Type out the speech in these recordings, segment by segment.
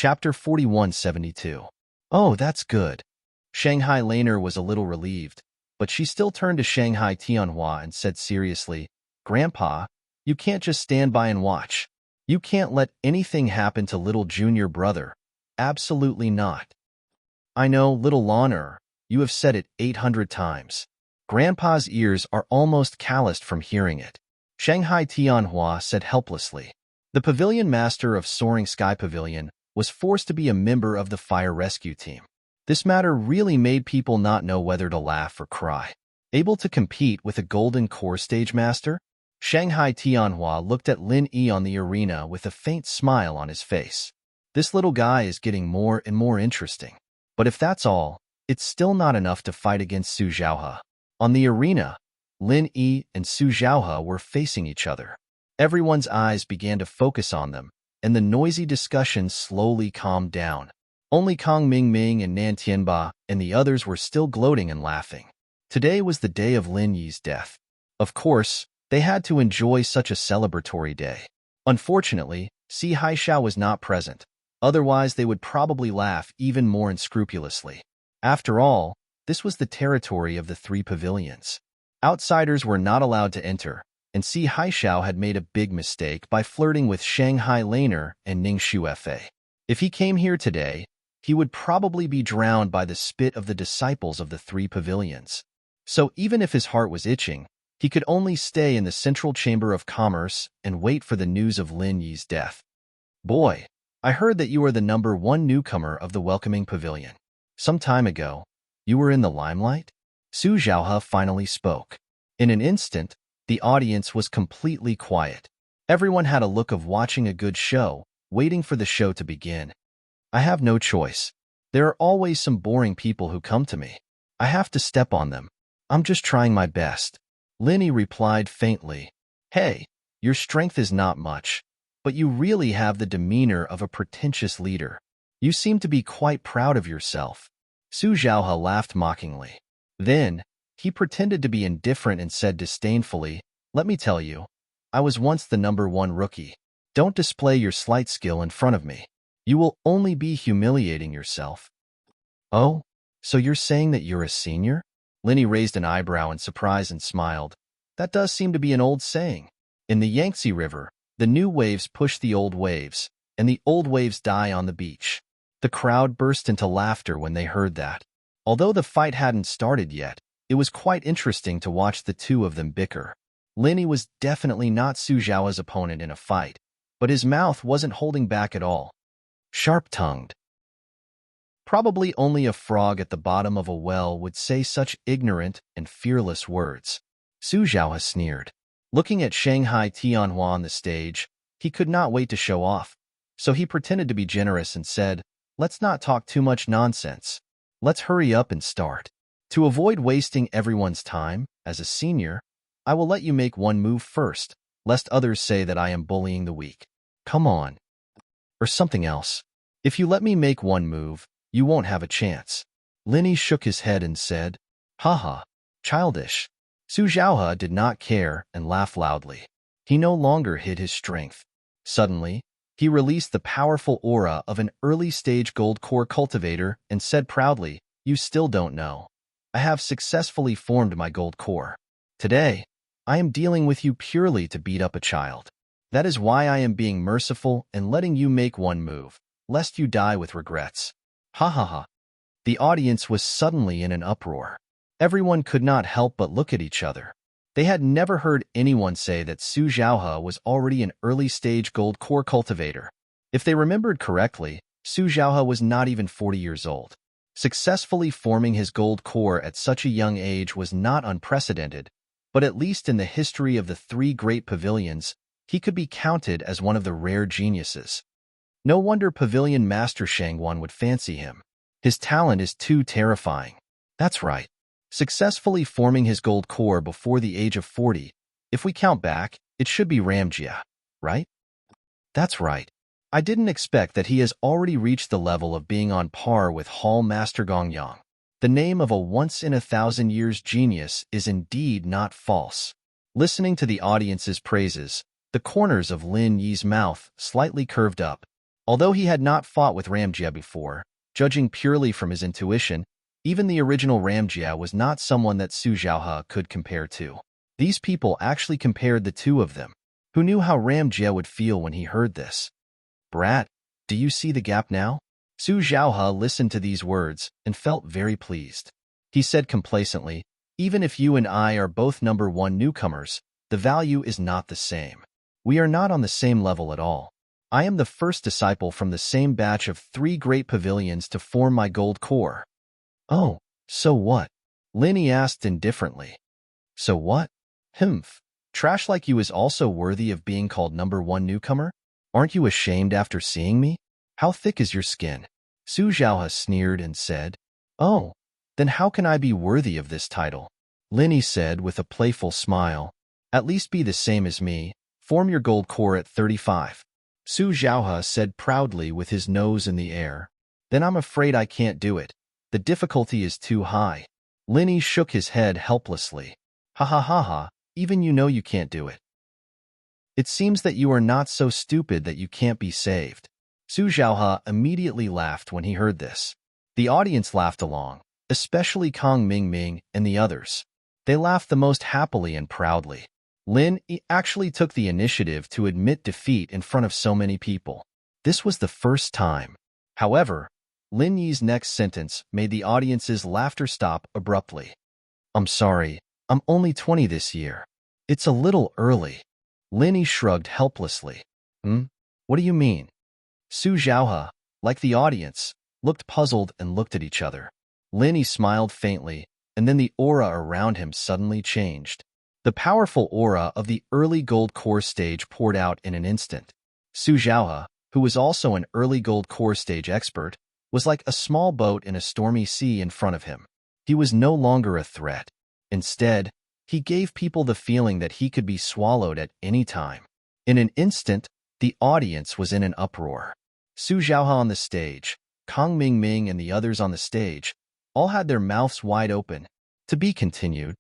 Chapter 4172. Oh, that's good. Shanghai Laner was a little relieved, but she still turned to Shanghai Tianhua and said seriously, Grandpa, you can't just stand by and watch. You can't let anything happen to little junior brother. Absolutely not. I know, little Laner, you have said it 800 times. Grandpa's ears are almost calloused from hearing it. Shanghai Tianhua said helplessly. The pavilion master of Soaring Sky Pavilion was forced to be a member of the fire rescue team. This matter really made people not know whether to laugh or cry. Able to compete with a golden core stage master? Shanghai Tianhua looked at Lin Yi on the arena with a faint smile on his face. This little guy is getting more and more interesting. But if that's all, it's still not enough to fight against Su Zhaohe. On the arena, Lin Yi and Su Zhaohe were facing each other. Everyone's eyes began to focus on them, and the noisy discussion slowly calmed down. Only Kong Mingming and Nan Tianba and the others were still gloating and laughing. Today was the day of Lin Yi's death. Of course, they had to enjoy such a celebratory day. Unfortunately, Si Haishao was not present. Otherwise, they would probably laugh even more unscrupulously. After all, this was the territory of the three pavilions. Outsiders were not allowed to enter, and Si Haishao had made a big mistake by flirting with Shanghai Laner and Ning Fa. If he came here today, he would probably be drowned by the spit of the disciples of the three pavilions. So even if his heart was itching, he could only stay in the Central Chamber of Commerce and wait for the news of Lin Yi's death. Boy, I heard that you are the #1 newcomer of the welcoming pavilion. Some time ago, you were in the limelight? Su Zhaohe finally spoke. In an instant, the audience was completely quiet. Everyone had a look of watching a good show, waiting for the show to begin. I have no choice. There are always some boring people who come to me. I have to step on them. I'm just trying my best. Lin Yi replied faintly. Hey, your strength is not much, but you really have the demeanor of a pretentious leader. You seem to be quite proud of yourself. Su Zhaohe laughed mockingly. Then, he pretended to be indifferent and said disdainfully, Let me tell you, I was once the #1 rookie. Don't display your slight skill in front of me. You will only be humiliating yourself. Oh, so you're saying that you're a senior? Lin Yi raised an eyebrow in surprise and smiled. That does seem to be an old saying. In the Yangtze River, the new waves push the old waves, and the old waves die on the beach. The crowd burst into laughter when they heard that. Although the fight hadn't started yet, it was quite interesting to watch the two of them bicker. Lin Yi was definitely not Su Zhaohe's opponent in a fight, but his mouth wasn't holding back at all. Sharp-tongued. Probably only a frog at the bottom of a well would say such ignorant and fearless words. Su Zhaohe sneered. Looking at Shanghai Tianhua on the stage, he could not wait to show off, so he pretended to be generous and said, Let's not talk too much nonsense. Let's hurry up and start. To avoid wasting everyone's time, as a senior, I will let you make one move first, lest others say that I am bullying the weak. Come on. Or something else. If you let me make one move, you won't have a chance. Lin Yi shook his head and said, Haha, childish. Su Zhaohe did not care and laughed loudly. He no longer hid his strength. Suddenly, he released the powerful aura of an early-stage gold core cultivator and said proudly, You still don't know. I have successfully formed my gold core. Today, I am dealing with you purely to beat up a child. That is why I am being merciful and letting you make one move, lest you die with regrets. Ha ha ha. The audience was suddenly in an uproar. Everyone could not help but look at each other. They had never heard anyone say that Su Zhaohe was already an early-stage gold core cultivator. If they remembered correctly, Su Zhaohe was not even 40 years old. Successfully forming his gold core at such a young age was not unprecedented, but at least in the history of the three great pavilions, he could be counted as one of the rare geniuses. No wonder Pavilion Master Shangwan would fancy him. His talent is too terrifying. That's right. Successfully forming his gold core before the age of 40, if we count back, it should be Ramjia, right? That's right. I didn't expect that he has already reached the level of being on par with Hall Master Gongyang. The name of a once-in-a-thousand-years genius is indeed not false. Listening to the audience's praises, the corners of Lin Yi's mouth slightly curved up. Although he had not fought with Ramjia before, judging purely from his intuition, even the original Ramjia was not someone that Su Zhaohe could compare to. These people actually compared the two of them. Who knew how Ramjia would feel when he heard this? Brat, do you see the gap now? Su Zhaohe listened to these words and felt very pleased. He said complacently, even if you and I are both number one newcomers, the value is not the same. We are not on the same level at all. I am the first disciple from the same batch of 3 great pavilions to form my gold core. Oh, so what? Linny asked indifferently. So what? Humph. Trash like you is also worthy of being called number one newcomer? Aren't you ashamed after seeing me? How thick is your skin? Su Zhaohe sneered and said, Oh, then how can I be worthy of this title? Linny said with a playful smile, At least be the same as me. Form your gold core at 35. Su Zhaohe said proudly with his nose in the air. Then I'm afraid I can't do it. The difficulty is too high. Linny shook his head helplessly. Ha ha ha ha, even you know you can't do it. It seems that you are not so stupid that you can't be saved. Su Zhaohe immediately laughed when he heard this. The audience laughed along, especially Kong Mingming and the others. They laughed the most happily and proudly. Lin Yi actually took the initiative to admit defeat in front of so many people. This was the first time. However, Lin Yi's next sentence made the audience's laughter stop abruptly. I'm sorry, I'm only 20 this year. It's a little early. Lin Yi shrugged helplessly. What do you mean? Su Zhaohe, like the audience, looked puzzled and looked at each other. Lin Yi smiled faintly, and then the aura around him suddenly changed. The powerful aura of the early gold core stage poured out in an instant. Su Zhaohe, who was also an early gold core stage expert, was like a small boat in a stormy sea in front of him. He was no longer a threat. Instead, he gave people the feeling that he could be swallowed at any time. In an instant, the audience was in an uproar. Su Zhaohe on the stage, Kong Mingming and the others on the stage, all had their mouths wide open. To be continued.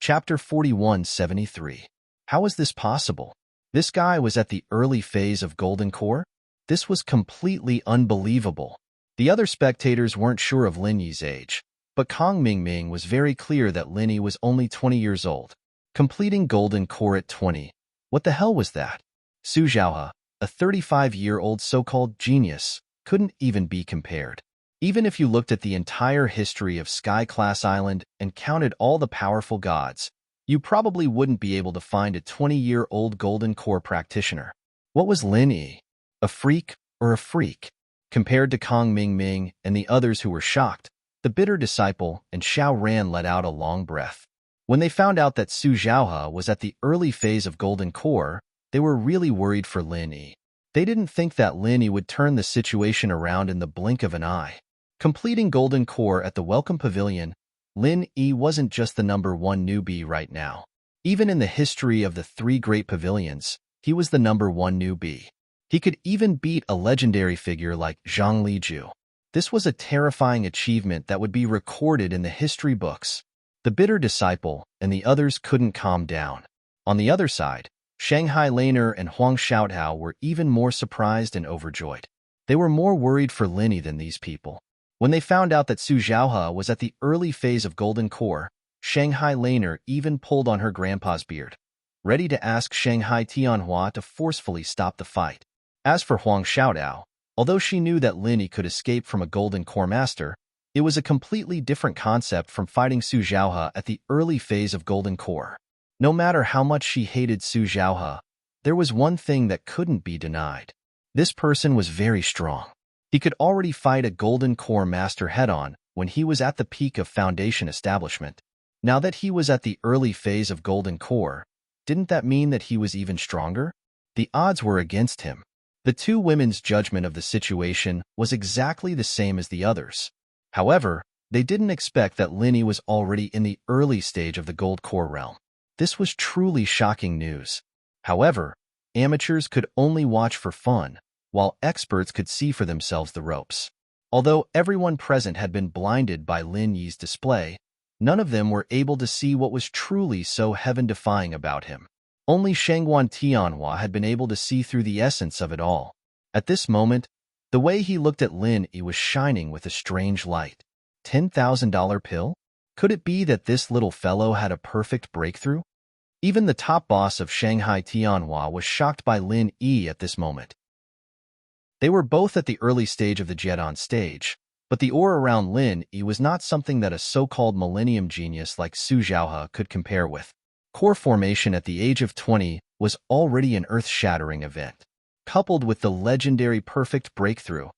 Chapter 4173. How is this possible? This guy was at the early phase of Golden Core? This was completely unbelievable. The other spectators weren't sure of Lin Yi's age, but Kong Mingming was very clear that Lin Yi was only 20 years old. Completing Golden Core at 20. What the hell was that? Su Zhaohe, a 35-year-old so-called genius, couldn't even be compared. Even if you looked at the entire history of Sky Class Island and counted all the powerful gods, you probably wouldn't be able to find a 20-year-old Golden Core practitioner. What was Lin Yi? A freak or a freak? Compared to Kong Mingming and the others who were shocked, the bitter disciple and Xiao Ran let out a long breath. When they found out that Su Zhaohe was at the early phase of Golden Core, they were really worried for Lin Yi. They didn't think that Lin Yi would turn the situation around in the blink of an eye. Completing Golden Core at the Welcome Pavilion, Lin Yi wasn't just the number one newbie right now. Even in the history of the 3 great pavilions, he was the number one newbie. He could even beat a legendary figure like Zhang Liju. This was a terrifying achievement that would be recorded in the history books. The bitter disciple and the others couldn't calm down. On the other side, Shanghai Laner and Huang Xiaotao were even more surprised and overjoyed. They were more worried for Lin Yi than these people. When they found out that Su Zhaohe was at the early phase of Golden Core, Shanghai Laner even pulled on her grandpa's beard, ready to ask Shanghai Tianhua to forcefully stop the fight. As for Huang Xiaotao, although she knew that Lin Yi could escape from a Golden Core master, it was a completely different concept from fighting Su Zhaohe at the early phase of Golden Core. No matter how much she hated Su Zhaohe, there was one thing that couldn't be denied. This person was very strong. He could already fight a Golden Core master head-on when he was at the peak of Foundation establishment. Now that he was at the early phase of Golden Core, didn't that mean that he was even stronger? The odds were against him. The 2 women's judgment of the situation was exactly the same as the others. However, they didn't expect that Lin Yi was already in the early stage of the Gold Core realm. This was truly shocking news. However, amateurs could only watch for fun, while experts could see for themselves the ropes. Although everyone present had been blinded by Lin Yi's display, none of them were able to see what was truly so heaven-defying about him. Only Shangguan Tianhua had been able to see through the essence of it all. At this moment, the way he looked at Lin Yi was shining with a strange light. $10,000 pill? Could it be that this little fellow had a perfect breakthrough? Even the top boss of Shanghai Tianhua was shocked by Lin Yi at this moment. They were both at the early stage of the Jedon stage, but the aura around Lin Yi was not something that a so-called millennium genius like Su Zhaohe could compare with. Core formation at the age of 20 was already an earth-shattering event. Coupled with the legendary perfect breakthrough,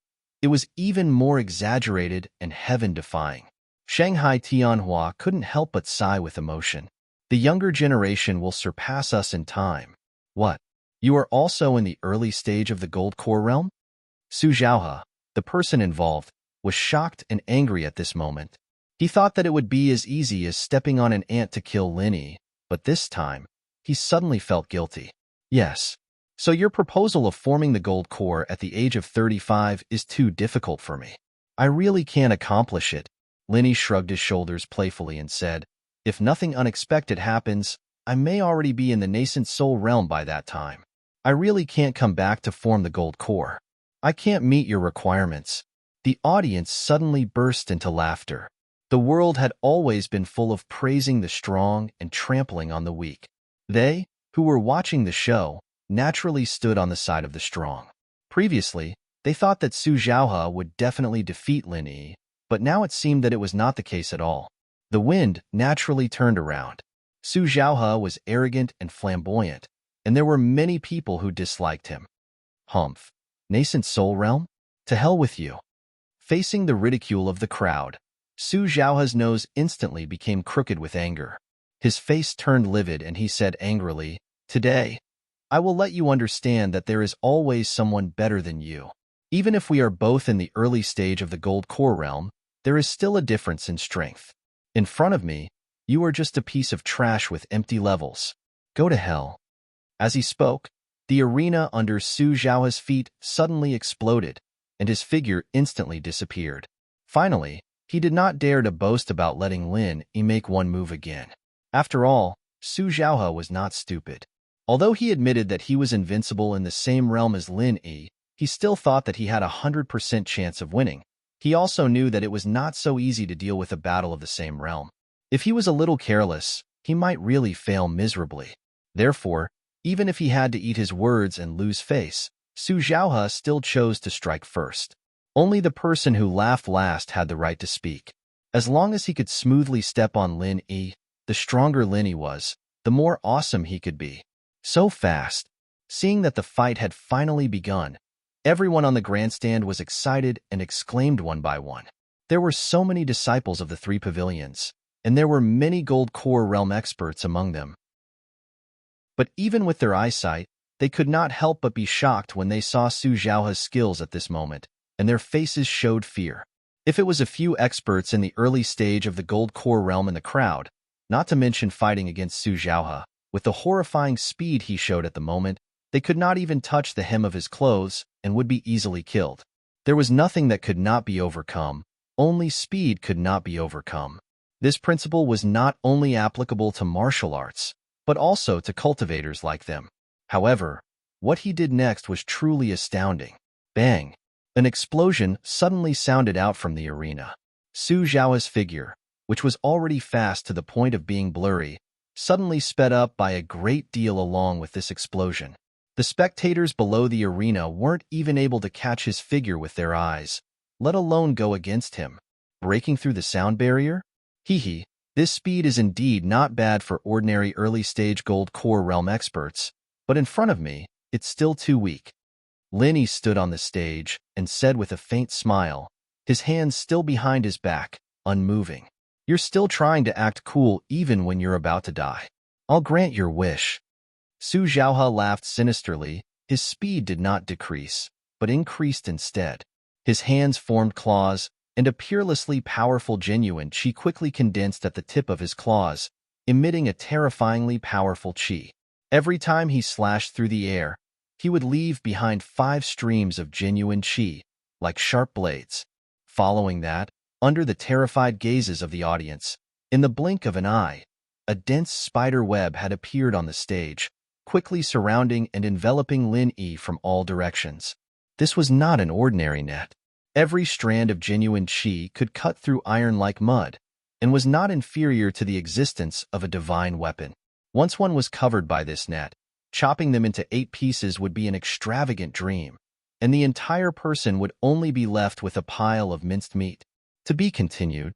it was even more exaggerated and heaven-defying. Shanghai Tianhua couldn't help but sigh with emotion. The younger generation will surpass us in time. What? You are also in the early stage of the Gold Core realm? Su Zhaohe, the person involved, was shocked and angry at this moment. He thought that it would be as easy as stepping on an ant to kill Lin Yi, but this time, he suddenly felt guilty. Yes. So your proposal of forming the Gold Core at the age of 35 is too difficult for me. I really can't accomplish it. Lin Yi shrugged his shoulders playfully and said, if nothing unexpected happens, I may already be in the nascent soul realm by that time. I really can't come back to form the Gold Core. I can't meet your requirements. The audience suddenly burst into laughter. The world had always been full of praising the strong and trampling on the weak. They, who were watching the show, naturally stood on the side of the strong. Previously, they thought that Su Zhaohe would definitely defeat Lin Yi, but now it seemed that it was not the case at all. The wind naturally turned around. Su Zhaohe was arrogant and flamboyant, and there were many people who disliked him. Humph. Nascent soul realm? To hell with you. Facing the ridicule of the crowd, Su Zhaohe's nose instantly became crooked with anger. His face turned livid and he said angrily, today, I will let you understand that there is always someone better than you. Even if we are both in the early stage of the Gold Core realm, there is still a difference in strength. In front of me, you are just a piece of trash with empty levels. Go to hell. As he spoke, the arena under Su Zhaohe's feet suddenly exploded, and his figure instantly disappeared. Finally, he did not dare to boast about letting Lin Yi make one move again. After all, Su Zhaohe was not stupid. Although he admitted that he was invincible in the same realm as Lin Yi, he still thought that he had a 100% chance of winning. He also knew that it was not so easy to deal with a battle of the same realm. If he was a little careless, he might really fail miserably. Therefore, even if he had to eat his words and lose face, Su Zhaohe still chose to strike first. Only the person who laughed last had the right to speak. As long as he could smoothly step on Lin Yi, the stronger Lin Yi was, the more awesome he could be. So fast. Seeing that the fight had finally begun, everyone on the grandstand was excited and exclaimed one by one. There were so many disciples of the three pavilions, and there were many Gold Core realm experts among them. But even with their eyesight, they could not help but be shocked when they saw Su Zhaohe's skills at this moment, and their faces showed fear. If it was a few experts in the early stage of the Gold Core realm in the crowd, not to mention fighting against Su Zhaohe, with the horrifying speed he showed at the moment, they could not even touch the hem of his clothes and would be easily killed. There was nothing that could not be overcome, only speed could not be overcome. This principle was not only applicable to martial arts, but also to cultivators like them. However, what he did next was truly astounding. Bang! An explosion suddenly sounded out from the arena. Su Zhaohe's figure, which was already fast to the point of being blurry, suddenly sped up by a great deal along with this explosion. The spectators below the arena weren't even able to catch his figure with their eyes, let alone go against him. Breaking through the sound barrier? Hee, this speed is indeed not bad for ordinary early-stage Gold Core realm experts, but in front of me, it's still too weak. Lin Yi stood on the stage and said with a faint smile, his hands still behind his back, unmoving. You're still trying to act cool even when you're about to die. I'll grant your wish. Su Zhaohe laughed sinisterly. His speed did not decrease, but increased instead. His hands formed claws, and a peerlessly powerful genuine qi quickly condensed at the tip of his claws, emitting a terrifyingly powerful qi. Every time he slashed through the air, he would leave behind 5 streams of genuine qi, like sharp blades. Following that, under the terrified gazes of the audience, in the blink of an eye, a dense spider web had appeared on the stage, quickly surrounding and enveloping Lin Yi from all directions. This was not an ordinary net. Every strand of genuine qi could cut through iron like mud, and was not inferior to the existence of a divine weapon. Once one was covered by this net, chopping them into 8 pieces would be an extravagant dream, and the entire person would only be left with a pile of minced meat. To be continued.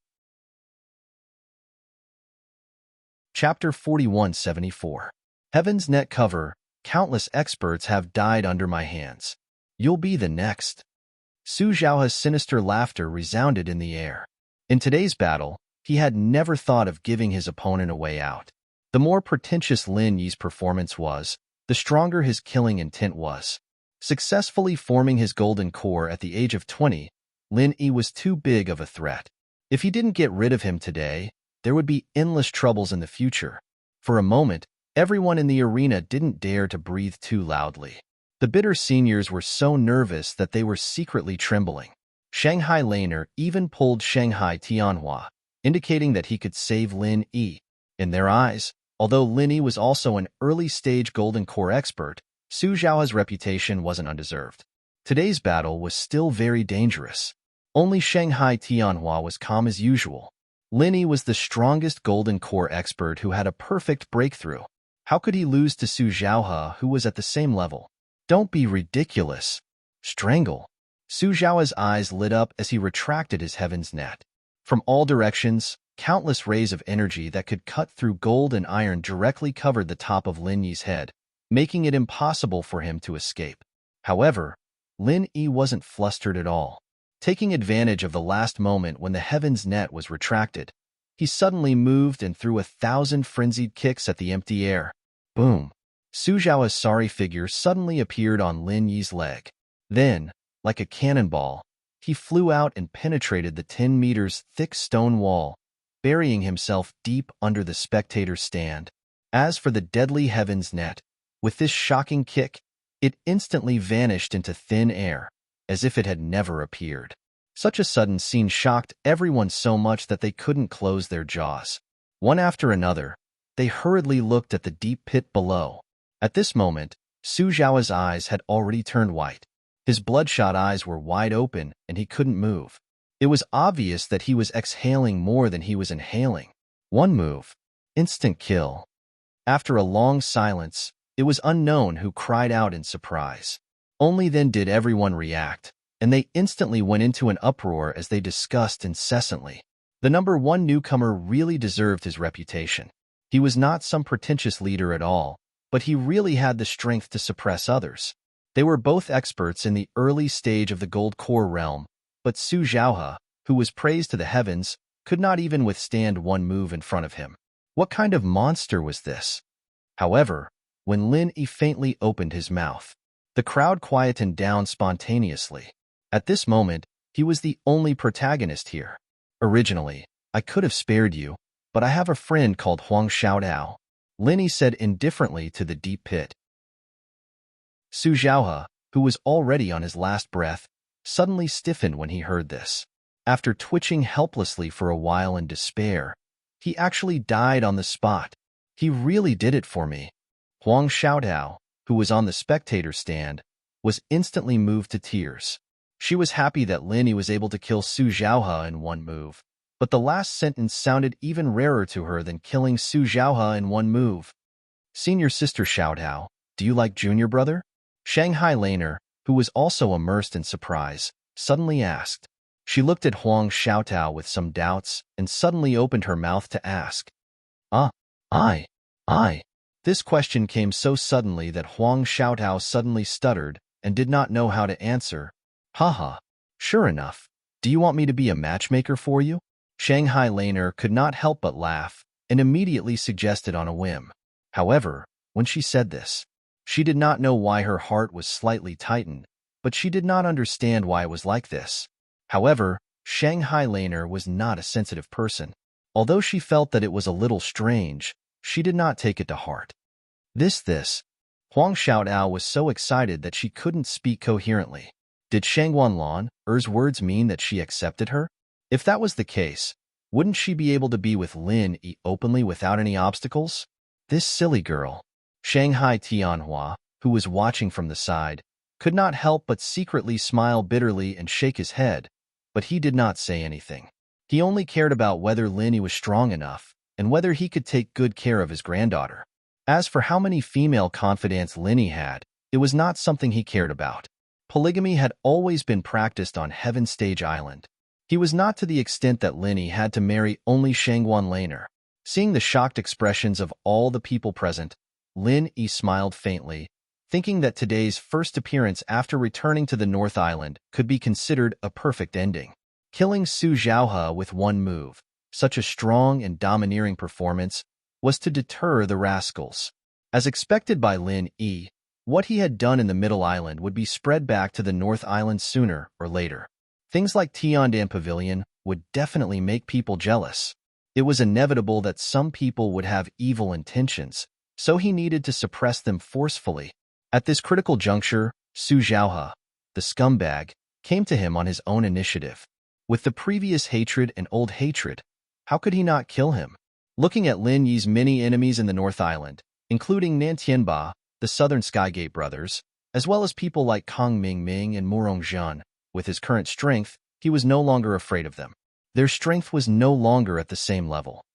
Chapter 4174. Heaven's net cover. Countless experts have died under my hands. You'll be the next. Su Zhaohe's sinister laughter resounded in the air. In today's battle, he had never thought of giving his opponent a way out. The more pretentious Lin Yi's performance was, the stronger his killing intent was. Successfully forming his golden core at the age of 20, Lin Yi was too big of a threat. If he didn't get rid of him today, there would be endless troubles in the future. For a moment, everyone in the arena didn't dare to breathe too loudly. The bitter seniors were so nervous that they were secretly trembling. Shanghai Laner even pulled Shanghai Tianhua, indicating that he could save Lin Yi. In their eyes, although Lin Yi was also an early-stage Golden Core expert, Su Zhaohe's reputation wasn't undeserved. Today's battle was still very dangerous. Only Shanghai Tianhua was calm as usual. Lin Yi was the strongest Golden Core expert who had a perfect breakthrough. How could he lose to Su Zhaohe, who was at the same level? Don't be ridiculous. Strangle. Su Zhaohe's eyes lit up as he retracted his heaven's net. From all directions, countless rays of energy that could cut through gold and iron directly covered the top of Lin Yi's head, making it impossible for him to escape. However, Lin Yi wasn't flustered at all. Taking advantage of the last moment when the heaven's net was retracted, he suddenly moved and threw 1,000 frenzied kicks at the empty air. Boom! Su Zhaohe's sorry figure suddenly appeared on Lin Yi's leg. Then, like a cannonball, he flew out and penetrated the 10 meters thick stone wall, burying himself deep under the spectator's stand. As for the deadly heaven's net, with this shocking kick, it instantly vanished into thin air, as if it had never appeared. Such a sudden scene shocked everyone so much that they couldn't close their jaws. One after another, they hurriedly looked at the deep pit below. At this moment, Su Zhaohe's eyes had already turned white. His bloodshot eyes were wide open and he couldn't move. It was obvious that he was exhaling more than he was inhaling. One move. Instant kill. After a long silence, it was unknown who cried out in surprise. Only then did everyone react, and they instantly went into an uproar as they discussed incessantly. The number 1 newcomer really deserved his reputation. He was not some pretentious leader at all, but he really had the strength to suppress others. They were both experts in the early stage of the Gold Core realm, but Su Zhaohe, who was praised to the heavens, could not even withstand one move in front of him. What kind of monster was this? However, when Lin Yi faintly opened his mouth, the crowd quietened down spontaneously. At this moment, he was the only protagonist here. Originally, I could have spared you, but I have a friend called Huang Xiaodao, Lin Yi said indifferently to the deep pit. Su Zhaohe, who was already on his last breath, suddenly stiffened when he heard this. After twitching helplessly for a while in despair, he actually died on the spot. He really did it for me. Huang Xiaodao, who was on the spectator stand, was instantly moved to tears. She was happy that Lin Yi was able to kill Su Zhaohe in one move, but the last sentence sounded even rarer to her than killing Su Zhaohe in one move. Senior sister Xiaodao, do you like junior brother? Shanghai Laner, who was also immersed in surprise, suddenly asked. She looked at Huang Xiaotao with some doubts and suddenly opened her mouth to ask. I. This question came so suddenly that Huang Xiaotao suddenly stuttered and did not know how to answer. Haha. Sure enough. Do you want me to be a matchmaker for you? Shanghai Laner could not help but laugh and immediately suggested on a whim. However, when she said this, she did not know why her heart was slightly tightened, but she did not understand why it was like this. However, Shanghai Laner was not a sensitive person. Although she felt that it was a little strange, she did not take it to heart. Huang Xiaodao was so excited that she couldn't speak coherently. Did Shangguan Er's words mean that she accepted her? If that was the case, wouldn't she be able to be with Lin Yi openly without any obstacles? This silly girl. Shanghai Tianhua, who was watching from the side, could not help but secretly smile bitterly and shake his head, but he did not say anything. He only cared about whether Lin was strong enough and whether he could take good care of his granddaughter. As for how many female confidants Lin had, it was not something he cared about. Polygamy had always been practiced on Heaven Stage Island. He was not to the extent that Lin had to marry only Shangguan Laner. Seeing the shocked expressions of all the people present, Lin smiled faintly, thinking that today's first appearance after returning to the North Island could be considered a perfect ending. Killing Su Zhaohe with one move, such a strong and domineering performance, was to deter the rascals. As expected by Lin, what he had done in the Middle Island would be spread back to the North Island sooner or later. Things like Tiandan Pavilion would definitely make people jealous. It was inevitable that some people would have evil intentions, so he needed to suppress them forcefully. At this critical juncture, Su Zhaohe, the scumbag, came to him on his own initiative. With the previous hatred and old hatred, how could he not kill him? Looking at Lin Yi's many enemies in the North Island, including Nan Tianba, the Southern Skygate brothers, as well as people like Kong Ming and Murong Zhan, with his current strength, he was no longer afraid of them. Their strength was no longer at the same level.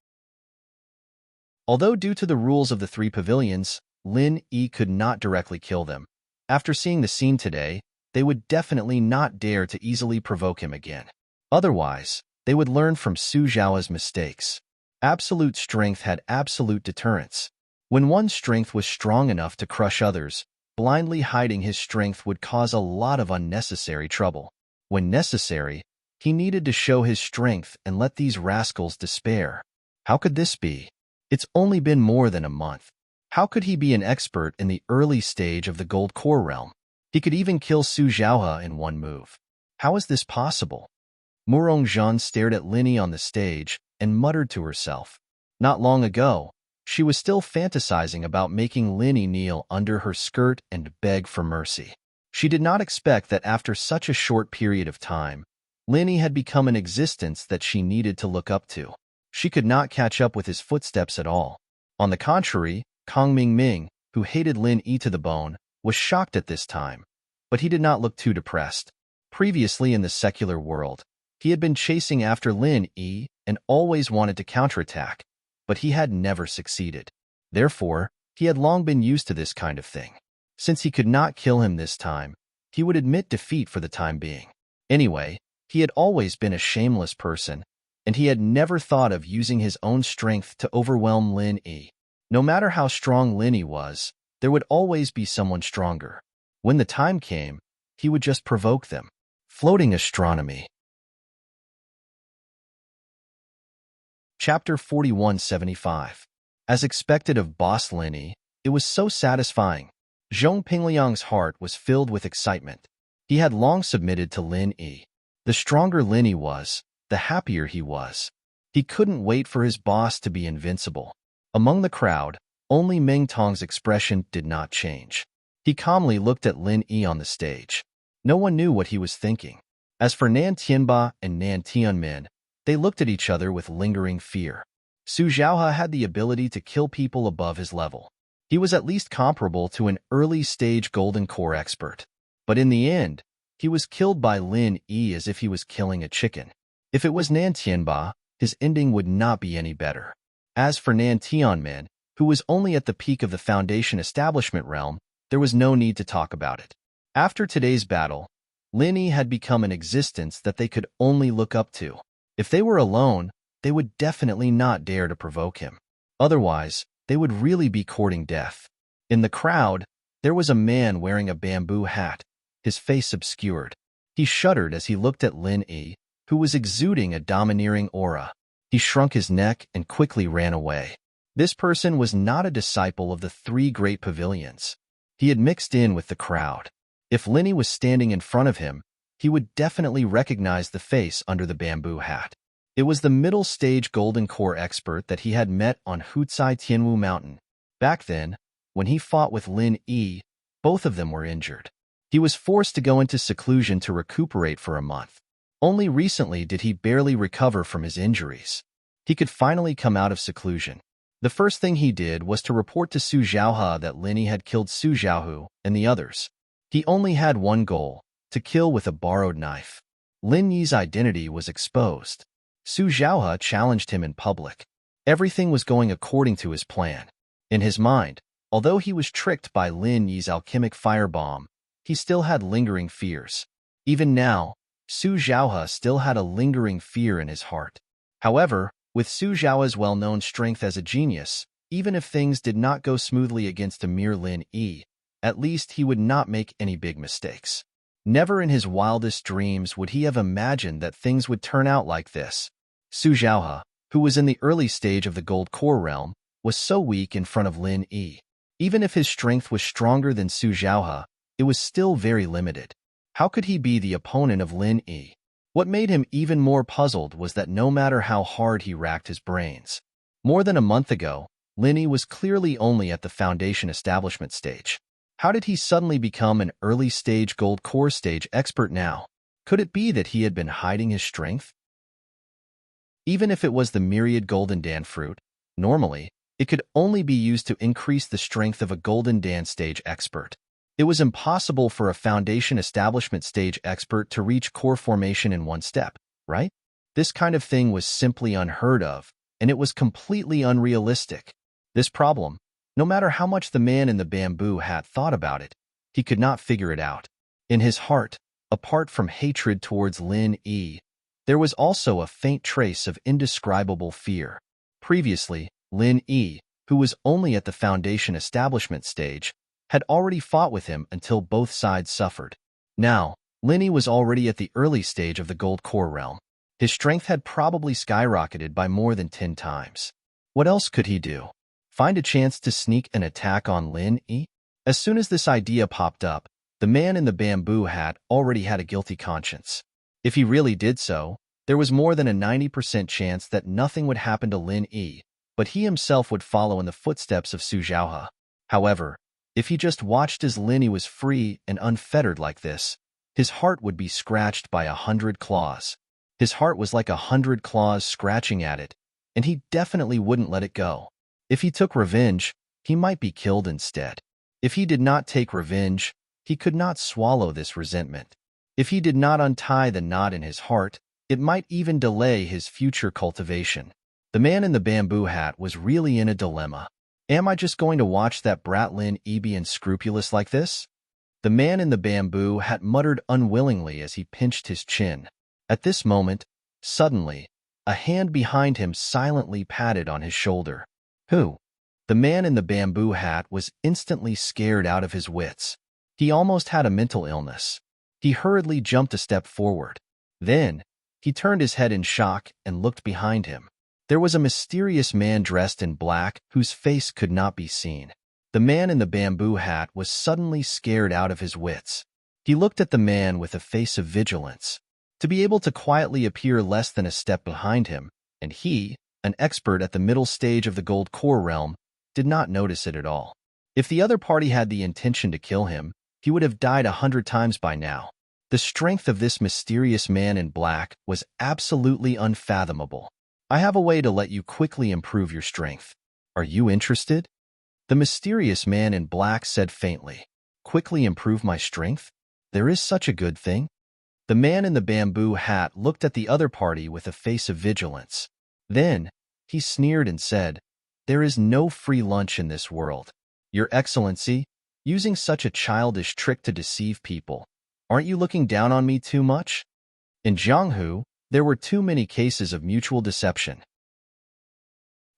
Although due to the rules of the three pavilions, Lin could not directly kill them. After seeing the scene today, they would definitely not dare to easily provoke him again. Otherwise, they would learn from Su Zhaohe's mistakes. Absolute strength had absolute deterrence. When one's strength was strong enough to crush others, blindly hiding his strength would cause a lot of unnecessary trouble. When necessary, he needed to show his strength and let these rascals despair. How could this be? It's only been more than a month. How could he be an expert in the early stage of the Gold Core realm? He could even kill Su Zhaohe in one move. How is this possible? Murong Zhan stared at Lin on the stage and muttered to herself. Not long ago, she was still fantasizing about making Lin kneel under her skirt and beg for mercy. She did not expect that after such a short period of time, Lin had become an existence that she needed to look up to. She could not catch up with his footsteps at all. On the contrary, Kong Ming, who hated Lin to the bone, was shocked at this time, but he did not look too depressed. Previously in the secular world, he had been chasing after Lin and always wanted to counterattack, but he had never succeeded. Therefore, he had long been used to this kind of thing. Since he could not kill him this time, he would admit defeat for the time being. Anyway, he had always been a shameless person, and he had never thought of using his own strength to overwhelm Lin. No matter how strong Lin was, there would always be someone stronger. When the time came, he would just provoke them. Floating astronomy. Chapter 4175. As expected of Boss Lin, it was so satisfying. Zhong Pingliang's heart was filled with excitement. He had long submitted to Lin. The stronger Lin was, the happier he was. He couldn't wait for his boss to be invincible. Among the crowd, only Meng Tong's expression did not change. He calmly looked at Lin on the stage. No one knew what he was thinking. As for Nan Tianba and Nan Tianmin, they looked at each other with lingering fear. Su Zhaohe had the ability to kill people above his level. He was at least comparable to an early-stage Golden Core expert. But in the end, he was killed by Lin as if he was killing a chicken. If it was Nan Tianba, his ending would not be any better. As for Nan Tianmin, who was only at the peak of the Foundation establishment realm, there was no need to talk about it. After today's battle, Lin had become an existence that they could only look up to. If they were alone, they would definitely not dare to provoke him. Otherwise, they would really be courting death. In the crowd, there was a man wearing a bamboo hat, his face obscured. He shuddered as he looked at Lin, who was exuding a domineering aura. He shrunk his neck and quickly ran away. This person was not a disciple of the three great pavilions. He had mixed in with the crowd. If Lin was standing in front of him, he would definitely recognize the face under the bamboo hat. It was the middle-stage Golden Core expert that he had met on Hutsai Tianwu Mountain. Back then, when he fought with Lin, both of them were injured. He was forced to go into seclusion to recuperate for a month. Only recently did he barely recover from his injuries. He could finally come out of seclusion. The first thing he did was to report to Su Zhaohe that Lin Yi had killed Su Zhaohu and the others. He only had one goal, to kill with a borrowed knife. Lin Yi's identity was exposed. Su Zhaohe challenged him in public. Everything was going according to his plan. In his mind, although he was tricked by Lin Yi's alchemic firebomb, he still had lingering fears. Even now, Su Zhaohe still had a lingering fear in his heart. However, with Su Zhaohe's well-known strength as a genius, even if things did not go smoothly against a mere Lin Yi, at least he would not make any big mistakes. Never in his wildest dreams would he have imagined that things would turn out like this. Su Zhaohe, who was in the early stage of the Gold Core realm, was so weak in front of Lin Yi. Even if his strength was stronger than Su Zhaohe, it was still very limited. How could he be the opponent of Lin Yi? What made him even more puzzled was that no matter how hard he racked his brains. More than a month ago, Lin Yi was clearly only at the foundation establishment stage. How did he suddenly become an early-stage Gold Core stage expert now? Could it be that he had been hiding his strength? Even if it was the myriad Golden Dan fruit, normally, it could only be used to increase the strength of a Golden Dan stage expert. It was impossible for a foundation establishment stage expert to reach core formation in one step, right? This kind of thing was simply unheard of, and it was completely unrealistic. This problem, no matter how much the man in the bamboo hat thought about it, he could not figure it out. In his heart, apart from hatred towards Lin Yi, there was also a faint trace of indescribable fear. Previously, Lin Yi, who was only at the foundation establishment stage, had already fought with him until both sides suffered. Now, Lin Yi was already at the early stage of the Gold Core realm. His strength had probably skyrocketed by more than 10 times. What else could he do? Find a chance to sneak an attack on Lin Yi? As soon as this idea popped up, the man in the bamboo hat already had a guilty conscience. If he really did so, there was more than a 90% chance that nothing would happen to Lin Yi, but he himself would follow in the footsteps of Su Zhaohe. However, if he just watched as Lin Yi was free and unfettered like this, his heart would be scratched by 100 claws. His heart was like 100 claws scratching at it, and he definitely wouldn't let it go. If he took revenge, he might be killed instead. If he did not take revenge, he could not swallow this resentment. If he did not untie the knot in his heart, it might even delay his future cultivation. The man in the bamboo hat was really in a dilemma. Am I just going to watch that brat Lin Yi be unscrupulous like this? The man in the bamboo hat muttered unwillingly as he pinched his chin. At this moment, suddenly, a hand behind him silently patted on his shoulder. Who? The man in the bamboo hat was instantly scared out of his wits. He almost had a mental illness. He hurriedly jumped a step forward. Then, he turned his head in shock and looked behind him. There was a mysterious man dressed in black whose face could not be seen. The man in the bamboo hat was suddenly scared out of his wits. He looked at the man with a face of vigilance. To be able to quietly appear less than a step behind him, and he, an expert at the middle stage of the Gold Core realm, did not notice it at all. If the other party had the intention to kill him, he would have died 100 times by now. The strength of this mysterious man in black was absolutely unfathomable. I have a way to let you quickly improve your strength. Are you interested? The mysterious man in black said faintly. Quickly improve my strength? There is such a good thing? The man in the bamboo hat looked at the other party with a face of vigilance. Then, he sneered and said, There is no free lunch in this world. Your Excellency, using such a childish trick to deceive people. Aren't you looking down on me too much? In Jianghu, there were too many cases of mutual deception.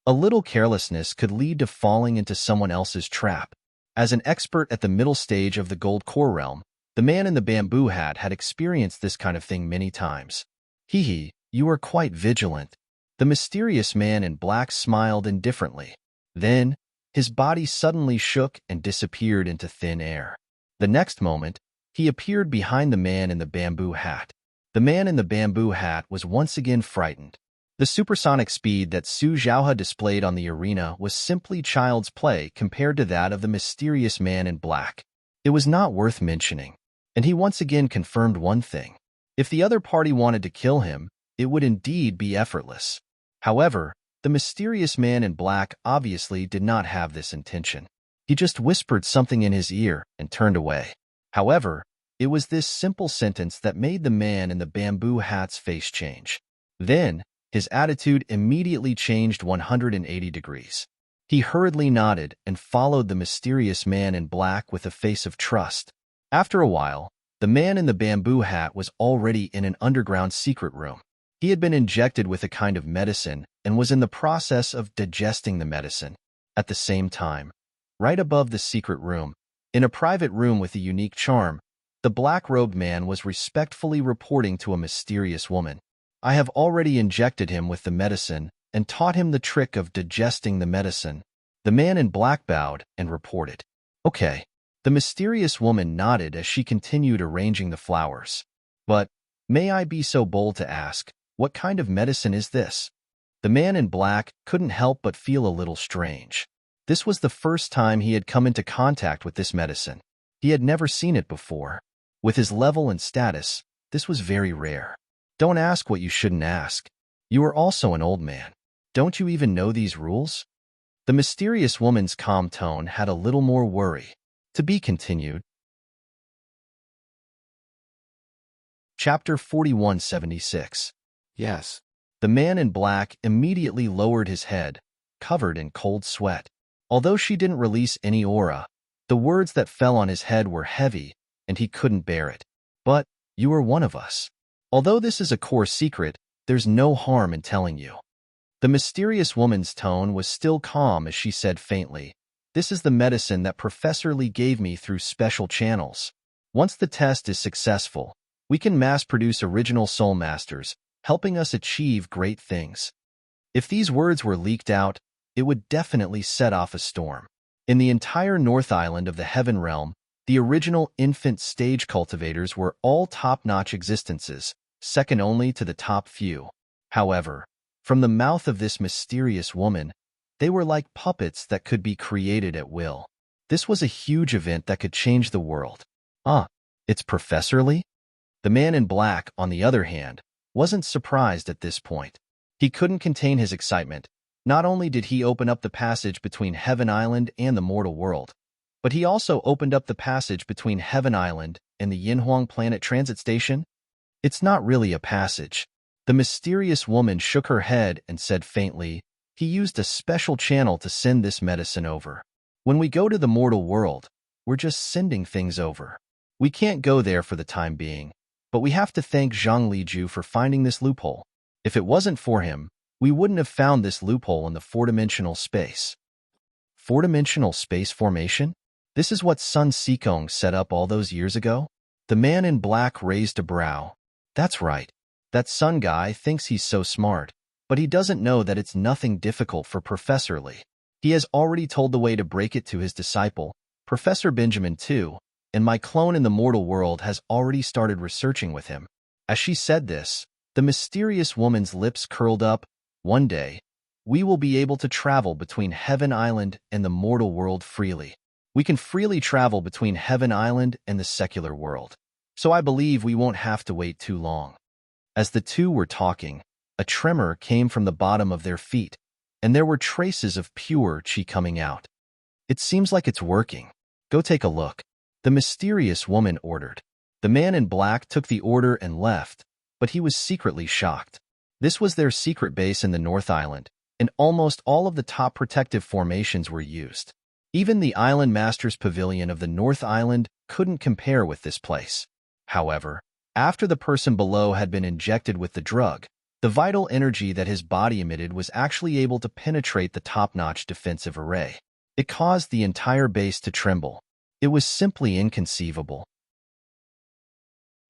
A little carelessness could lead to falling into someone else's trap. As an expert at the middle stage of the Gold Core realm, the man in the bamboo hat had experienced this kind of thing many times. Hee, you are quite vigilant. The mysterious man in black smiled indifferently. Then, his body suddenly shook and disappeared into thin air. The next moment, he appeared behind the man in the bamboo hat. The man in the bamboo hat was once again frightened. The supersonic speed that Su Zhaohe displayed on the arena was simply child's play compared to that of the mysterious man in black. It was not worth mentioning. And he once again confirmed one thing. If the other party wanted to kill him, it would indeed be effortless. However, The mysterious man in black obviously did not have this intention. He just whispered something in his ear and turned away. However, it was this simple sentence that made the man in the bamboo hat's face change. Then, his attitude immediately changed 180 degrees. He hurriedly nodded and followed the mysterious man in black with a face of trust. After a while, the man in the bamboo hat was already in an underground secret room. He had been injected with a kind of medicine and was in the process of digesting the medicine. At the same time, right above the secret room, in a private room with a unique charm, the black-robed man was respectfully reporting to a mysterious woman. I have already injected him with the medicine and taught him the trick of digesting the medicine. The man in black bowed and reported. Okay. The mysterious woman nodded as she continued arranging the flowers. But, may I be so bold to ask, what kind of medicine is this? The man in black couldn't help but feel a little strange. This was the first time he had come into contact with this medicine. He had never seen it before. With his level and status, this was very rare. Don't ask what you shouldn't ask. You are also an old man. Don't you even know these rules? The mysterious woman's calm tone had a little more worry. To be continued. Chapter 4176. Yes. The man in black immediately lowered his head, covered in cold sweat. Although she didn't release any aura, the words that fell on his head were heavy, and he couldn't bear it. But, you are one of us. Although this is a core secret, there's no harm in telling you. The mysterious woman's tone was still calm as she said faintly, this is the medicine that Professor Lee gave me through special channels. Once the test is successful, we can mass-produce original soul masters, helping us achieve great things. If these words were leaked out, it would definitely set off a storm. In the entire North Island of the Heaven Realm, the original infant stage cultivators were all top-notch existences, second only to the top few. However, from the mouth of this mysterious woman, they were like puppets that could be created at will. This was a huge event that could change the world. It's Professor Lee? The man in black, on the other hand, wasn't surprised at this point. He couldn't contain his excitement. Not only did he open up the passage between Heaven Island and the mortal world, but he also opened up the passage between Heaven Island and the Yinhuang Planet Transit Station. It's not really a passage. The mysterious woman shook her head and said faintly, he used a special channel to send this medicine over. When we go to the mortal world, we're just sending things over. We can't go there for the time being, but we have to thank Zhang Liju for finding this loophole. If it wasn't for him, we wouldn't have found this loophole in the four-dimensional space. Four-dimensional space formation? This is what Sun Sikong set up all those years ago? The man in black raised a brow. That's right. That Sun guy thinks he's so smart, but he doesn't know that it's nothing difficult for Professor Lee. He has already told the way to break it to his disciple, Professor Benjamin too, and my clone in the mortal world has already started researching with him. As she said this, the mysterious woman's lips curled up. One day, we will be able to travel between Heaven Island and the mortal world freely. We can freely travel between Heaven Island and the secular world. So I believe we won't have to wait too long. As the two were talking, a tremor came from the bottom of their feet, and there were traces of pure chi coming out. It seems like it's working. Go take a look. The mysterious woman ordered. The man in black took the order and left, but he was secretly shocked. This was their secret base in the North Island, and almost all of the top protective formations were used. Even the Island Master's Pavilion of the North Island couldn't compare with this place. However, after the person below had been injected with the drug, the vital energy that his body emitted was actually able to penetrate the top-notch defensive array. It caused the entire base to tremble. It was simply inconceivable.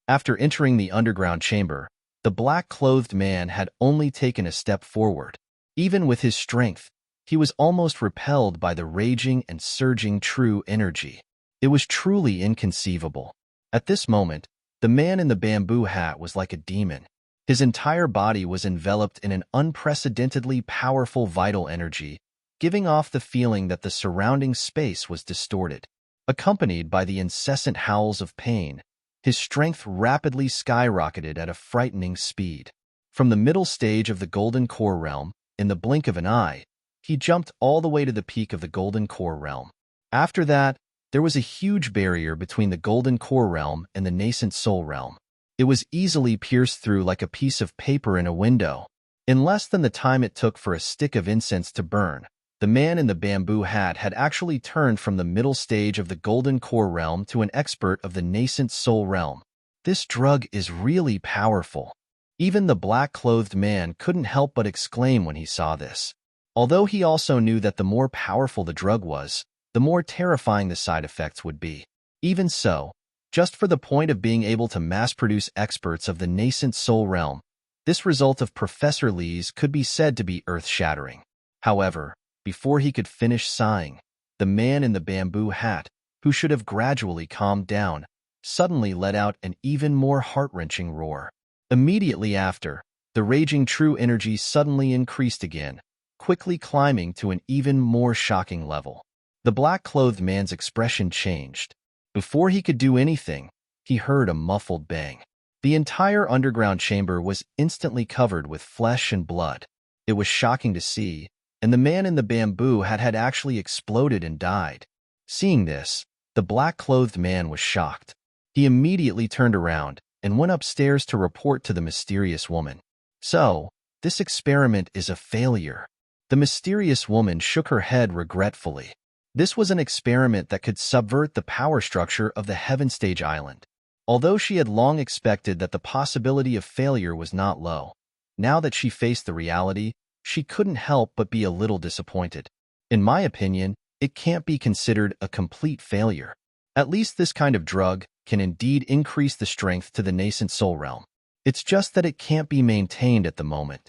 After entering the underground chamber, the black-clothed man had only taken a step forward. Even with his strength, he was almost repelled by the raging and surging true energy. It was truly inconceivable. At this moment, the man in the bamboo hat was like a demon. His entire body was enveloped in an unprecedentedly powerful vital energy, giving off the feeling that the surrounding space was distorted. Accompanied by the incessant howls of pain, his strength rapidly skyrocketed at a frightening speed. From the middle stage of the Golden Core realm, in the blink of an eye, he jumped all the way to the peak of the Golden Core realm. After that, there was a huge barrier between the Golden Core realm and the nascent soul realm. It was easily pierced through like a piece of paper in a window. In less than the time it took for a stick of incense to burn, the man in the bamboo hat had actually turned from the middle stage of the Golden Core realm to an expert of the nascent soul realm. This drug is really powerful. Even the black-clothed man couldn't help but exclaim when he saw this. Although he also knew that the more powerful the drug was, the more terrifying the side effects would be. Even so, just for the point of being able to mass-produce experts of the nascent soul realm, this result of Professor Lee's could be said to be earth-shattering. However, before he could finish sighing, the man in the bamboo hat, who should have gradually calmed down, suddenly let out an even more heart-wrenching roar. Immediately after, the raging true energy suddenly increased again, quickly climbing to an even more shocking level. The black-clothed man's expression changed. Before he could do anything, he heard a muffled bang. The entire underground chamber was instantly covered with flesh and blood. It was shocking to see, and the man in the bamboo hat had actually exploded and died. Seeing this, the black-clothed man was shocked. He immediately turned around and went upstairs to report to the mysterious woman. So, this experiment is a failure. The mysterious woman shook her head regretfully. This was an experiment that could subvert the power structure of the Heaven Stage Island. Although she had long expected that the possibility of failure was not low, now that she faced the reality, she couldn't help but be a little disappointed. In my opinion, it can't be considered a complete failure. At least this kind of drug can indeed increase the strength to the nascent soul realm. It's just that it can't be maintained at the moment.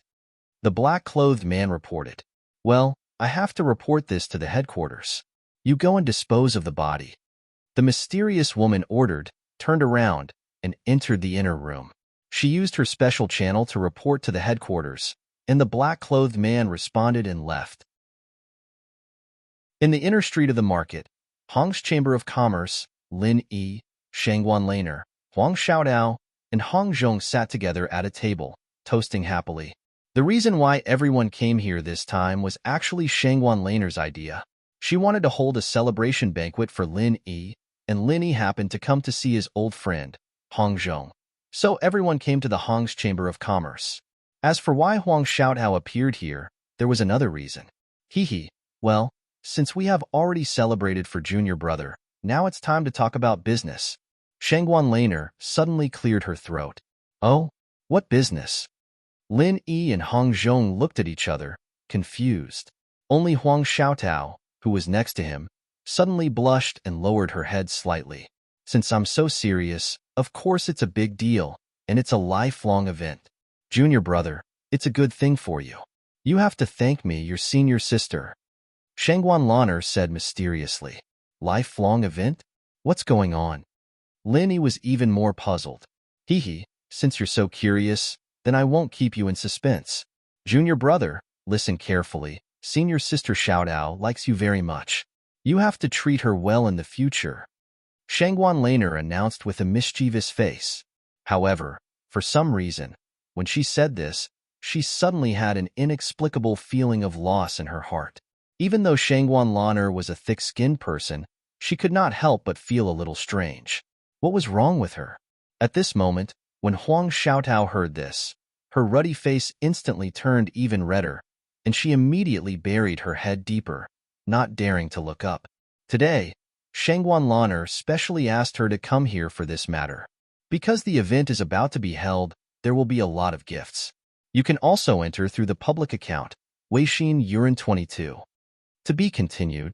The black-clothed man reported. Well, I have to report this to the headquarters. You go and dispose of the body. The mysterious woman ordered, turned around, and entered the inner room. She used her special channel to report to the headquarters, and the black-clothed man responded and left. In the inner street of the market, Hong's Chamber of Commerce, Lin Yi, Shangguan Laner, Huang Xiaodao, and Hong Zhong sat together at a table, toasting happily. The reason why everyone came here this time was actually Shangguan Laner's idea. She wanted to hold a celebration banquet for Lin Yi, and Lin Yi happened to come to see his old friend, Hong Zhong. So everyone came to the Hong's Chamber of Commerce. As for why Huang Xiaodao appeared here, there was another reason. Well, since we have already celebrated for Junior Brother, now it's time to talk about business. Shangguan Laner suddenly cleared her throat. Oh, what business? Lin Yi and Hong Zhong looked at each other, confused. Only Huang Xiaotao, who was next to him, suddenly blushed and lowered her head slightly. Since I'm so serious, of course it's a big deal, and it's a lifelong event. Junior Brother, it's a good thing for you. You have to thank me, your senior sister. Shangguan Laner said mysteriously. Lifelong event? What's going on? Lin Yi was even more puzzled. Since you're so curious, then I won't keep you in suspense. Junior Brother, listen carefully. Senior sister Xiaodao likes you very much. You have to treat her well in the future. Shangguan Laner announced with a mischievous face. However, for some reason, when she said this, she suddenly had an inexplicable feeling of loss in her heart. Even though Shangguan Laner was a thick-skinned person, she could not help but feel a little strange. What was wrong with her? At this moment, when Huang Xiaotao heard this, her ruddy face instantly turned even redder, and she immediately buried her head deeper, not daring to look up. Today, Shangguan Laner specially asked her to come here for this matter. Because the event is about to be held, there will be a lot of gifts. You can also enter through the public account, Weixin Yuan 22. To be continued.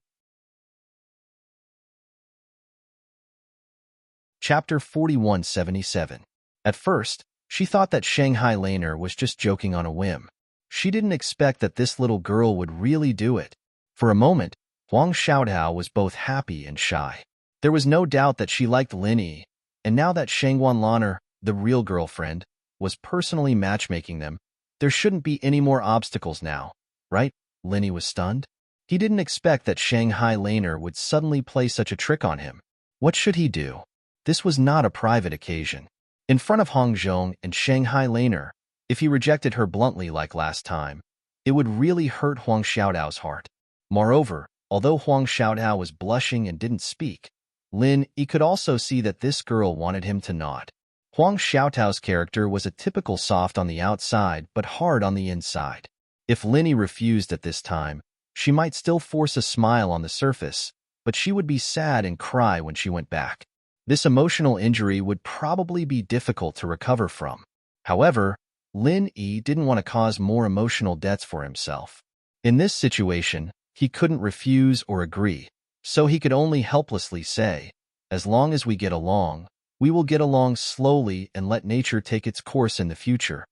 Chapter 4177. At first, she thought that Shanghai Laner was just joking on a whim. She didn't expect that this little girl would really do it. For a moment, Huang Xiaodao was both happy and shy. There was no doubt that she liked Lin Yi, and now that Shangguan Laner, the real girlfriend, was personally matchmaking them, there shouldn't be any more obstacles now, right? Lin Yi was stunned. He didn't expect that Shanghai Laner would suddenly play such a trick on him. What should he do? This was not a private occasion. In front of Hong Zhong and Shanghai Laner, if he rejected her bluntly like last time, it would really hurt Huang Xiaodao's heart. Moreover, although Huang Xiaodao was blushing and didn't speak, Lin Yi could also see that this girl wanted him to nod. Huang Xiaodao's character was a typical soft on the outside but hard on the inside. If Lin Yi refused at this time, she might still force a smile on the surface, but she would be sad and cry when she went back. This emotional injury would probably be difficult to recover from. However, Lin Yi didn't want to cause more emotional debts for himself. In this situation, he couldn't refuse or agree, so he could only helplessly say, "As long as we get along, we will get along slowly and let nature take its course in the future."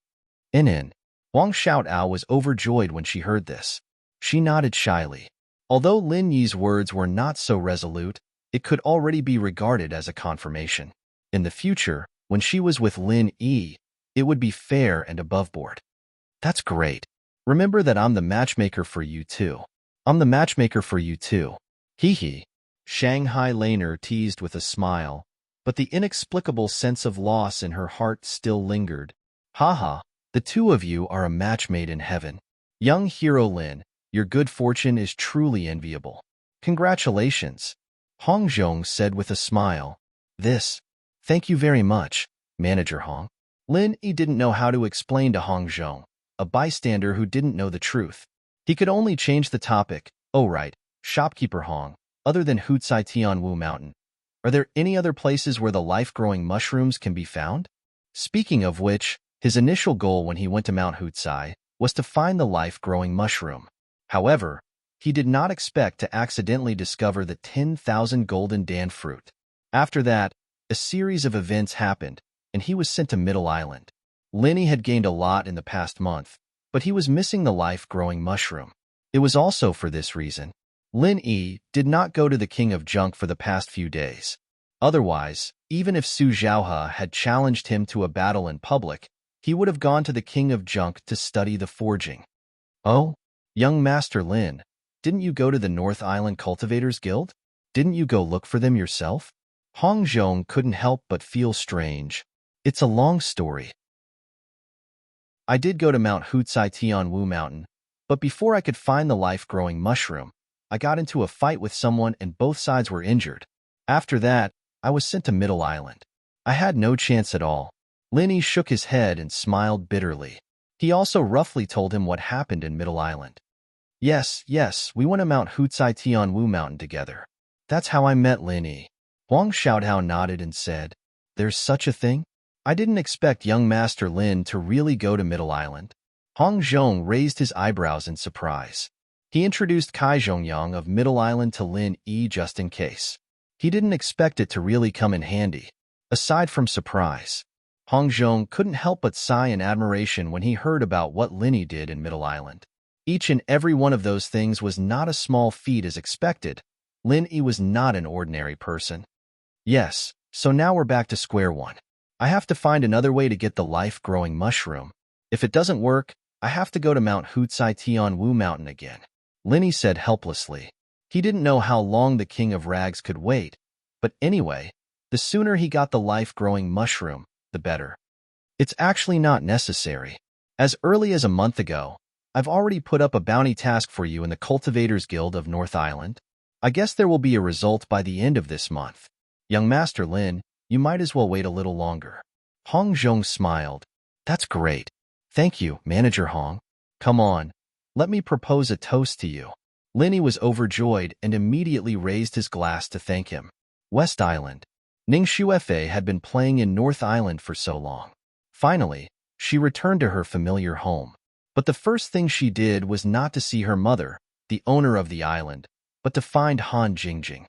Huang Xiaodao was overjoyed when she heard this. She nodded shyly. Although Lin Yi's words were not so resolute, it could already be regarded as a confirmation. In the future, when she was with Lin Yi, it would be fair and above board. "That's great. Remember that I'm the matchmaker for you too. I'm the matchmaker for you too. Hee hee." Shanghai Laner teased with a smile, but the inexplicable sense of loss in her heart still lingered. "Haha, the two of you are a match made in heaven. Young hero Lin, your good fortune is truly enviable. Congratulations," Hong Zhong said with a smile. Thank you very much, Manager Hong." Lin Yi didn't know how to explain to Hong Zhong, a bystander who didn't know the truth. He could only change the topic. "Oh right, shopkeeper Hong, other than Hutsai Tianwu Mountain, are there any other places where the life-growing mushrooms can be found?" Speaking of which, his initial goal when he went to Mount Hutsai was to find the life-growing mushroom. However, he did not expect to accidentally discover the 10,000 golden dan fruit. After that, a series of events happened, and he was sent to Middle Island. Lin Yi had gained a lot in the past month, but he was missing the life-growing mushroom. It was also for this reason Lin Yi did not go to the King of Junk for the past few days. Otherwise, even if Su Zhaohe had challenged him to a battle in public, he would have gone to the King of Junk to study the forging. "Oh, young Master Lin, didn't you go to the North Island Cultivators Guild? Didn't you go look for them yourself?" Hong Zhong couldn't help but feel strange. "It's a long story. I did go to Mount Hutsai Tianwu Mountain, but before I could find the life-growing mushroom, I got into a fight with someone and both sides were injured. After that, I was sent to Middle Island. I had no chance at all." Lin Yi shook his head and smiled bitterly. He also roughly told him what happened in Middle Island. Yes, we went to Mount Hutsai Tianwu Mountain together. That's how I met Lin Yi." Huang Xiaodao nodded and said, "There's such a thing? I didn't expect young Master Lin to really go to Middle Island." Hong Zhong raised his eyebrows in surprise. He introduced Kai Zhongyang of Middle Island to Lin Yi just in case. He didn't expect it to really come in handy. Aside from surprise, Hong Zhong couldn't help but sigh in admiration when he heard about what Lin Yi did in Middle Island. Each and every one of those things was not a small feat as expected. Lin Yi was not an ordinary person. "Yes, so now we're back to square one. I have to find another way to get the life-growing mushroom. If it doesn't work, I have to go to Mount Hutsai Tianwu Mountain again," Lin Yi said helplessly. He didn't know how long the King of Rags could wait, but anyway, the sooner he got the life-growing mushroom, the better. "It's actually not necessary. As early as a month ago, I've already put up a bounty task for you in the Cultivators Guild of North Island. I guess there will be a result by the end of this month. Young Master Lin, you might as well wait a little longer." Hong Zhong smiled. "That's great. Thank you, Manager Hong. Come on, let me propose a toast to you." Lin Yi was overjoyed and immediately raised his glass to thank him. West Island. Ning Xuefei had been playing in North Island for so long. Finally, she returned to her familiar home. But the first thing she did was not to see her mother, the owner of the island, but to find Han Jingjing.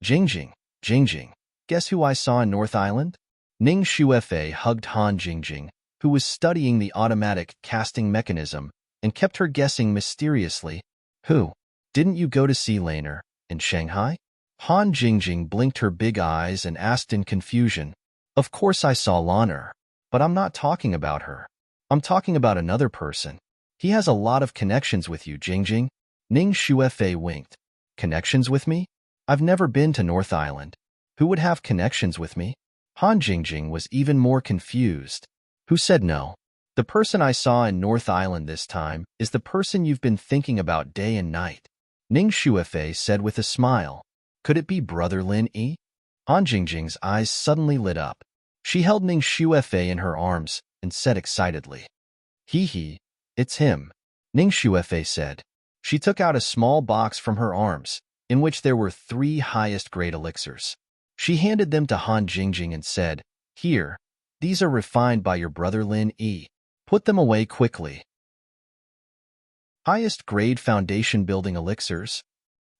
Jingjing, guess who I saw in North Island?" Ning Xuefei hugged Han Jingjing, who was studying the automatic casting mechanism, and kept her guessing mysteriously. "Who? Didn't you go to see Laner in Shanghai?" Han Jingjing blinked her big eyes and asked in confusion. "Of course I saw Laner, but I'm not talking about her. I'm talking about another person. He has a lot of connections with you, Jingjing." Ning Xuefei winked. "Connections with me? I've never been to North Island. Who would have connections with me?" Han Jingjing was even more confused. "Who said no? The person I saw in North Island this time is the person you've been thinking about day and night, Ning Shuefei said with a smile. Could it be Brother Lin Yi? Han Jingjing's eyes suddenly lit up. She held Ning Shuefei in her arms and said excitedly, He, it's him, Ning Shuefei said. She took out a small box from her arms, in which there were 3 highest-grade elixirs. She handed them to Han Jingjing and said, Here, these are refined by your brother Lin Yi. Put them away quickly. Highest-grade foundation-building elixirs?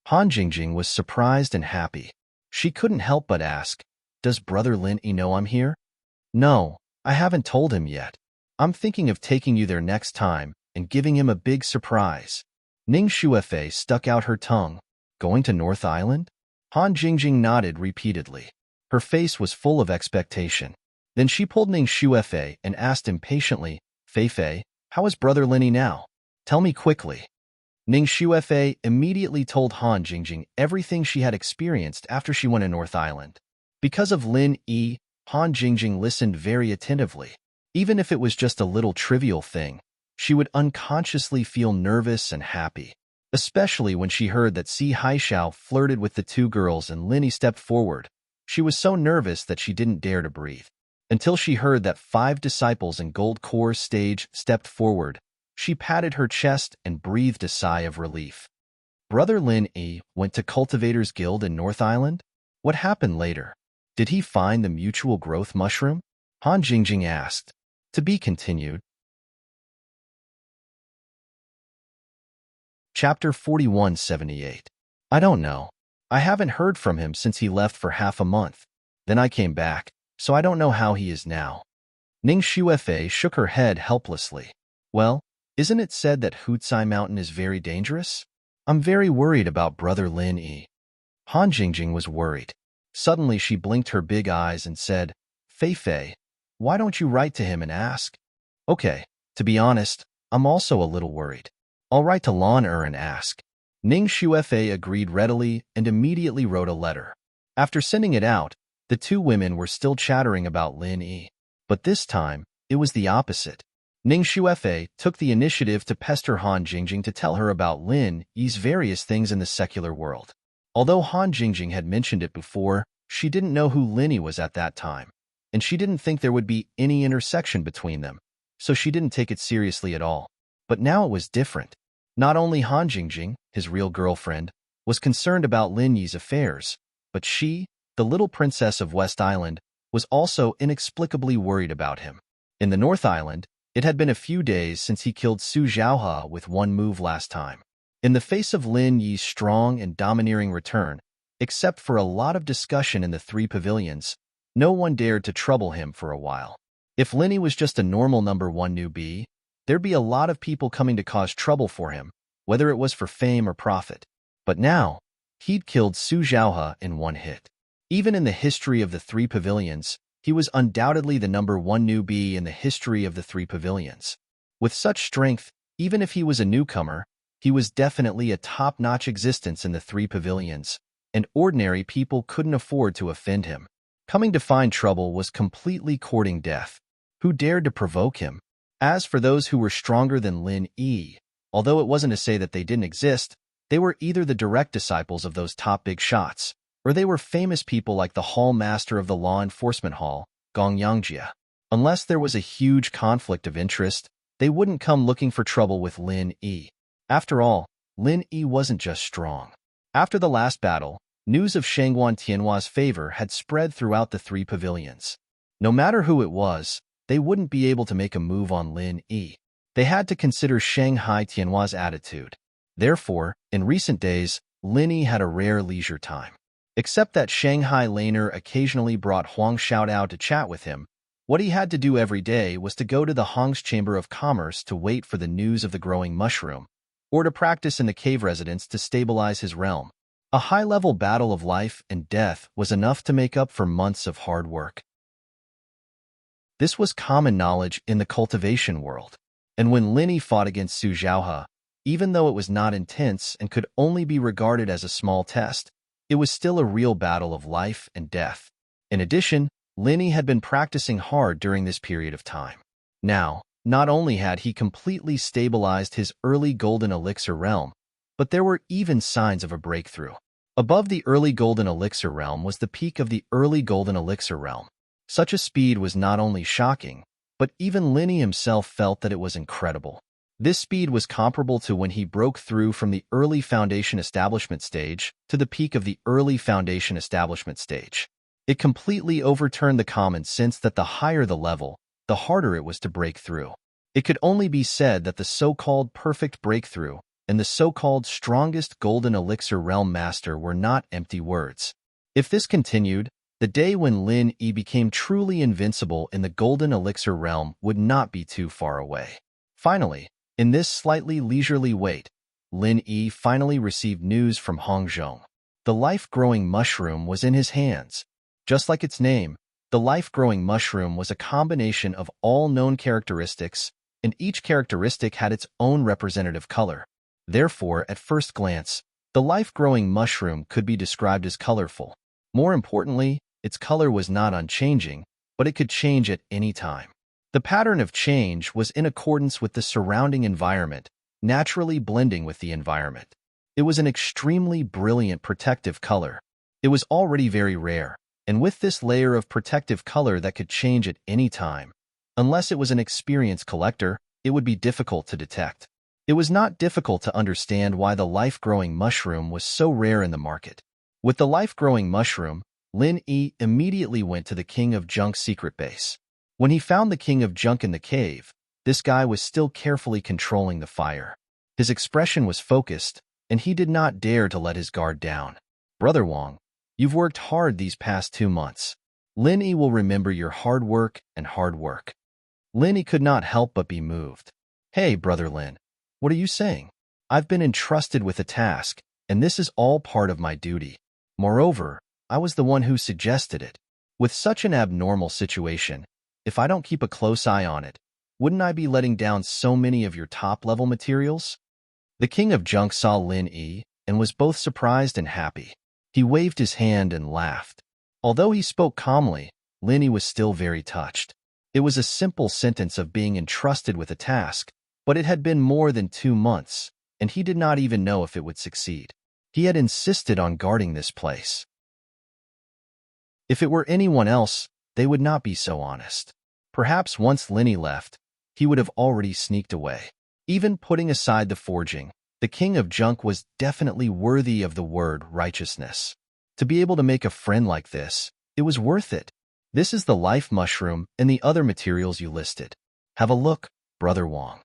Han Jingjing was surprised and happy. She couldn't help but ask, Does brother Lin Yi know I'm here? No, I haven't told him yet. I'm thinking of taking you there next time and giving him a big surprise. Ning Shuefei stuck out her tongue. Going to North Island? Han Jingjing nodded repeatedly. Her face was full of expectation. Then she pulled Ning Shuefei and asked impatiently, Fei, how is brother Lin Yi now? Tell me quickly. Ning Shuefei immediately told Han Jingjing everything she had experienced after she went to North Island. Because of Lin Yi, Han Jingjing listened very attentively. Even if it was just a little trivial thing, she would unconsciously feel nervous and happy, especially when she heard that Si Haishao flirted with the 2 girls and Lin Yi stepped forward. She was so nervous that she didn't dare to breathe. Until she heard that 5 disciples in Gold Core stage stepped forward, she patted her chest and breathed a sigh of relief. Brother Lin Yi went to Cultivators Guild in North Island? What happened later? Did he find the mutual growth mushroom? Han Jingjing asked. To be continued. Chapter 4178. I don't know. I haven't heard from him since he left for half a month. Then I came back, so I don't know how he is now. Ning Shuefei shook her head helplessly. Well, isn't it said that Hutsai Mountain is very dangerous? I'm very worried about brother Lin Yi. Han Jingjing was worried. Suddenly she blinked her big eyes and said, Fei, why don't you write to him and ask? Okay, to be honest, I'm also a little worried. I'll write to Lan and ask. Ning Shuefei agreed readily and immediately wrote a letter. After sending it out, the 2 women were still chattering about Lin Yi. But this time, it was the opposite. Ning Shuefei took the initiative to pester Han Jingjing to tell her about Lin Yi's various things in the secular world. Although Han Jingjing had mentioned it before, she didn't know who Lin Yi was at that time, and she didn't think there would be any intersection between them, so she didn't take it seriously at all. But now it was different. Not only Han Jingjing, his real girlfriend, was concerned about Lin Yi's affairs, but she, the little princess of West Island, was also inexplicably worried about him. In the North Island, it had been a few days since he killed Su Zhaohe with one move last time. In the face of Lin Yi's strong and domineering return, except for a lot of discussion in the 3 pavilions, no one dared to trouble him for a while. If Lin Yi was just a normal number 1 newbie, there'd be a lot of people coming to cause trouble for him, whether it was for fame or profit. But now, he'd killed Su Zhaohe in 1 hit. Even in the history of the 3 pavilions, he was undoubtedly the number 1 newbie in the history of the 3 pavilions. With such strength, even if he was a newcomer, he was definitely a top-notch existence in the 3 pavilions, and ordinary people couldn't afford to offend him. Coming to find trouble was completely courting death. Who dared to provoke him? As for those who were stronger than Lin Yi, although it wasn't to say that they didn't exist, they were either the direct disciples of those top big shots, or they were famous people like the Hall Master of the Law Enforcement Hall, Gong Yangjia. Unless there was a huge conflict of interest, they wouldn't come looking for trouble with Lin Yi. After all, Lin Yi wasn't just strong. After the last battle, news of Shangguan Tianhua's favor had spread throughout the 3 pavilions. No matter who it was, they wouldn't be able to make a move on Lin Yi. They had to consider Shanghai Tianhua's attitude. Therefore, in recent days, Lin Yi had a rare leisure time. Except that Shanghai Laner occasionally brought Huang Xiaodao to chat with him, what he had to do every day was to go to the Hong's Chamber of Commerce to wait for the news of the growing mushroom, or to practice in the cave residence to stabilize his realm. A high-level battle of life and death was enough to make up for months of hard work. This was common knowledge in the cultivation world, and when Lin Yi fought against Su Zhaohe, even though it was not intense and could only be regarded as a small test, it was still a real battle of life and death. In addition, Lin Yi had been practicing hard during this period of time. Now, Not only had he completely stabilized his early golden elixir realm, but there were even signs of a breakthrough. Above the early golden elixir realm was the peak of the early golden elixir realm. Such a speed was not only shocking, but even Linny himself felt that it was incredible. This speed was comparable to when he broke through from the early foundation establishment stage to the peak of the early foundation establishment stage. It completely overturned the common sense that the higher the level, the harder it was to break through. It could only be said that the so-called perfect breakthrough and the so-called strongest golden elixir realm master were not empty words. If this continued, the day when Lin Yi became truly invincible in the golden elixir realm would not be too far away. Finally, in this slightly leisurely wait, Lin Yi finally received news from Hong Zhong. The life-growing mushroom was in his hands. Just like its name, the life-growing mushroom was a combination of all known characteristics, and each characteristic had its own representative color. Therefore, at first glance, the life-growing mushroom could be described as colorful. More importantly, its color was not unchanging, but it could change at any time. The pattern of change was in accordance with the surrounding environment, naturally blending with the environment. It was an extremely brilliant protective color. It was already very rare, and with this layer of protective color that could change at any time, unless it was an experienced collector, it would be difficult to detect. It was not difficult to understand why the life-growing mushroom was so rare in the market. With the life-growing mushroom, Lin Yi immediately went to the King of Junk's secret base. When he found the King of Junk in the cave, this guy was still carefully controlling the fire. His expression was focused, and he did not dare to let his guard down. "Brother Wang, you've worked hard these past 2 months. Lin Yi will remember your hard work and hard work." Lin Yi could not help but be moved. "Hey, Brother Lin, what are you saying? I've been entrusted with a task, and this is all part of my duty. Moreover, I was the one who suggested it. With such an abnormal situation, if I don't keep a close eye on it, wouldn't I be letting down so many of your top-level materials?" The King of Junk saw Lin Yi and was both surprised and happy. He waved his hand and laughed. Although he spoke calmly, Lin Yi was still very touched. It was a simple sentence of being entrusted with a task, but it had been more than 2 months, and he did not even know if it would succeed. He had insisted on guarding this place. If it were anyone else, they would not be so honest. Perhaps once Lin Yi left, he would have already sneaked away. Even putting aside the forging, the King of Junk was definitely worthy of the word righteousness. To be able to make a friend like this, it was worth it. This is the life mushroom and the other materials you listed. Have a look, Brother Wang.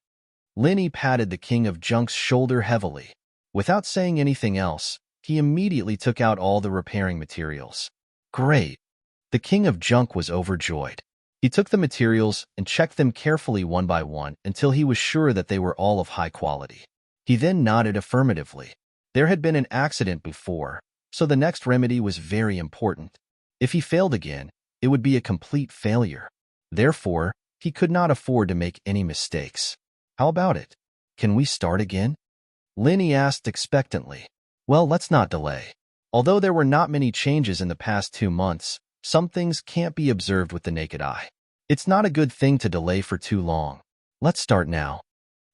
Lin Yi patted the King of Junk's shoulder heavily. Without saying anything else, he immediately took out all the repairing materials. Great! The King of Junk was overjoyed. He took the materials and checked them carefully one by one until he was sure that they were all of high quality. He then nodded affirmatively. There had been an accident before, so the next remedy was very important. If he failed again, it would be a complete failure. Therefore, he could not afford to make any mistakes. How about it? Can we start again? Lin Yi asked expectantly. Well, let's not delay. Although there were not many changes in the past 2 months, some things can't be observed with the naked eye. It's not a good thing to delay for too long. Let's start now.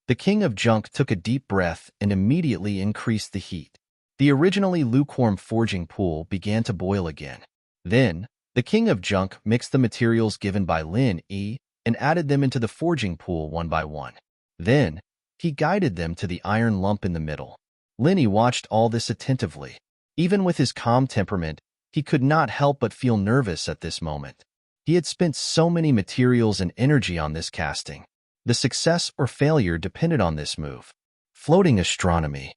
The King of Junk took a deep breath and immediately increased the heat. The originally lukewarm forging pool began to boil again. Then, the King of Junk mixed the materials given by Lin Yi and added them into the forging pool one by one. Then, he guided them to the iron lump in the middle. Lin Yi watched all this attentively. Even with his calm temperament, he could not help but feel nervous at this moment. He had spent so many materials and energy on this casting. The success or failure depended on this move. Floating astronomy.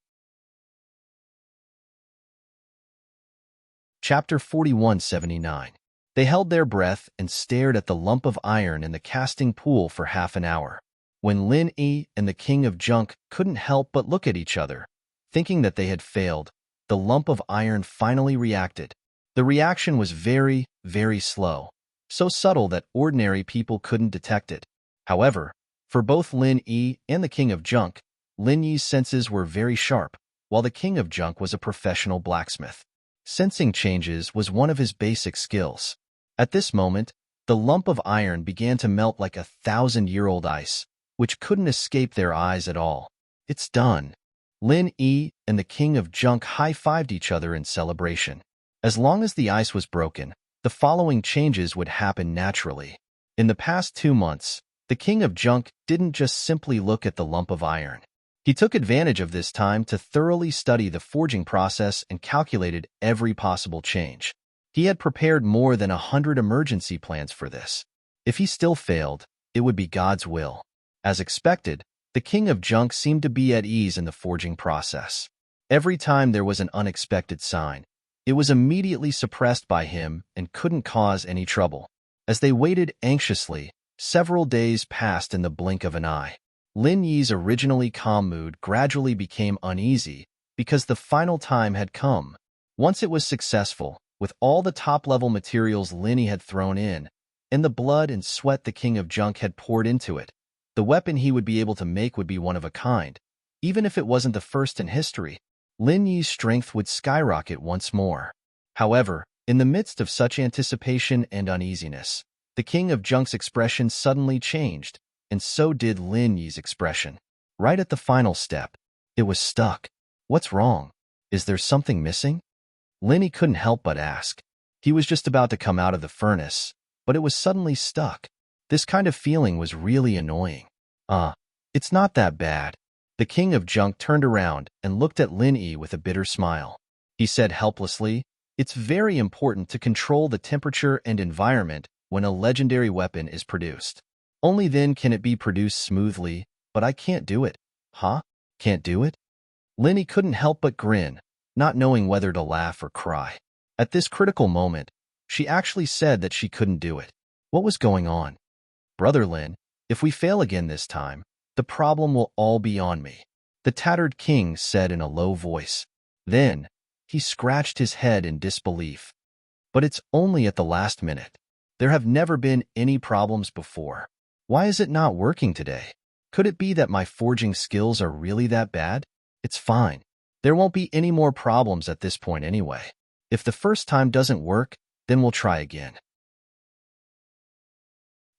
Chapter 4179. They held their breath and stared at the lump of iron in the casting pool for half an hour. When Lin Yi and the King of Junk couldn't help but look at each other, thinking that they had failed, the lump of iron finally reacted. The reaction was very, very slow, so subtle that ordinary people couldn't detect it. However, for both Lin Yi and the King of Junk, Lin Yi's senses were very sharp, while the King of Junk was a professional blacksmith. Sensing changes was one of his basic skills. At this moment, the lump of iron began to melt like a 1,000-year-old ice, which couldn't escape their eyes at all. It's done. Lin Yi and the King of Junk high-fived each other in celebration. As long as the ice was broken, the following changes would happen naturally. In the past 2 months, the King of Junk didn't just simply look at the lump of iron. He took advantage of this time to thoroughly study the forging process and calculated every possible change. He had prepared more than 100 emergency plans for this. If he still failed, it would be God's will. As expected, the King of Junk seemed to be at ease in the forging process. Every time there was an unexpected sign, it was immediately suppressed by him and couldn't cause any trouble. As they waited anxiously, several days passed in the blink of an eye. Lin Yi's originally calm mood gradually became uneasy because the final time had come. Once it was successful, with all the top-level materials Lin Yi had thrown in, and the blood and sweat the King of Junk had poured into it, the weapon he would be able to make would be one of a kind. Even if it wasn't the first in history, Lin Yi's strength would skyrocket once more. However, in the midst of such anticipation and uneasiness, the King of Junk's expression suddenly changed, and so did Lin Yi's expression. Right at the final step, it was stuck. What's wrong? Is there something missing? Lin Yi couldn't help but ask. He was just about to come out of the furnace, but it was suddenly stuck. This kind of feeling was really annoying. It's not that bad. The King of Junk turned around and looked at Lin Yi with a bitter smile. He said helplessly, "It's very important to control the temperature and environment when a legendary weapon is produced. Only then can it be produced smoothly, but I can't do it." Huh? Can't do it? Lin Yi couldn't help but grin, not knowing whether to laugh or cry. At this critical moment, she actually said that she couldn't do it. What was going on? "Brother Lin, if we fail again this time, the problem will all be on me," the tattered king said in a low voice. Then, he scratched his head in disbelief. "But it's only at the last minute. There have never been any problems before. Why is it not working today? Could it be that my forging skills are really that bad? It's fine. There won't be any more problems at this point anyway. If the first time doesn't work, then we'll try again.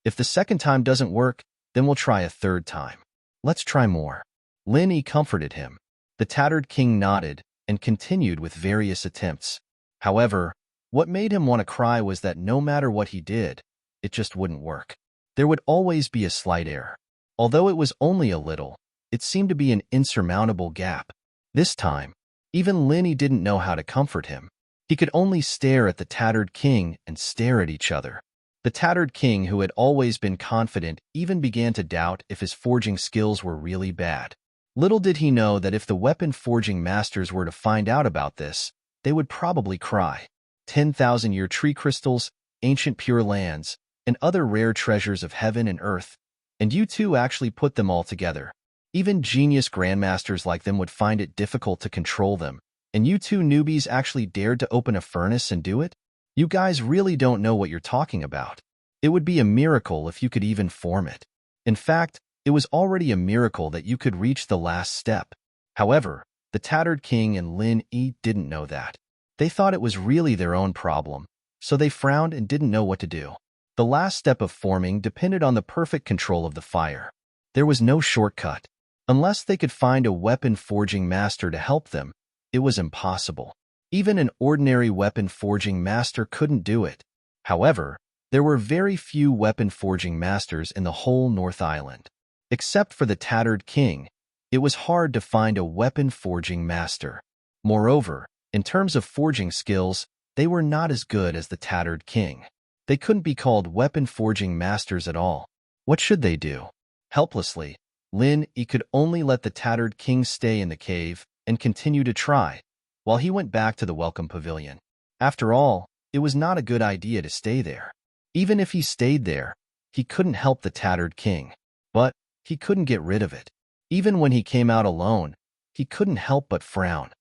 If the second time doesn't work, then we'll try a third time. Let's try more." Lin Yi comforted him. The tattered king nodded and continued with various attempts. However, what made him want to cry was that no matter what he did, it just wouldn't work. There would always be a slight error. Although it was only a little, it seemed to be an insurmountable gap. This time, even Lin Yi didn't know how to comfort him. He could only stare at the tattered king and stare at each other. The tattered king, who had always been confident, even began to doubt if his forging skills were really bad. Little did he know that if the weapon forging masters were to find out about this, they would probably cry. 10,000-year tree crystals, ancient pure lands, and other rare treasures of heaven and earth, and you two actually put them all together. Even genius grandmasters like them would find it difficult to control them, and you two newbies actually dared to open a furnace and do it? You guys really don't know what you're talking about. It would be a miracle if you could even form it. In fact, it was already a miracle that you could reach the last step. However, the tattered king and Lin Yi didn't know that. They thought it was really their own problem, so they frowned and didn't know what to do. The last step of forming depended on the perfect control of the fire. There was no shortcut. Unless they could find a weapon forging master to help them, it was impossible. Even an ordinary weapon forging master couldn't do it. However, there were very few weapon forging masters in the whole North Island. Except for the tattered king, it was hard to find a weapon forging master. Moreover, in terms of forging skills, they were not as good as the tattered king. They couldn't be called weapon forging masters at all. What should they do? Helplessly, Lin Yi could only let the tattered king stay in the cave and continue to try, while he went back to the welcome pavilion. After all, it was not a good idea to stay there. Even if he stayed there, he couldn't help the tattered king. But he couldn't get rid of it. Even when he came out alone, he couldn't help but frown.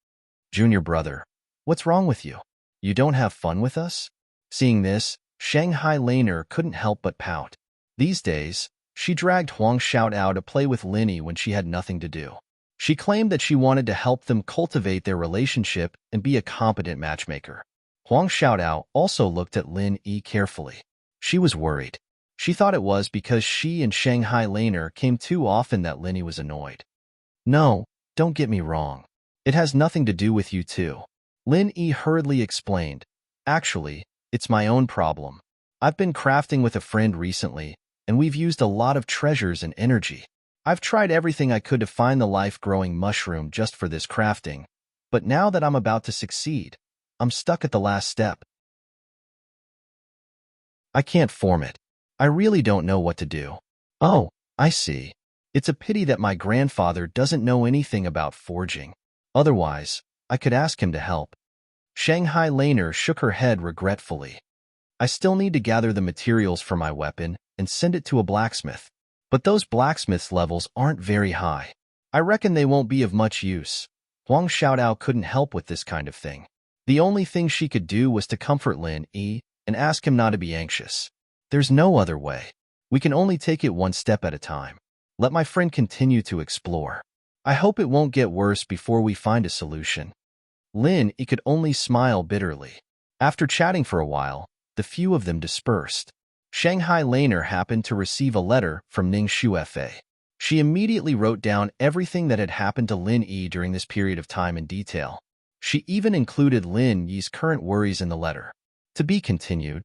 "Junior brother, what's wrong with you? You don't have fun with us?" Seeing this, Shanghai Laner couldn't help but pout. These days, she dragged Huang Xiaotao to play with Lin Yi when she had nothing to do. She claimed that she wanted to help them cultivate their relationship and be a competent matchmaker. Huang Xiaotao also looked at Lin Yi carefully. She was worried. She thought it was because she and Shanghai Laner came too often that Linny was annoyed. No, don't get me wrong. It has nothing to do with you too. Lin Yi hurriedly explained. Actually, it's my own problem. I've been crafting with a friend recently, and we've used a lot of treasures and energy. I've tried everything I could to find the life-growing mushroom just for this crafting, but now that I'm about to succeed, I'm stuck at the last step. I can't form it. I really don't know what to do. Oh, I see. It's a pity that my grandfather doesn't know anything about forging. Otherwise, I could ask him to help. Shanghai Laner shook her head regretfully. I still need to gather the materials for my weapon and send it to a blacksmith. But those blacksmith's levels aren't very high. I reckon they won't be of much use. Huang Xiaodao couldn't help with this kind of thing. The only thing she could do was to comfort Lin Yi and ask him not to be anxious. There's no other way. We can only take it one step at a time. Let my friend continue to explore. I hope it won't get worse before we find a solution. Lin Yi could only smile bitterly. After chatting for a while, the few of them dispersed. Shanghai Laner happened to receive a letter from Ning Shufe. She immediately wrote down everything that had happened to Lin Yi during this period of time in detail. She even included Lin Yi's current worries in the letter. To be continued.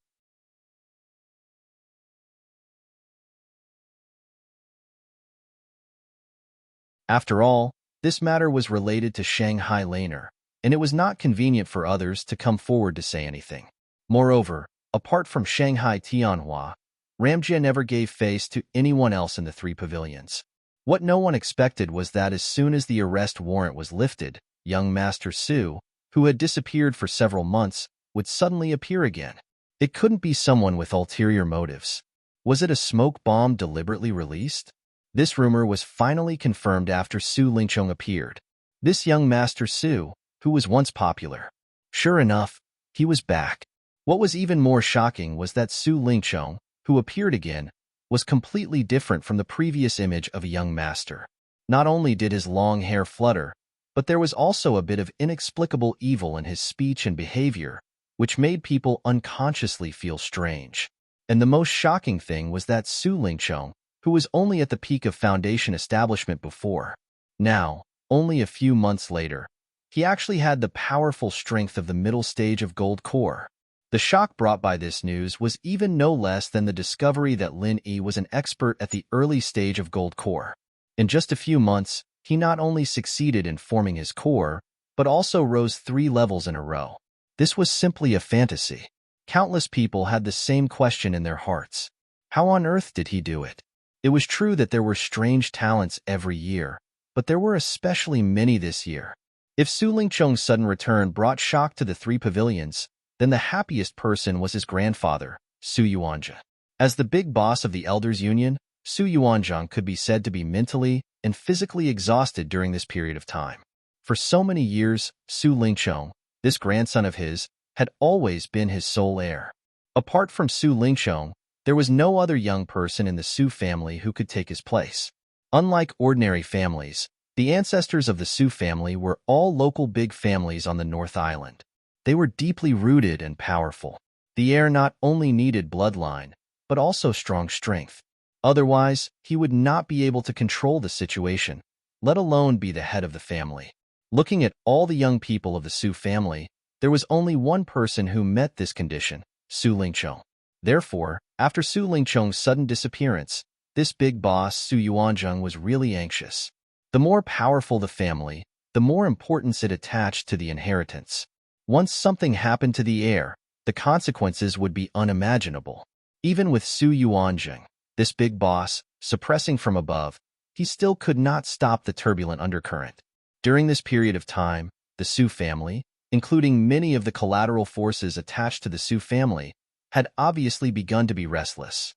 After all, this matter was related to Shanghai Laner, and it was not convenient for others to come forward to say anything. Moreover, apart from Shanghai Tianhua, Ramjie never gave face to anyone else in the three pavilions. What no one expected was that as soon as the arrest warrant was lifted, young Master Su, who had disappeared for several months, would suddenly appear again. It couldn't be someone with ulterior motives. Was it a smoke bomb deliberately released? This rumor was finally confirmed after Su Lingchong appeared. This young Master Su, who was once popular. Sure enough, he was back. What was even more shocking was that Su Lingchong, who appeared again, was completely different from the previous image of a young master. Not only did his long hair flutter, but there was also a bit of inexplicable evil in his speech and behavior, which made people unconsciously feel strange. And the most shocking thing was that Su Lingchong, who was only at the peak of foundation establishment before, now, only a few months later, he actually had the powerful strength of the middle stage of Gold Core. The shock brought by this news was even no less than the discovery that Lin Yi was an expert at the early stage of Gold Core. In just a few months, he not only succeeded in forming his core, but also rose 3 levels in a row. This was simply a fantasy. Countless people had the same question in their hearts. How on earth did he do it? It was true that there were strange talents every year, but there were especially many this year. If Su Lingchong's sudden return brought shock to the three pavilions, then the happiest person was his grandfather, Su Yuanzhe. As the big boss of the Elders Union, Su Yuanzhang could be said to be mentally and physically exhausted during this period of time. For so many years, Su Lingchong, this grandson of his, had always been his sole heir. Apart from Su Lingchong, there was no other young person in the Su family who could take his place. Unlike ordinary families, the ancestors of the Su family were all local big families on the North Island. They were deeply rooted and powerful. The heir not only needed bloodline, but also strong strength. Otherwise, he would not be able to control the situation, let alone be the head of the family. Looking at all the young people of the Su family, there was only one person who met this condition, Su Lingchong. Therefore, after Su Lingchong's sudden disappearance, this big boss Su Yuanzhang was really anxious. The more powerful the family, the more importance it attached to the inheritance. Once something happened to the heir, the consequences would be unimaginable. Even with Su Yuanzhang, this big boss, suppressing from above, he still could not stop the turbulent undercurrent. During this period of time, the Su family, including many of the collateral forces attached to the Su family, had obviously begun to be restless.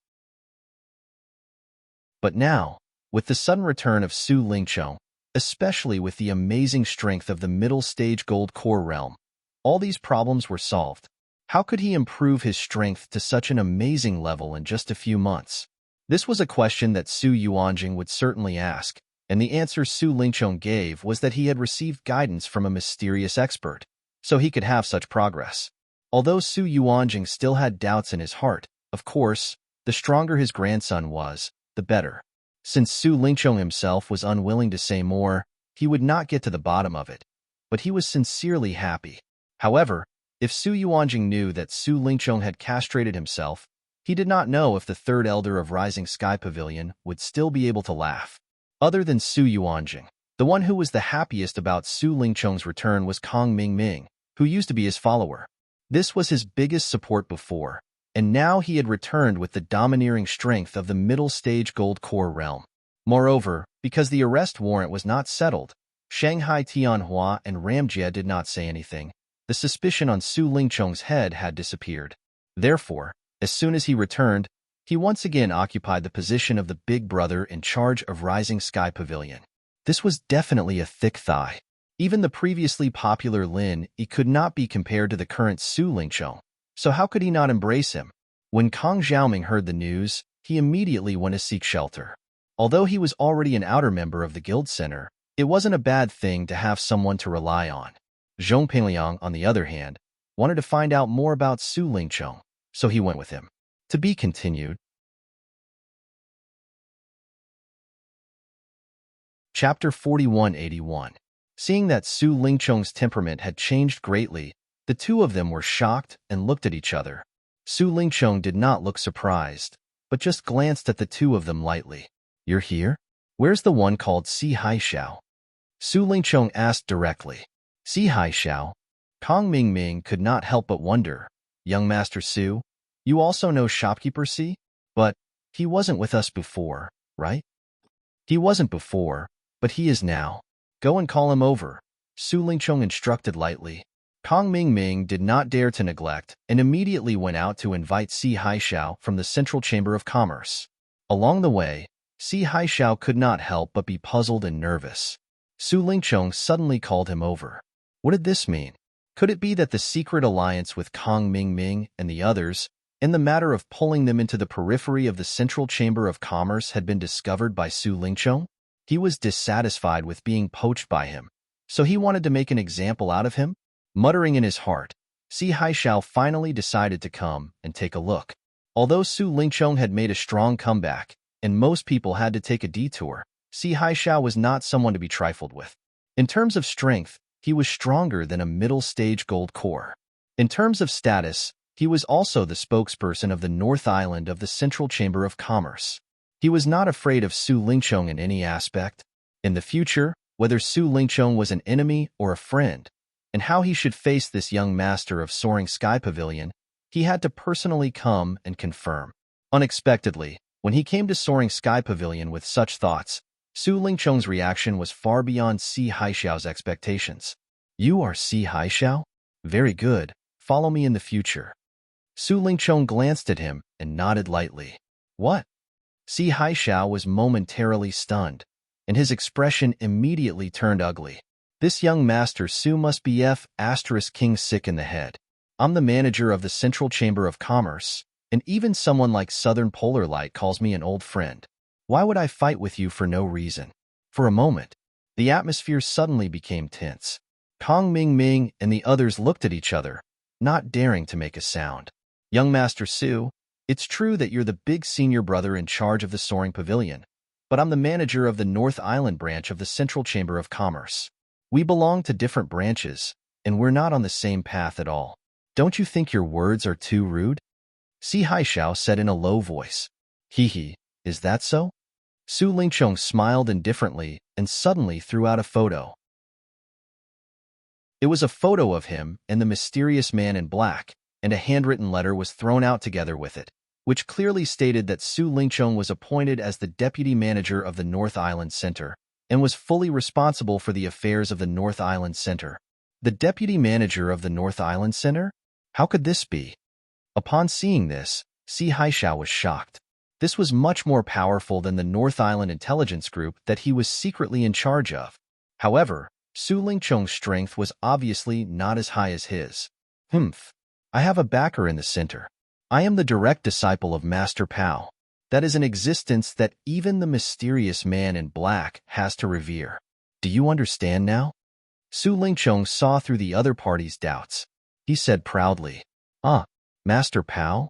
But now, with the sudden return of Su Lingchong, especially with the amazing strength of the middle stage Gold Core realm, all these problems were solved. How could he improve his strength to such an amazing level in just a few months? This was a question that Su Yuanjing would certainly ask, and the answer Su Lingchong gave was that he had received guidance from a mysterious expert, so he could have such progress. Although Su Yuanjing still had doubts in his heart, of course, The stronger his grandson was, the better. Since Su Lingqiong himself was unwilling to say more, he would not get to the bottom of it. But he was sincerely happy. However, if Su Yuanjing knew that Su Lingqiong had castrated himself, he did not know if the third elder of Rising Sky Pavilion would still be able to laugh. Other than Su Yuanjing, the one who was the happiest about Su Lingqiong's return was Kong Mingming, who used to be his follower. This was his biggest support before, and now he had returned with the domineering strength of the middle-stage gold core realm. Moreover, because the arrest warrant was not settled, Shanghai Tianhua and Ramjie did not say anything. The suspicion on Su Lingqiong's head had disappeared. Therefore, as soon as he returned, he once again occupied the position of the big brother in charge of Rising Sky Pavilion. This was definitely a thick thigh. Even the previously popular Lin Yi could not be compared to the current Su Lingqiong, so how could he not embrace him? When Kong Xiaoming heard the news, he immediately went to seek shelter. Although he was already an outer member of the guild center, it wasn't a bad thing to have someone to rely on. Zhong Pingliang, on the other hand, wanted to find out more about Su Lingqiong, so he went with him. To be continued. Chapter 4181. Seeing that Su Lingqiong's temperament had changed greatly, the two of them were shocked and looked at each other. Su Lingqiong did not look surprised, but just glanced at the two of them lightly. "You're here? Where's the one called Si Haishao?" Su Lingqiong asked directly. Si Haishao? Kong Mingming could not help but wonder. "Young Master Su, you also know shopkeeper Si? But he wasn't with us before, right?" "He wasn't before, but he is now. Go and call him over," Su Lingqiong instructed lightly. Kong Mingming did not dare to neglect and immediately went out to invite Si Haishao from the Central Chamber of Commerce. Along the way, Si Haishao could not help but be puzzled and nervous. Su Lingqiong suddenly called him over. What did this mean? Could it be that the secret alliance with Kong Mingming and the others, in the matter of pulling them into the periphery of the Central Chamber of Commerce, had been discovered by Su Lingqiong? He was dissatisfied with being poached by him, so he wanted to make an example out of him? Muttering in his heart, Si Haishao finally decided to come and take a look. Although Su Lingqiong had made a strong comeback, and most people had to take a detour, Si Haishao was not someone to be trifled with. In terms of strength, he was stronger than a middle-stage gold core. In terms of status, he was also the spokesperson of the North Island of the Central Chamber of Commerce. He was not afraid of Su Lingqiong in any aspect. In the future, whether Su Lingqiong was an enemy or a friend, and how he should face this young master of Soaring Sky Pavilion, he had to personally come and confirm. Unexpectedly, when he came to Soaring Sky Pavilion with such thoughts, Su Lingqiong's reaction was far beyond Si Haishao's expectations. "You are Si Haishao? Very good. Follow me in the future." Su Lingqiong glanced at him and nodded lightly. "What?" Si Haishao was momentarily stunned, and his expression immediately turned ugly. This young master Su must be *King sick in the head. I'm the manager of the Central Chamber of Commerce, and even someone like Southern Polar Light calls me an old friend. Why would I fight with you for no reason? For a moment, the atmosphere suddenly became tense. Kong Mingming and the others looked at each other, not daring to make a sound. "Young Master Su, it's true that you're the big senior brother in charge of the Soaring Pavilion, but I'm the manager of the North Island branch of the Central Chamber of Commerce. We belong to different branches, and we're not on the same path at all. Don't you think your words are too rude?" Si Haishao said in a low voice. "Hee, is that so?" Su Lingqiong smiled indifferently and suddenly threw out a photo. It was a photo of him and the mysterious man in black, and a handwritten letter was thrown out together with it, which clearly stated that Su Lingqiong was appointed as the deputy manager of the North Island Center and was fully responsible for the affairs of the North Island Center. The deputy manager of the North Island Center? How could this be? Upon seeing this, Si Haishao was shocked. This was much more powerful than the North Island Intelligence Group that he was secretly in charge of. However, Su Lingqiong's strength was obviously not as high as his. I have a backer in the center. I am the direct disciple of Master Pao. That is an existence that even the mysterious man in black has to revere. Do you understand now?" Su Lingqiong saw through the other party's doubts. He said proudly, "Ah, Master Pao?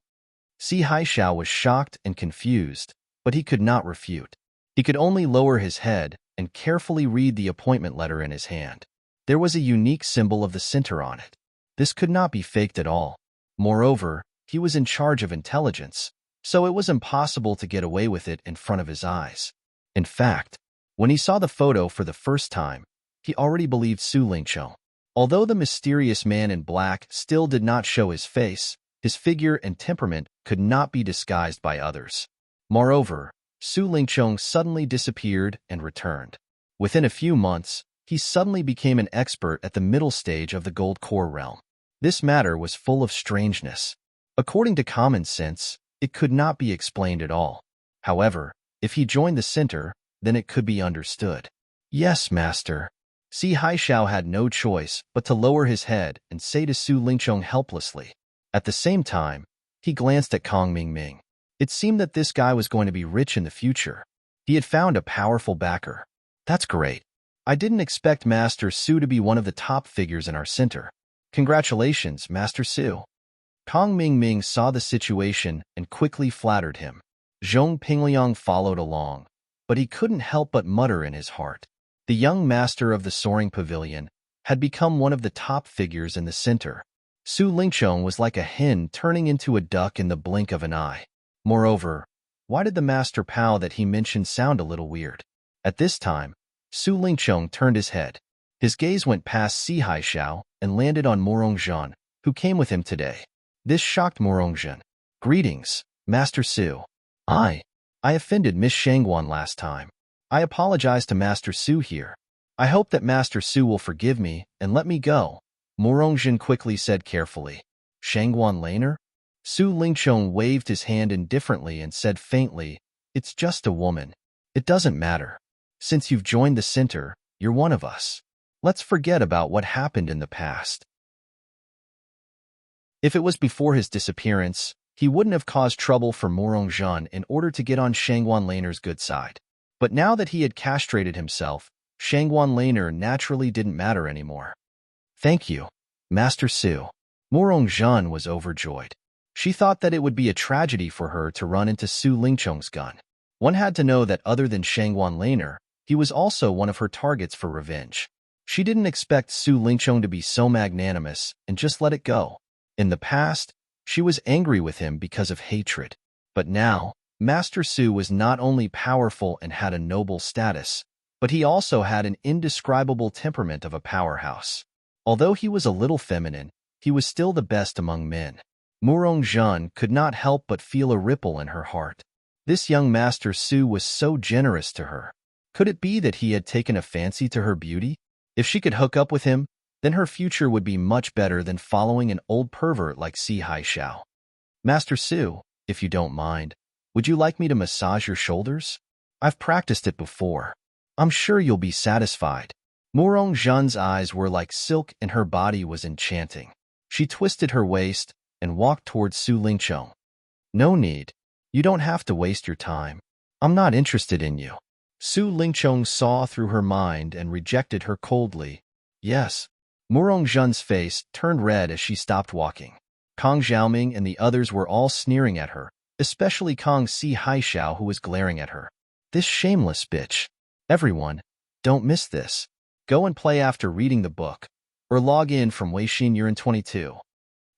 Si Haishao was shocked and confused, but he could not refute. He could only lower his head and carefully read the appointment letter in his hand. There was a unique symbol of the center on it. This could not be faked at all. Moreover, he was in charge of intelligence, so it was impossible to get away with it in front of his eyes. In fact, when he saw the photo for the first time, he already believed Su Lingqiong. Although the mysterious man in black still did not show his face, his figure and temperament could not be disguised by others. Moreover, Su Lingqiong suddenly disappeared and returned. Within a few months, he suddenly became an expert at the middle stage of the Gold Core realm. This matter was full of strangeness. According to common sense, it could not be explained at all. However, if he joined the center, then it could be understood. Yes, master. Si Haishao had no choice but to lower his head and say to Su Lingqiong helplessly. At the same time, he glanced at Kong Mingming. It seemed that this guy was going to be rich in the future. He had found a powerful backer. That's great. I didn't expect Master Su to be one of the top figures in our center. Congratulations, Master Su. Kong Mingming saw the situation and quickly flattered him. Zhong Pingliang followed along, but he couldn't help but mutter in his heart. The young master of the soaring pavilion had become one of the top figures in the center. Su Lingqiong was like a hen turning into a duck in the blink of an eye. Moreover, why did the master Pao that he mentioned sound a little weird? At this time, Su Lingqiong turned his head. His gaze went past Si Haishao and landed on Morongzhan, who came with him today. This shocked Morongzhan. Greetings, Master Su. I offended Miss Shangguan last time. I apologize to Master Su here. I hope that Master Su will forgive me and let me go. Morongzhan quickly said carefully. Shangguan Laner? Su Lingqiong waved his hand indifferently and said faintly, It's just a woman. It doesn't matter. Since you've joined the center, you're one of us. Let's forget about what happened in the past. If it was before his disappearance, he wouldn't have caused trouble for Morongzhan in order to get on Shangguan Laner's good side. But now that he had castrated himself, Shangguan Laner naturally didn't matter anymore. Thank you, Master Su. Morongzhan was overjoyed. She thought that it would be a tragedy for her to run into Su Lingqiong's gun. One had to know that other than Shangguan Laner, he was also one of her targets for revenge. She didn't expect Su Lingqiong to be so magnanimous and just let it go. In the past, she was angry with him because of hatred. But now, Master Su was not only powerful and had a noble status, but he also had an indescribable temperament of a powerhouse. Although he was a little feminine, he was still the best among men. Morongzhan could not help but feel a ripple in her heart. This young Master Su was so generous to her. Could it be that he had taken a fancy to her beauty? If she could hook up with him, then her future would be much better than following an old pervert like Si Haishao. Master Su, if you don't mind, would you like me to massage your shoulders? I've practiced it before. I'm sure you'll be satisfied. Morongzhan's eyes were like silk and her body was enchanting. She twisted her waist and walked towards Su Lingqiong. No need. You don't have to waste your time. I'm not interested in you. Su Lingqiong saw through her mind and rejected her coldly. Yes. Morongzhan's face turned red as she stopped walking. Kong Xiaoming and the others were all sneering at her, especially Kong Si Haishao who was glaring at her. This shameless bitch. Everyone, don't miss this. Go and play after reading the book, or log in from Weixin Yuran 22.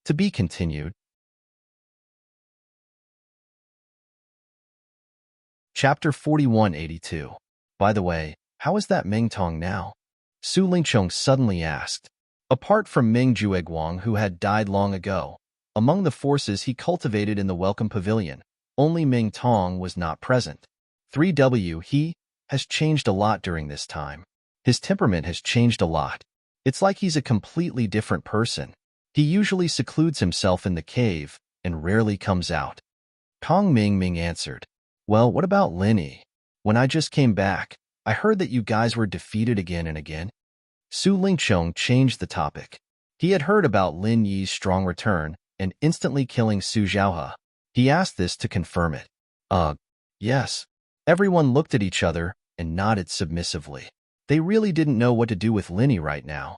To be continued. Chapter 4182. By the way, how is that Meng Tong now? Su Lingqiong suddenly asked. Apart from Meng Jueguang, who had died long ago, among the forces he cultivated in the Welcome Pavilion, only Meng Tong was not present. 3W He has changed a lot during this time. His temperament has changed a lot. It's like he's a completely different person. He usually secludes himself in the cave and rarely comes out. Kong Mingming answered. Well, what about Lin Yi? When I just came back, I heard that you guys were defeated again and again. Su Lingqiong changed the topic. He had heard about Lin Yi's strong return and instantly killing Su Zhaohe. He asked this to confirm it. Yes. Everyone looked at each other and nodded submissively. They really didn't know what to do with Lin Yi right now.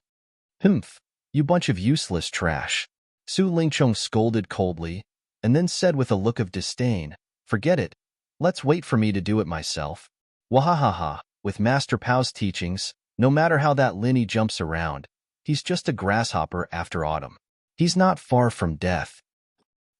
Humph, you bunch of useless trash. Su Lingqiong scolded coldly. and then said with a look of disdain, "Forget it. Let's wait for me to do it myself." Wahahaha, with Master Pau's teachings, no matter how that Linny jumps around, he's just a grasshopper after autumn. He's not far from death.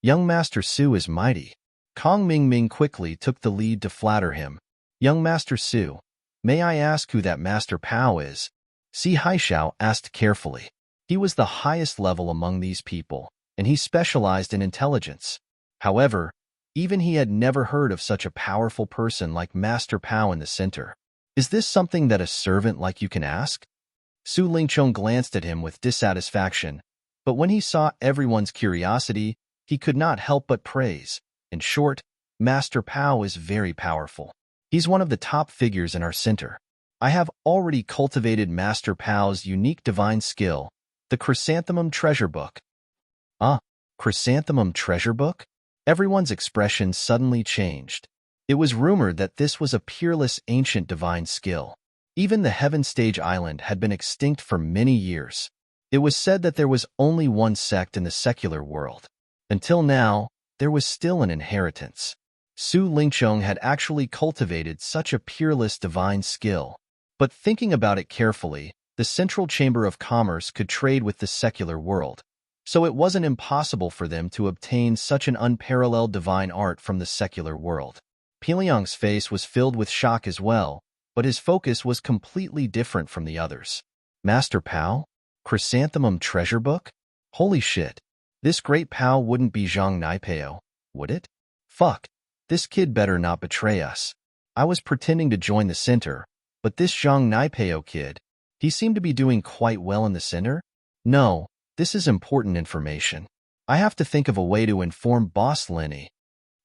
Young Master Su is mighty. Kong Ming quickly took the lead to flatter him. "Young Master Su, may I ask who that Master Pao is?" Si Haishao asked carefully. He was the highest level among these people, and he specialized in intelligence. However, even he had never heard of such a powerful person like Master Pao in the center. "Is this something that a servant like you can ask?" Su Lingchong glanced at him with dissatisfaction, but when he saw everyone's curiosity, he could not help but praise. In short, Master Pao is very powerful. He's one of the top figures in our center. I have already cultivated Master Pao's unique divine skill, the Chrysanthemum Treasure Book. Ah, Chrysanthemum Treasure Book? Everyone's expression suddenly changed. It was rumored that this was a peerless ancient divine skill. Even the Heaven Stage Island had been extinct for many years. It was said that there was only one sect in the secular world. Until now, there was still an inheritance. Su Lingchong had actually cultivated such a peerless divine skill. But thinking about it carefully, the Central Chamber of Commerce could trade with the secular world, so it wasn't impossible for them to obtain such an unparalleled divine art from the secular world. Piliang's face was filled with shock as well, but his focus was completely different from the others. "Master Pao? Chrysanthemum Treasure Book? Holy shit. This great Pao wouldn't be Zhang Naipeo, would it? Fuck. This kid better not betray us. I was pretending to join the center, but this Zhang Naipeo kid, he seemed to be doing quite well in the center? No, this is important information. I have to think of a way to inform Boss Linny.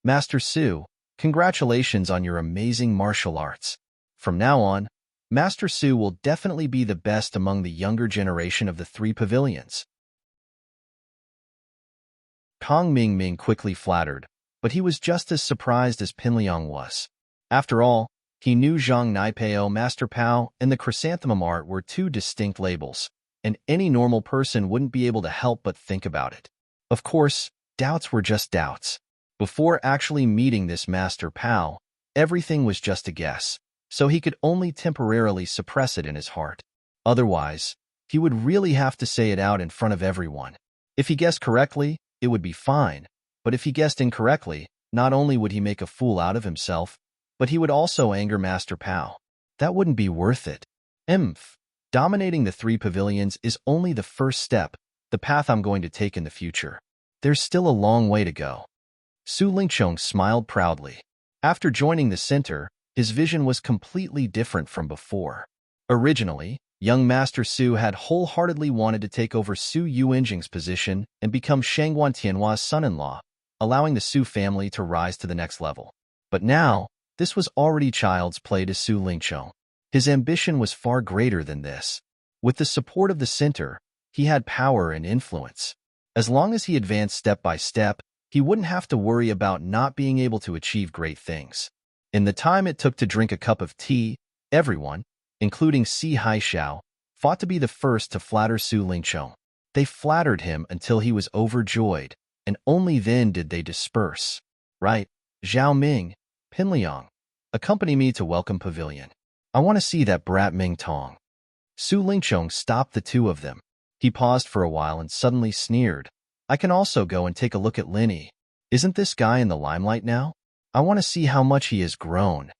Master Su, congratulations on your amazing martial arts. From now on, Master Su will definitely be the best among the younger generation of the three pavilions." Kong Ming quickly flattered, but he was just as surprised as Pinliang was. After all, he knew Zhang Naipeo, Master Pao, and the Chrysanthemum art were two distinct labels, and any normal person wouldn't be able to help but think about it. Of course, doubts were just doubts. Before actually meeting this Master Pao, everything was just a guess, so he could only temporarily suppress it in his heart. Otherwise, he would really have to say it out in front of everyone. If he guessed correctly, it would be fine, but if he guessed incorrectly, not only would he make a fool out of himself, but he would also anger Master Pao. That wouldn't be worth it. Dominating the three pavilions is only the first step, the path I'm going to take in the future. There's still a long way to go. Su Lingchong smiled proudly. After joining the center, his vision was completely different from before. Originally, young Master Su had wholeheartedly wanted to take over Su Yuanjing's position and become Shangguan Tianhua's son-in-law, allowing the Su family to rise to the next level. But now, this was already child's play to Su Lingchong. His ambition was far greater than this. With the support of the center, he had power and influence. As long as he advanced step by step, he wouldn't have to worry about not being able to achieve great things. In the time it took to drink a cup of tea, everyone, including Si Haishao, fought to be the first to flatter Su Lingchong. They flattered him until he was overjoyed, and only then did they disperse. "Right, Zhao Ming, Pinliang, accompany me to Welcome Pavilion. I want to see that brat Ming Tong." Su Lingchong stopped the two of them. He paused for a while and suddenly sneered. "I can also go and take a look at Linny. Isn't this guy in the limelight now? I want to see how much he has grown."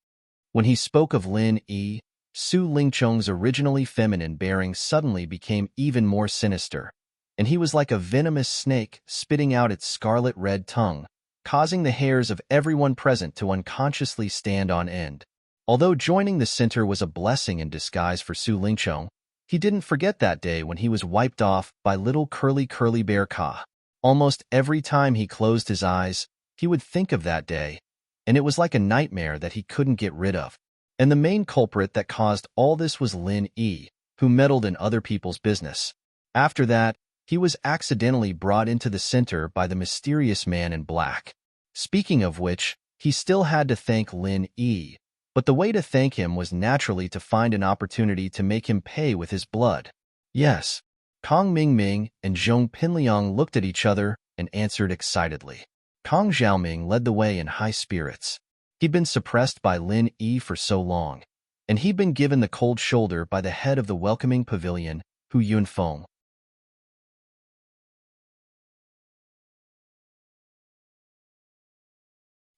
When he spoke of Lin Yi, Su Lingchong's originally feminine bearing suddenly became even more sinister, and he was like a venomous snake spitting out its scarlet-red tongue, causing the hairs of everyone present to unconsciously stand on end. Although joining the center was a blessing in disguise for Su Lingchong, he didn't forget that day when he was wiped off by little curly bear Ka. Almost every time he closed his eyes, he would think of that day, and it was like a nightmare that he couldn't get rid of. And the main culprit that caused all this was Lin Yi, who meddled in other people's business. After that, he was accidentally brought into the center by the mysterious man in black. Speaking of which, he still had to thank Lin Yi, but the way to thank him was naturally to find an opportunity to make him pay with his blood. Yes. Kong Ming and Zhong Pinliang looked at each other and answered excitedly. Kong Xiaoming led the way in high spirits. He'd been suppressed by Lin Yi for so long, and he'd been given the cold shoulder by the head of the welcoming pavilion, Hu Yunfeng.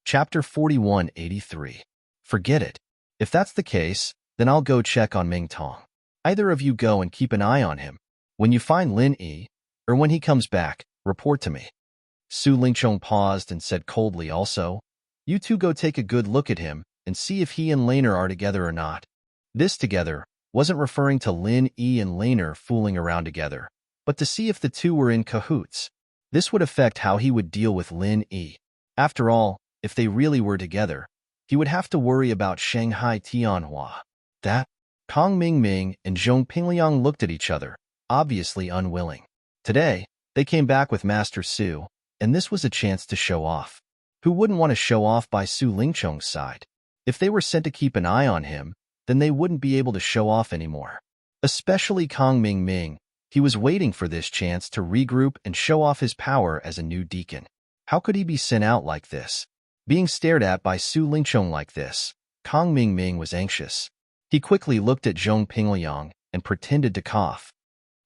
Chapter 4183. Forget it. If that's the case, then I'll go check on Ming Tong. Either of you go and keep an eye on him. When you find Lin Yi, or when he comes back, report to me. Su Lingchong paused and said coldly also, you two go take a good look at him and see if he and Laner are together or not. This together wasn't referring to Lin Yi and Laner fooling around together, but to see if the two were in cahoots. This would affect how he would deal with Lin Yi. After all, if they really were together, he would have to worry about Shanghai Tianhua. That? Kong Mingming and Zhong Pingliang looked at each other, obviously unwilling. Today, they came back with Master Su, and this was a chance to show off. Who wouldn't want to show off by Su Lingchong's side? If they were sent to keep an eye on him, then they wouldn't be able to show off anymore. Especially Kong Mingming, he was waiting for this chance to regroup and show off his power as a new deacon. How could he be sent out like this? Being stared at by Su Lingchong like this, Kong Mingming was anxious. He quickly looked at Zhong Pingliang and pretended to cough.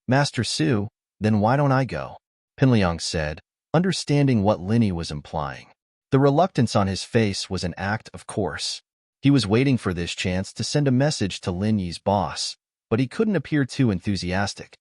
Master Su, then why don't I go? Pingliang said, understanding what Linny was implying. The reluctance on his face was an act of course. He was waiting for this chance to send a message to Lin Yi's boss, but he couldn't appear too enthusiastic.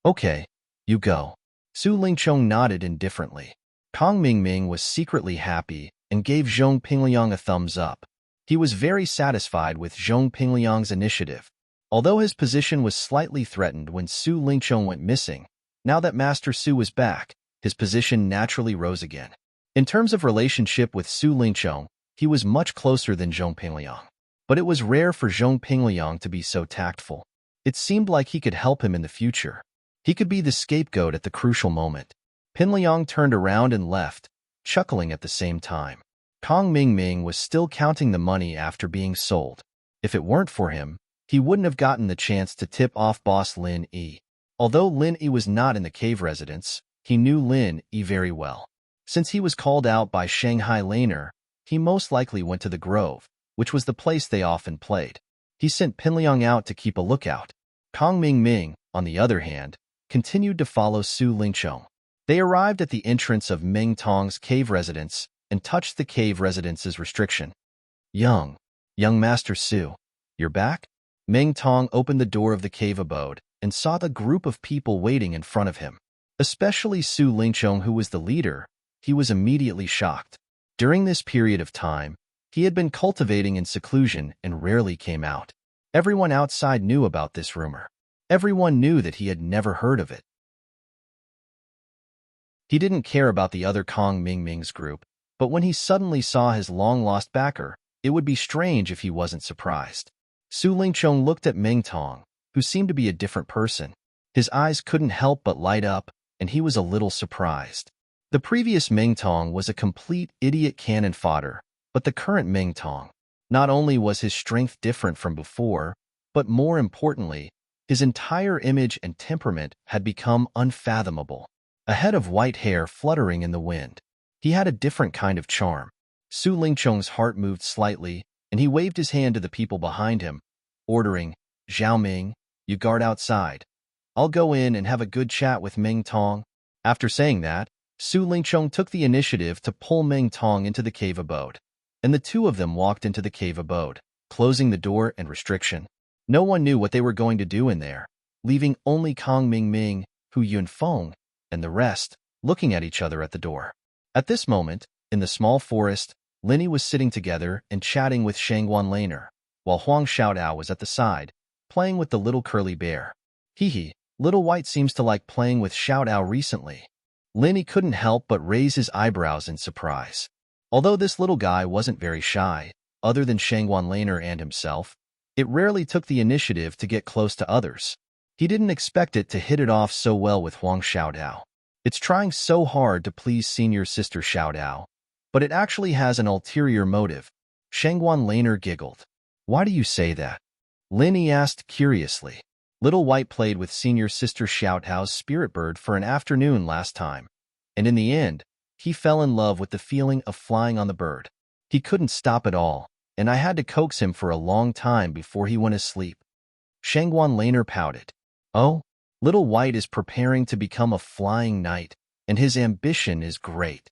Okay, you go. Su Lingchong nodded indifferently. Kong Mingming was secretly happy and gave Zhong Pingliang a thumbs up. He was very satisfied with Zhong Pingliang's initiative. Although his position was slightly threatened when Su Lingchong went missing, now that Master Su was back, his position naturally rose again. In terms of relationship with Su Lingchong, he was much closer than Zhong Pingliang. But it was rare for Zhong Pingliang to be so tactful. It seemed like he could help him in the future. He could be the scapegoat at the crucial moment. Pingliang turned around and left, chuckling at the same time. Kong Mingming was still counting the money after being sold. If it weren't for him, he wouldn't have gotten the chance to tip off boss Lin Yi. Although Lin Yi was not in the cave residence, he knew Lin Yi very well. Since he was called out by Shanghai Laner, he most likely went to the Grove, which was the place they often played. He sent Pingliang out to keep a lookout. Kong Mingming, on the other hand, continued to follow Su Lingchong. They arrived at the entrance of Ming Tong's cave residence and touched the cave residence's restriction. Young Master Su, you're back? Ming Tong opened the door of the cave abode and saw the group of people waiting in front of him. Especially Su Lingchong, who was the leader, he was immediately shocked. During this period of time, he had been cultivating in seclusion and rarely came out. Everyone outside knew about this rumor. Everyone knew that he had never heard of it. He didn't care about the other Kong Mingming's group, but when he suddenly saw his long-lost backer, it would be strange if he wasn't surprised. Su Lingchong looked at Ming Tong, who seemed to be a different person. His eyes couldn't help but light up, and he was a little surprised. The previous Ming Tong was a complete idiot cannon fodder, but the current Ming Tong, not only was his strength different from before, but more importantly, his entire image and temperament had become unfathomable. A head of white hair fluttering in the wind. He had a different kind of charm. Su Lingchong's heart moved slightly, and he waved his hand to the people behind him, ordering, Xiaoming, you guard outside. I'll go in and have a good chat with Ming Tong. After saying that, Su Lingchong took the initiative to pull Ming Tong into the cave abode, and the two of them walked into the cave abode, closing the door and restriction. No one knew what they were going to do in there, leaving only Kong Mingming, Hu Yunfeng, and the rest, looking at each other at the door. At this moment, in the small forest, Linny was sitting together and chatting with Shangguan Laner, while Huang Xiaodao was at the side, playing with the little curly bear. Hee, little white seems to like playing with Xiaodao recently. Linny couldn't help but raise his eyebrows in surprise. Although this little guy wasn't very shy, other than Shangguan Laner and himself, it rarely took the initiative to get close to others. He didn't expect it to hit it off so well with Huang Xiaodao. It's trying so hard to please senior sister Xiaodao, but it actually has an ulterior motive. Shangguan Laner giggled. Why do you say that? Linny asked curiously. Little White played with senior sister Xiaodao's spirit bird for an afternoon last time, and in the end, he fell in love with the feeling of flying on the bird. He couldn't stop at all, and I had to coax him for a long time before he went asleep. Shangguan Laner pouted. Oh, little White is preparing to become a flying knight, and his ambition is great.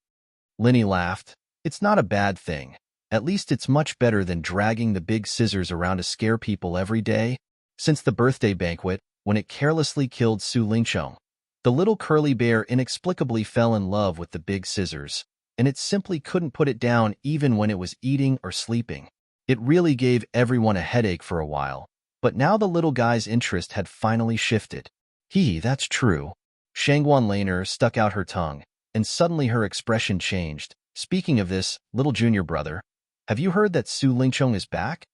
Linny laughed. It's not a bad thing. At least it's much better than dragging the big scissors around to scare people every day. Since the birthday banquet, when it carelessly killed Su Lingchong, the little curly bear inexplicably fell in love with the big scissors, and it simply couldn't put it down even when it was eating or sleeping. It really gave everyone a headache for a while, but now the little guy's interest had finally shifted. That's true. Shangguan Laner stuck out her tongue, and suddenly her expression changed. Speaking of this, little junior brother, have you heard that Su Lingchong is back?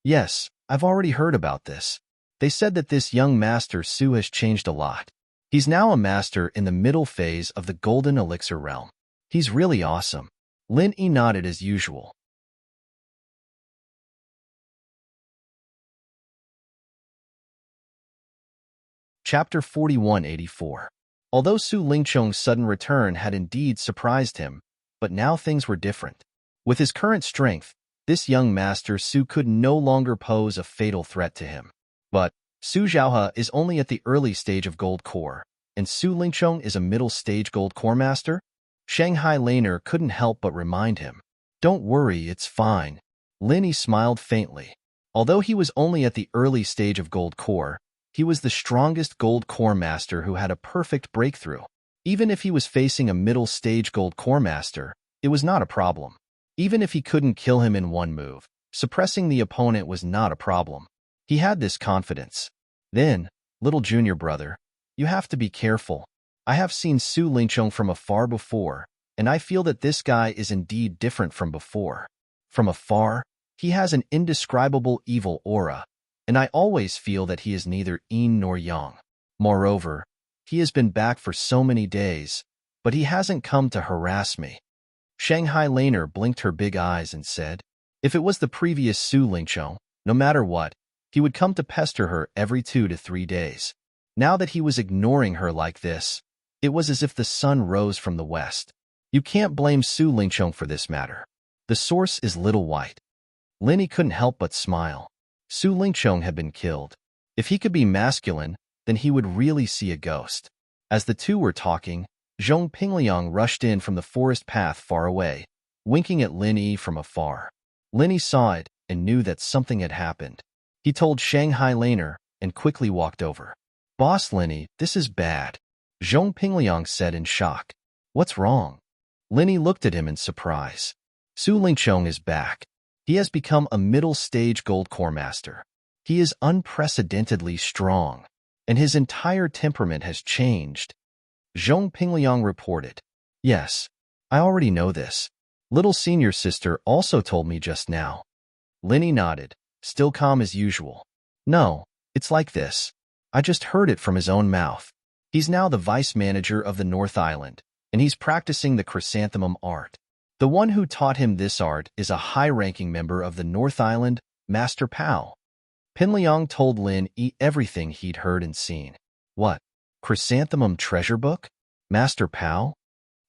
Yes, I've already heard about this. They said that this young master Su has changed a lot. He's now a master in the middle phase of the Golden Elixir realm. He's really awesome. Lin Yi nodded as usual. Chapter 4184. Although Su Lingchong's sudden return had indeed surprised him, but now things were different. With his current strength, this young master Su could no longer pose a fatal threat to him. But Su Zhaohe is only at the early stage of Gold Core, and Su Lingchong is a middle stage Gold Core master? Shanghai Laner couldn't help but remind him. Don't worry, it's fine. Lin Yi smiled faintly. Although he was only at the early stage of Gold Core, he was the strongest Gold Core master who had a perfect breakthrough. Even if he was facing a middle stage Gold Core master, it was not a problem. Even if he couldn't kill him in one move, suppressing the opponent was not a problem. He had this confidence. Then, little junior brother, you have to be careful. I have seen Su Lingchong from afar before, and I feel that this guy is indeed different from before. From afar, he has an indescribable evil aura, and I always feel that he is neither yin nor yang. Moreover, he has been back for so many days, but he hasn't come to harass me. Shanghai Laner blinked her big eyes and said, if it was the previous Su Lingchong, no matter what, he would come to pester her every 2 to 3 days. Now that he was ignoring her like this, it was as if the sun rose from the west. You can't blame Su Lingchong for this matter. The source is Little White. Lin Yi couldn't help but smile. Su Lingchong had been killed. If he could be masculine, then he would really see a ghost. As the two were talking, Zhong Pingliang rushed in from the forest path far away, winking at Lin Yi from afar. Lin Yi saw it and knew that something had happened. He told Shanghai Laner and quickly walked over. Boss Lin Yi, this is bad, Zhong Pingliang said in shock. What's wrong? Lin Yi looked at him in surprise. Su Lingchong is back. He has become a middle-stage Gold Core master. He is unprecedentedly strong, and his entire temperament has changed. Zhong Pingliang reported. Yes, I already know this. Little senior sister also told me just now. Lin Yi nodded, still calm as usual. No, it's like this. I just heard it from his own mouth. He's now the vice manager of the North Island, and he's practicing the chrysanthemum art. The one who taught him this art is a high-ranking member of the North Island, Master Pao. Pinliang told Lin Yi everything he'd heard and seen. What? Chrysanthemum treasure book? Master Pao?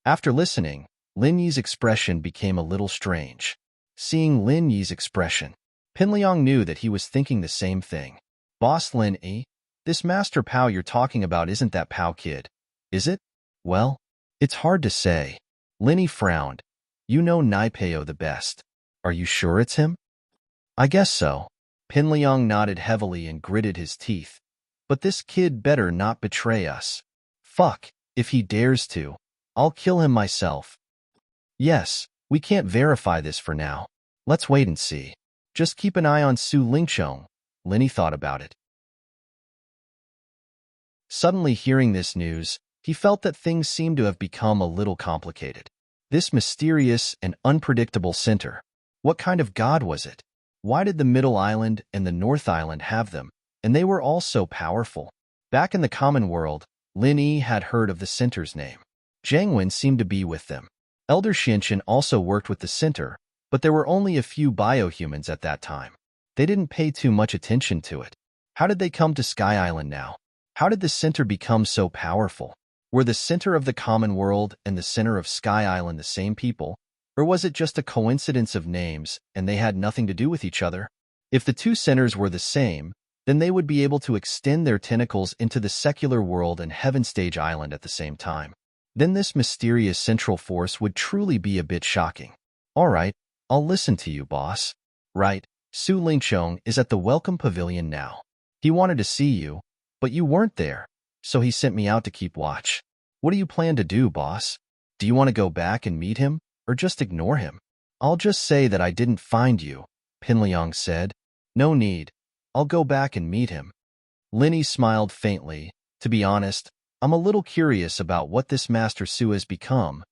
After listening, Lin Yi's expression became a little strange. Seeing Lin Yi's expression, Pinliang knew that he was thinking the same thing. Boss Lin Yi, this Master Pao you're talking about isn't that Pao kid, is it? Well, it's hard to say. Lin Yi frowned. You know Naipeo the best. Are you sure it's him? I guess so. Pinliang nodded heavily and gritted his teeth. But this kid better not betray us. Fuck, if he dares to, I'll kill him myself. Yes, we can't verify this for now. Let's wait and see. Just keep an eye on Su Lingchong. Lin Yi thought about it. Suddenly hearing this news, he felt that things seemed to have become a little complicated. This mysterious and unpredictable center. What kind of god was it? Why did the Middle Island and the North Island have them? And they were all so powerful. Back in the common world, Lin Yi had heard of the center's name. Zhang Wen seemed to be with them. Elder Xianqian also worked with the center, but there were only a few biohumans at that time. They didn't pay too much attention to it. How did they come to Sky Island now? How did the center become so powerful? Were the center of the common world and the center of Sky Island the same people? Or was it just a coincidence of names and they had nothing to do with each other? If the two centers were the same, then they would be able to extend their tentacles into the secular world and Heaven Stage Island at the same time. Then this mysterious central force would truly be a bit shocking. All right, I'll listen to you, boss. Right, Su Lingchong is at the Welcome Pavilion now. He wanted to see you, but you weren't there, so he sent me out to keep watch. What do you plan to do, boss? Do you want to go back and meet him, or just ignore him? I'll just say that I didn't find you, Pinliang said. No need. I'll go back and meet him. Linny smiled faintly. To be honest, I'm a little curious about what this Master Su has become.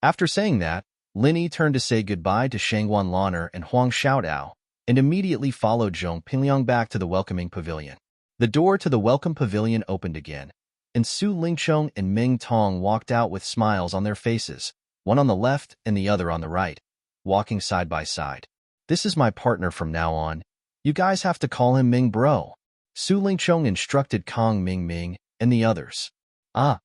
After saying that, Linny turned to say goodbye to Shangguan Lanner and Huang Xiaodao, and immediately followed Zhong Pinliang back to the welcoming pavilion. The door to the welcome pavilion opened again, and Su Lingchong and Ming Tong walked out with smiles on their faces, one on the left and the other on the right, walking side by side. This is my partner from now on. You guys have to call him Ming Bro. Su Lingchong instructed Kong Ming Ming and the others. Ah!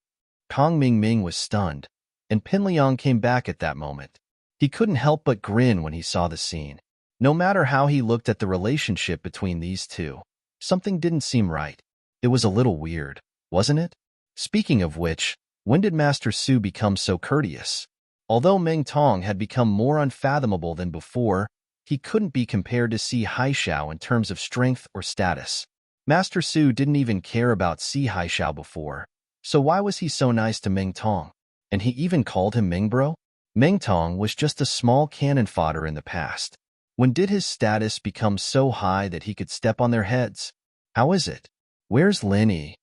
Kong Ming Ming was stunned, and Pinliang came back at that moment. He couldn't help but grin when he saw the scene. No matter how he looked at the relationship between these two, something didn't seem right. It was a little weird, wasn't it? Speaking of which, when did Master Su become so courteous? Although Meng Tong had become more unfathomable than before, he couldn't be compared to Si Haishao in terms of strength or status. Master Su didn't even care about Si Haishao before, so why was he so nice to Meng Tong? And he even called him Mingbro? Meng Tong was just a small cannon fodder in the past. When did his status become so high that he could step on their heads? How is it? Where's Lin Yi?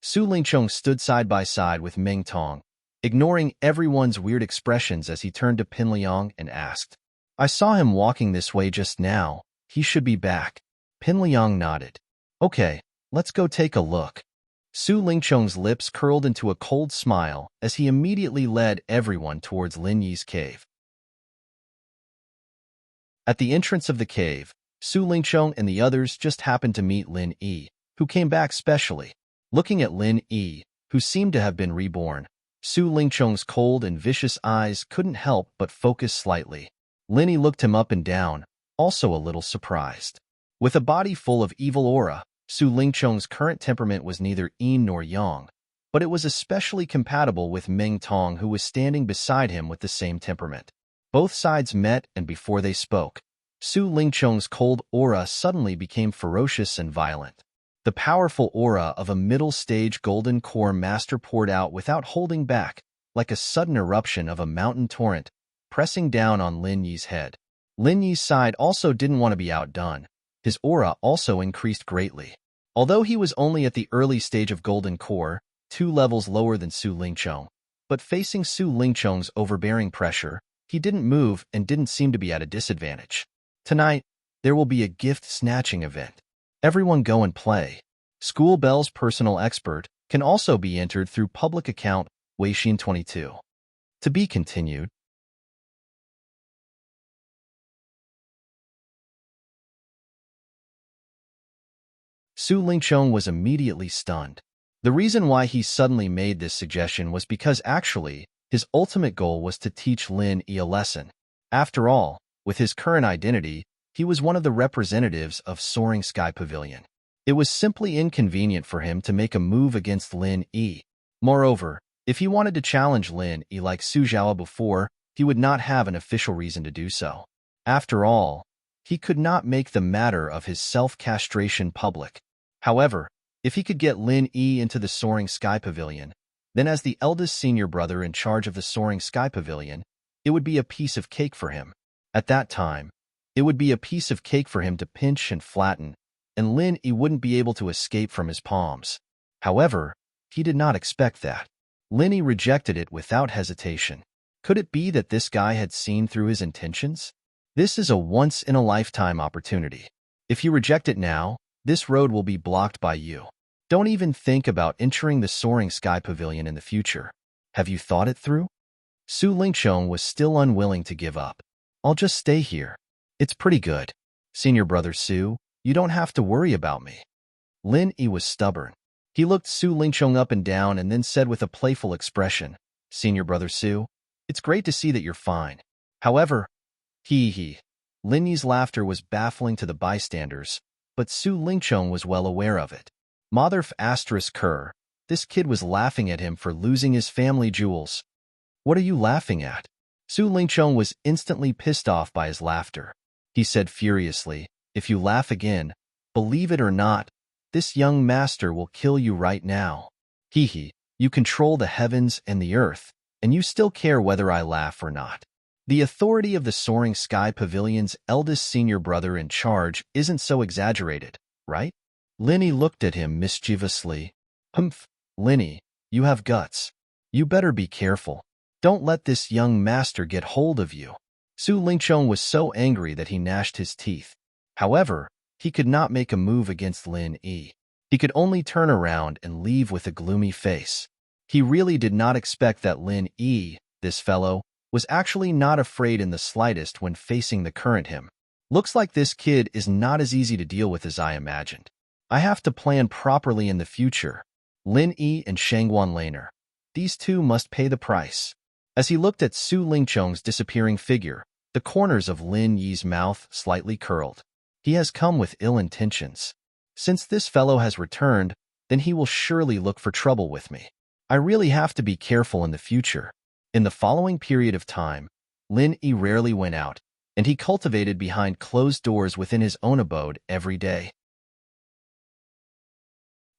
Su Lingchong stood side by side with Meng Tong, ignoring everyone's weird expressions as he turned to Pinliang and asked, I saw him walking this way just now. He should be back. Pinliang nodded. Okay, let's go take a look. Su Lingchong's lips curled into a cold smile as he immediately led everyone towards Lin Yi's cave. At the entrance of the cave, Su Lingchong and the others just happened to meet Lin Yi, who came back specially. Looking at Lin Yi, who seemed to have been reborn, Su Lingchong's cold and vicious eyes couldn't help but focus slightly. Lin Yi looked him up and down, also a little surprised. With a body full of evil aura, Su Lingchong's current temperament was neither yin nor yang, but it was especially compatible with Meng Tong, who was standing beside him with the same temperament. Both sides met, and before they spoke, Su Lingchong's cold aura suddenly became ferocious and violent. The powerful aura of a middle-stage golden core master poured out without holding back, like a sudden eruption of a mountain torrent, pressing down on Lin Yi's head. Lin Yi's side also didn't want to be outdone. His aura also increased greatly. Although he was only at the early stage of golden core, 2 levels lower than Su Lingchong, but facing Su Lingchong's overbearing pressure, he didn't move and didn't seem to be at a disadvantage. Tonight, there will be a gift-snatching event. Everyone go and play. School Bell's personal expert can also be entered through public account Weixin 22. To be continued. Su Lingchong was immediately stunned. The reason why he suddenly made this suggestion was because actually, his ultimate goal was to teach Lin Yi a lesson. After all, with his current identity, he was one of the representatives of Soaring Sky Pavilion. It was simply inconvenient for him to make a move against Lin Yi. Moreover, if he wanted to challenge Lin Yi like Su Zhao before, he would not have an official reason to do so. After all, he could not make the matter of his self-castration public. However, if he could get Lin Yi into the Soaring Sky Pavilion, then as the eldest senior brother in charge of the Soaring Sky Pavilion, it would be a piece of cake for him. At that time, it would be a piece of cake for him to pinch and flatten, and Lin Yi wouldn't be able to escape from his palms. However, he did not expect that. Lin Yi rejected it without hesitation. Could it be that this guy had seen through his intentions? This is a once-in-a-lifetime opportunity. If you reject it now, this road will be blocked by you. Don't even think about entering the Soaring Sky Pavilion in the future. Have you thought it through? Su Lingchong was still unwilling to give up. I'll just stay here. It's pretty good. Senior brother Su, you don't have to worry about me. Lin Yi was stubborn. He looked Su Lingchong up and down and then said with a playful expression, "Senior brother Su, it's great to see that you're fine. However, he. Lin Yi's laughter was baffling to the bystanders, but Su Lingchong was well aware of it. Mother asterisk Kerr, this kid was laughing at him for losing his family jewels. What are you laughing at? Su Lingchong was instantly pissed off by his laughter. He said furiously, if you laugh again, believe it or not, this young master will kill you right now. You control the heavens and the earth, and you still care whether I laugh or not. The authority of the Soaring Sky Pavilion's eldest senior brother in charge isn't so exaggerated, right? Linny looked at him mischievously. Humph, Linny, you have guts. You better be careful. Don't let this young master get hold of you. Su Lingchong was so angry that he gnashed his teeth. However, he could not make a move against Lin Yi. He could only turn around and leave with a gloomy face. He really did not expect that Lin Yi, this fellow, was actually not afraid in the slightest when facing the current him. Looks like this kid is not as easy to deal with as I imagined. I have to plan properly in the future. Lin Yi and Shangguan Laner. These two must pay the price. As he looked at Su Lingchong's disappearing figure, the corners of Lin Yi's mouth slightly curled. He has come with ill intentions. Since this fellow has returned, then he will surely look for trouble with me. I really have to be careful in the future. In the following period of time, Lin Yi rarely went out, and he cultivated behind closed doors within his own abode every day.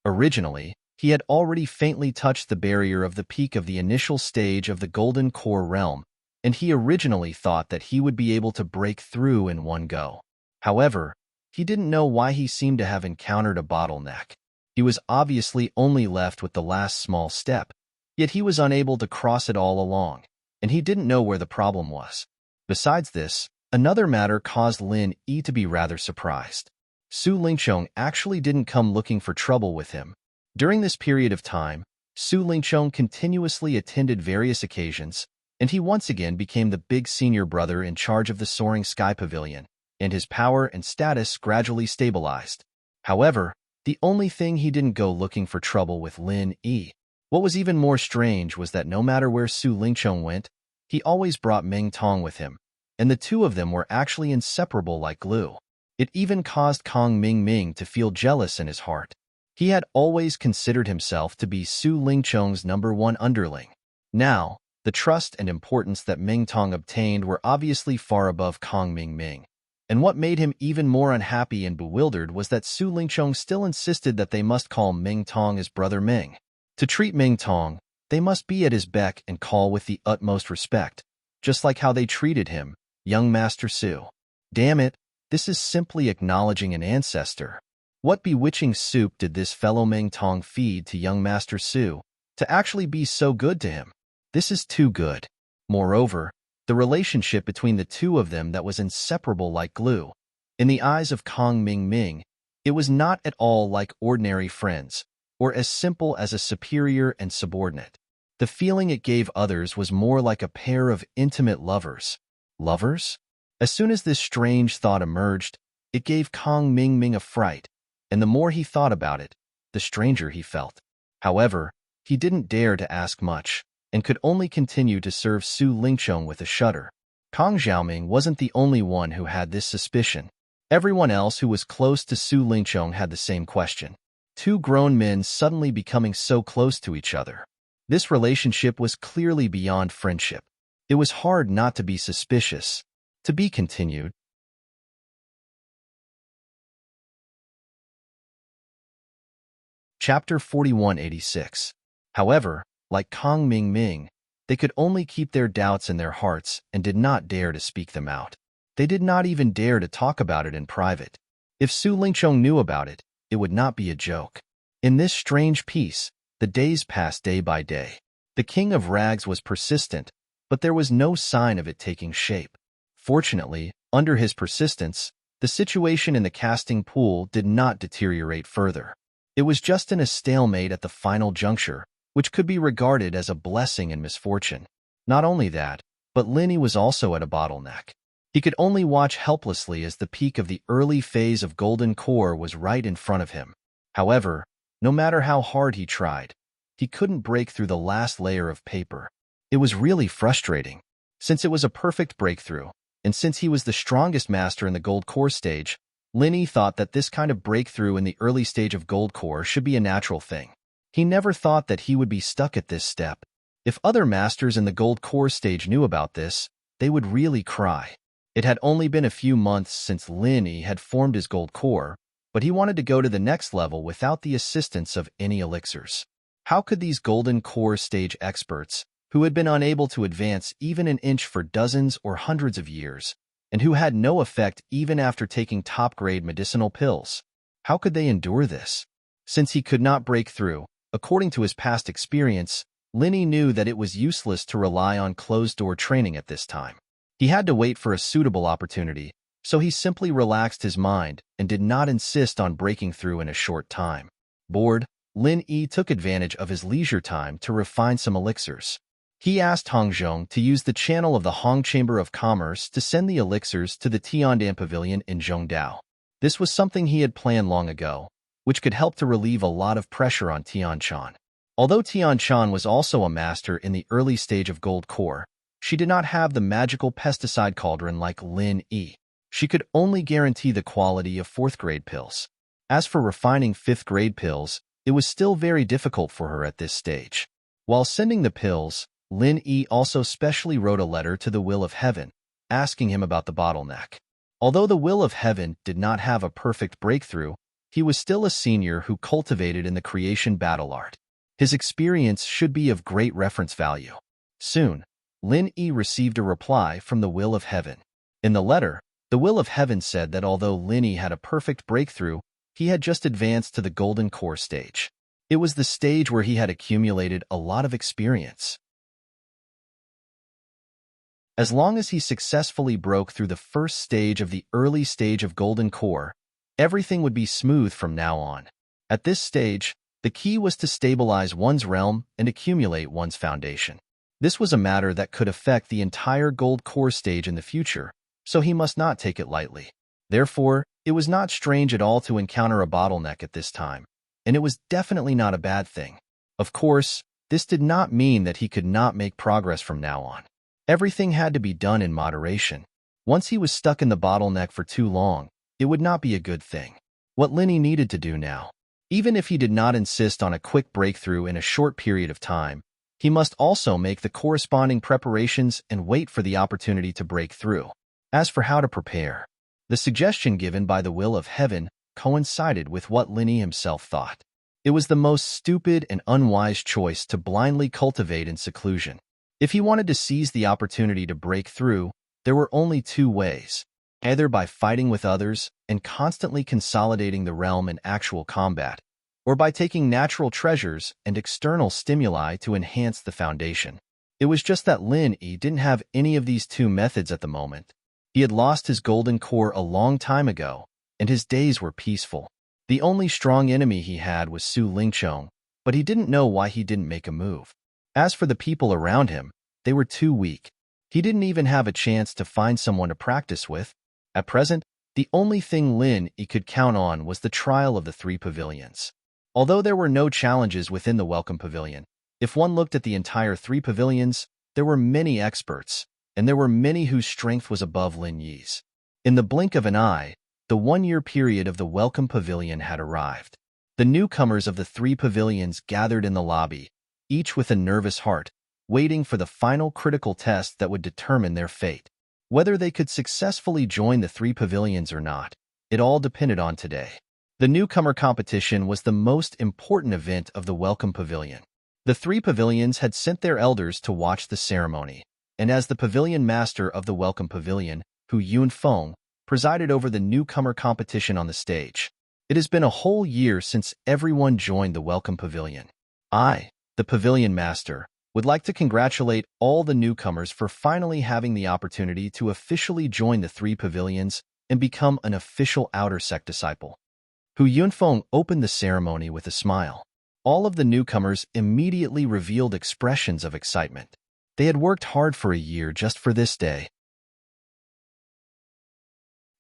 Originally, he had already faintly touched the barrier of the peak of the initial stage of the Golden Core realm, and he originally thought that he would be able to break through in one go. However, he didn't know why he seemed to have encountered a bottleneck. He was obviously only left with the last small step, yet he was unable to cross it all along, and he didn't know where the problem was. Besides this, another matter caused Lin Yi to be rather surprised. Su Lingchong actually didn't come looking for trouble with him. During this period of time, Su Lingchong continuously attended various occasions, and he once again became the big senior brother in charge of the Soaring Sky Pavilion, and his power and status gradually stabilized. However, the only thing he didn't go looking for trouble with Lin Yi. What was even more strange was that no matter where Su Lingchong went, he always brought Meng Tong with him, and the two of them were actually inseparable like glue. It even caused Kong Ming to feel jealous in his heart. He had always considered himself to be Su Lingchong's #1 underling. Now, the trust and importance that Meng Tong obtained were obviously far above Kong Ming, and what made him even more unhappy and bewildered was that Su Lingchong still insisted that they must call Meng Tong his brother Meng. To treat Meng Tong, they must be at his beck and call with the utmost respect, just like how they treated him, young Master Su. Damn it, this is simply acknowledging an ancestor. What bewitching soup did this fellow Meng Tong feed to young Master Su to actually be so good to him? This is too good. Moreover, the relationship between the two of them that was inseparable like glue. In the eyes of Kong Ming, it was not at all like ordinary friends, or as simple as a superior and subordinate. The feeling it gave others was more like a pair of intimate lovers. Lovers? As soon as this strange thought emerged, it gave Kong Ming a fright, and the more he thought about it, the stranger he felt. However, he didn't dare to ask much, and could only continue to serve Su Lingchong with a shudder. Kong Xiaoming wasn't the only one who had this suspicion. Everyone else who was close to Su Lingchong had the same question. Two grown men suddenly becoming so close to each other. This relationship was clearly beyond friendship. It was hard not to be suspicious. To be continued. Chapter 4186. However, like Kong Ming, they could only keep their doubts in their hearts and did not dare to speak them out. They did not even dare to talk about it in private. If Su Lingchong knew about it, it would not be a joke. In this strange peace, the days passed day by day. The King of Rags was persistent, but there was no sign of it taking shape. Fortunately, under his persistence, the situation in the casting pool did not deteriorate further. It was just in a stalemate at the final juncture, which could be regarded as a blessing and misfortune. Not only that, but Linny was also at a bottleneck. He could only watch helplessly as the peak of the early phase of Golden Core was right in front of him. However, No matter how hard he tried, he couldn't break through the last layer of paper. It was really frustrating. Since it was a perfect breakthrough, and since he was the strongest master in the gold core stage, Lin thought that this kind of breakthrough in the early stage of gold core should be a natural thing. He never thought that he would be stuck at this step. If other masters in the gold core stage knew about this, they would really cry. It had only been a few months since Lin had formed his gold core, but he wanted to go to the next level without the assistance of any elixirs. How could these golden core stage experts, who had been unable to advance even an inch for dozens or hundreds of years, and who had no effect even after taking top-grade medicinal pills, how could they endure this? Since he could not break through, according to his past experience, Lin knew that it was useless to rely on closed-door training at this time. He had to wait for a suitable opportunity, so he simply relaxed his mind and did not insist on breaking through in a short time. Bored, Lin took advantage of his leisure time to refine some elixirs. He asked Hongzhong to use the channel of the Hong Chamber of Commerce to send the elixirs to the Tiandan Pavilion in Zhongdao. This was something he had planned long ago, which could help to relieve a lot of pressure on Tianshan. Although Tianshan was also a master in the early stage of gold core, she did not have the magical pesticide cauldron like Lin. She could only guarantee the quality of 4th-grade pills. As for refining 5th-grade pills, it was still very difficult for her at this stage. While sending the pills, Lin also specially wrote a letter to the Will of Heaven, asking him about the bottleneck. Although the Will of Heaven did not have a perfect breakthrough, he was still a senior who cultivated in the creation battle art. His experience should be of great reference value. Soon, Lin received a reply from the Will of Heaven. In the letter, the Will of Heaven said that although Lin had a perfect breakthrough, he had just advanced to the golden core stage. It was the stage where he had accumulated a lot of experience. As long as he successfully broke through the first stage of the early stage of golden core, everything would be smooth from now on. At this stage, the key was to stabilize one's realm and accumulate one's foundation. This was a matter that could affect the entire gold core stage in the future, so he must not take it lightly. Therefore, it was not strange at all to encounter a bottleneck at this time, and it was definitely not a bad thing. Of course, this did not mean that he could not make progress from now on. Everything had to be done in moderation. Once he was stuck in the bottleneck for too long, it would not be a good thing. What Lin needed to do now, even if he did not insist on a quick breakthrough in a short period of time, he must also make the corresponding preparations and wait for the opportunity to break through. As for how to prepare, the suggestion given by the Will of Heaven coincided with what Lin himself thought. It was the most stupid and unwise choice to blindly cultivate in seclusion. If he wanted to seize the opportunity to break through, there were only two ways: either by fighting with others and constantly consolidating the realm in actual combat, or by taking natural treasures and external stimuli to enhance the foundation. It was just that Lin didn't have any of these two methods at the moment. He had lost his golden core a long time ago, and his days were peaceful. The only strong enemy he had was Su Lingchong, but he didn't know why he didn't make a move. As for the people around him, they were too weak. He didn't even have a chance to find someone to practice with. At present, the only thing Lin could count on was the trial of the 3 pavilions. Although there were no challenges within the Welcome Pavilion, if one looked at the entire 3 pavilions, there were many experts, and there were many whose strength was above Lin Yi's. In the blink of an eye, the 1-year period of the Welcome Pavilion had arrived. The newcomers of the 3 pavilions gathered in the lobby, each with a nervous heart, waiting for the final critical test that would determine their fate. Whether they could successfully join the 3 pavilions or not, it all depended on today. The newcomer competition was the most important event of the Welcome Pavilion. The 3 pavilions had sent their elders to watch the ceremony, and as the pavilion master of the Welcome Pavilion, Hu Yunfeng, presided over the newcomer competition on the stage. It has been a whole year since everyone joined the Welcome Pavilion. I, the pavilion master, would like to congratulate all the newcomers for finally having the opportunity to officially join the 3 pavilions and become an official outer sect disciple. Hu Yunfeng opened the ceremony with a smile. All of the newcomers immediately revealed expressions of excitement. They had worked hard for a year just for this day.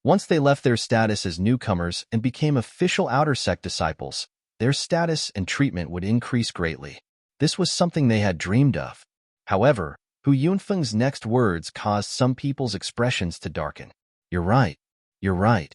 Once they left their status as newcomers and became official outer sect disciples, their status and treatment would increase greatly. This was something they had dreamed of. However, Hu Yunfeng's next words caused some people's expressions to darken. You're right. You're right.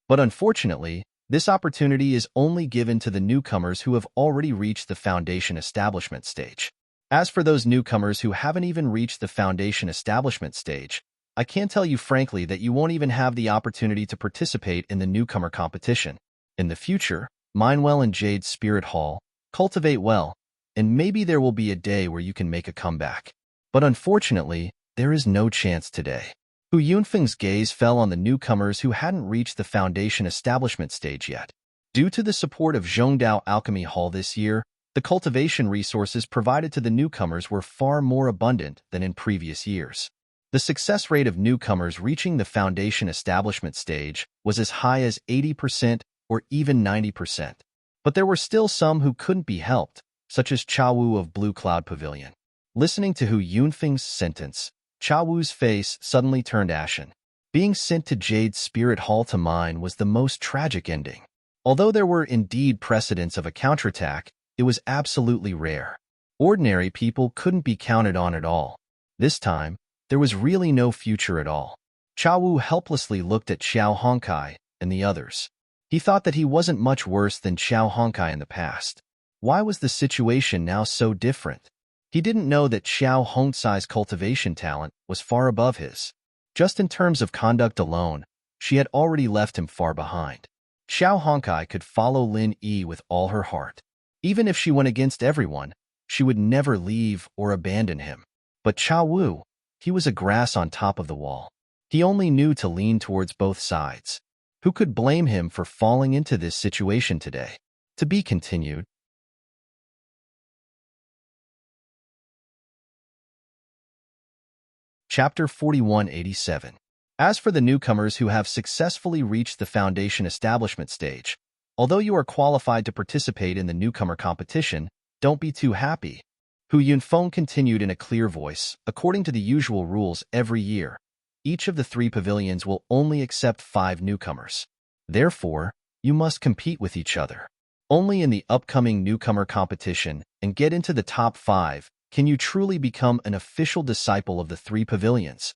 But unfortunately, this opportunity is only given to the newcomers who have already reached the foundation establishment stage. As for those newcomers who haven't even reached the foundation establishment stage, I can tell you frankly that you won't even have the opportunity to participate in the newcomer competition. In the future, mine well in Jade's Spirit Hall, cultivate well, and maybe there will be a day where you can make a comeback. But unfortunately, there is no chance today. Hu Yunfeng's gaze fell on the newcomers who hadn't reached the foundation establishment stage yet. Due to the support of Zhongdao Alchemy Hall this year, the cultivation resources provided to the newcomers were far more abundant than in previous years. The success rate of newcomers reaching the foundation establishment stage was as high as 80% or even 90%. But there were still some who couldn't be helped, such as Cha Wu of Blue Cloud Pavilion. Listening to Hu Yunfeng's sentence, Cha Wu's face suddenly turned ashen. Being sent to Jade's Spirit Hall to mine was the most tragic ending. Although there were indeed precedents of a counterattack, it was absolutely rare. Ordinary people couldn't be counted on at all. This time, there was really no future at all. Cha Wu helplessly looked at Xiao Hongkai and the others. He thought that he wasn't much worse than Xiao Hongkai in the past. Why was the situation now so different? He didn't know that Xiao Hongcai's cultivation talent was far above his. Just in terms of conduct alone, she had already left him far behind. Xiao Hongkai could follow Lin Yi with all her heart. Even if she went against everyone, she would never leave or abandon him. But Cha Wu, he was a grass on top of the wall. He only knew to lean towards both sides. Who could blame him for falling into this situation today? To be continued. Chapter 4187. As for the newcomers who have successfully reached the foundation establishment stage, although you are qualified to participate in the newcomer competition, don't be too happy. Hu Yunfeng continued in a clear voice. According to the usual rules every year, each of the 3 pavilions will only accept 5 newcomers. Therefore, you must compete with each other. Only in the upcoming newcomer competition and get into the top 5 can you truly become an official disciple of the 3 pavilions.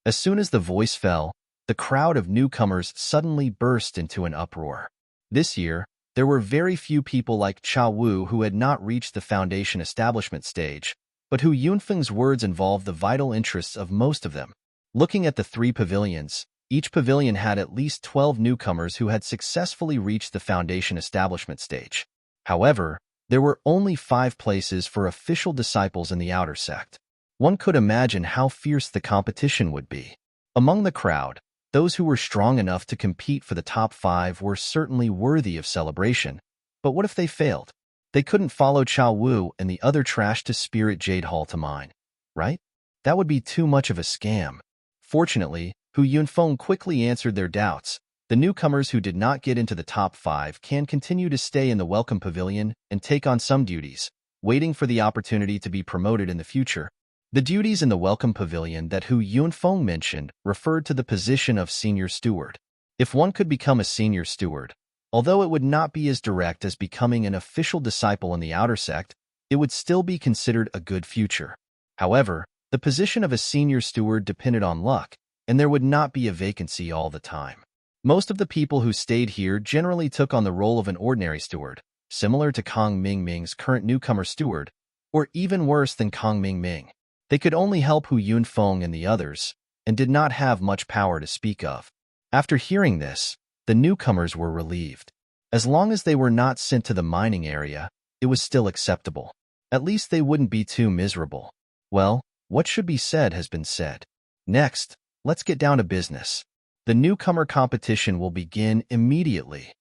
As soon as the voice fell, the crowd of newcomers suddenly burst into an uproar. This year, there were very few people like Cha Wu who had not reached the foundation establishment stage, but Hu Yunfeng's words involved the vital interests of most of them. Looking at the 3 pavilions, each pavilion had at least 12 newcomers who had successfully reached the foundation establishment stage. However, there were only 5 places for official disciples in the outer sect. One could imagine how fierce the competition would be. Among the crowd, those who were strong enough to compete for the top 5 were certainly worthy of celebration. But what if they failed? They couldn't follow Cha Wu and the other trash to Spirit Jade Hall to mine, right? That would be too much of a scam. Fortunately, Hu Yunfeng quickly answered their doubts. The newcomers who did not get into the top 5 can continue to stay in the Welcome Pavilion and take on some duties, waiting for the opportunity to be promoted in the future. The duties in the Welcome Pavilion that Hu Yunfeng mentioned referred to the position of Senior Steward. If one could become a Senior Steward, although it would not be as direct as becoming an official disciple in the outer sect, it would still be considered a good future. However, the position of a Senior Steward depended on luck, and there would not be a vacancy all the time. Most of the people who stayed here generally took on the role of an ordinary steward, similar to Kong Mingming's current newcomer steward, or even worse than Kong Mingming. They could only help Hu Yunfeng and the others, and did not have much power to speak of. After hearing this, the newcomers were relieved. As long as they were not sent to the mining area, it was still acceptable. At least they wouldn't be too miserable. Well, what should be said has been said. Next, let's get down to business. The newcomer competition will begin immediately.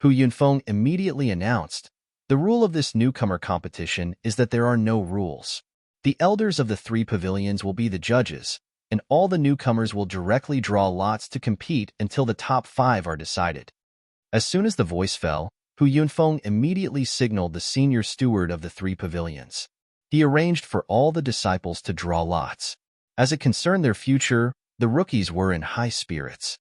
Hu Yunfeng immediately announced, the rule of this newcomer competition is that there are no rules. The elders of the 3 pavilions will be the judges, and all the newcomers will directly draw lots to compete until the top 5 are decided. As soon as the voice fell, Hu Yunfeng immediately signaled the senior steward of the 3 pavilions. He arranged for all the disciples to draw lots. As it concerned their future, the rookies were in high spirits.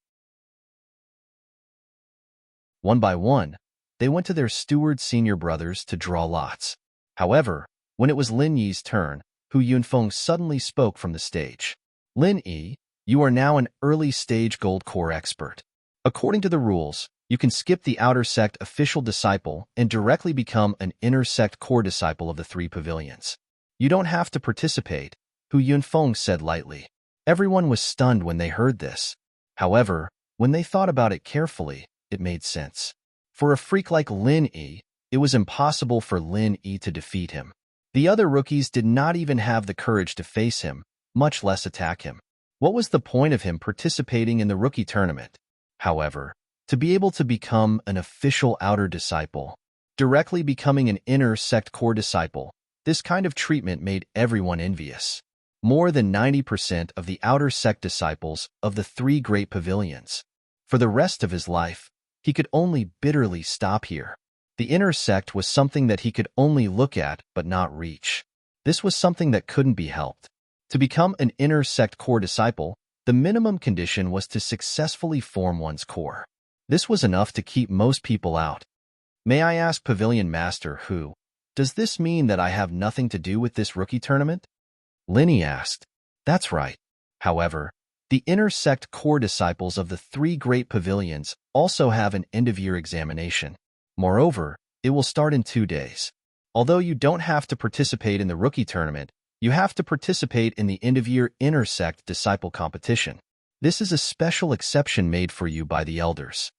One by one, they went to their steward senior brothers to draw lots. However, when it was Lin Yi's turn, Hu Yunfeng suddenly spoke from the stage. Lin Yi, you are now an early stage gold core expert. According to the rules, you can skip the outer sect official disciple and directly become an inner sect core disciple of the three pavilions. You don't have to participate, Hu Yunfeng said lightly. Everyone was stunned when they heard this. However, when they thought about it carefully, it made sense. For a freak like Lin Yi, it was impossible for Lin Yi to defeat him. The other rookies did not even have the courage to face him, much less attack him. What was the point of him participating in the rookie tournament? However, to be able to become an official outer disciple, directly becoming an inner sect core disciple, this kind of treatment made everyone envious. More than 90% of the outer sect disciples of the three great pavilions. For the rest of his life, he could only bitterly stop here. The inner sect was something that he could only look at but not reach. This was something that couldn't be helped. To become an inner sect core disciple, the minimum condition was to successfully form one's core. This was enough to keep most people out. May I ask Pavilion Master Hu, does this mean that I have nothing to do with this rookie tournament? Linny asked. That's right. However, the inner sect core disciples of the three great pavilions also have an end-of-year examination. Moreover, it will start in 2 days. Although you don't have to participate in the rookie tournament, you have to participate in the end-of-year inner sect disciple competition. This is a special exception made for you by the elders.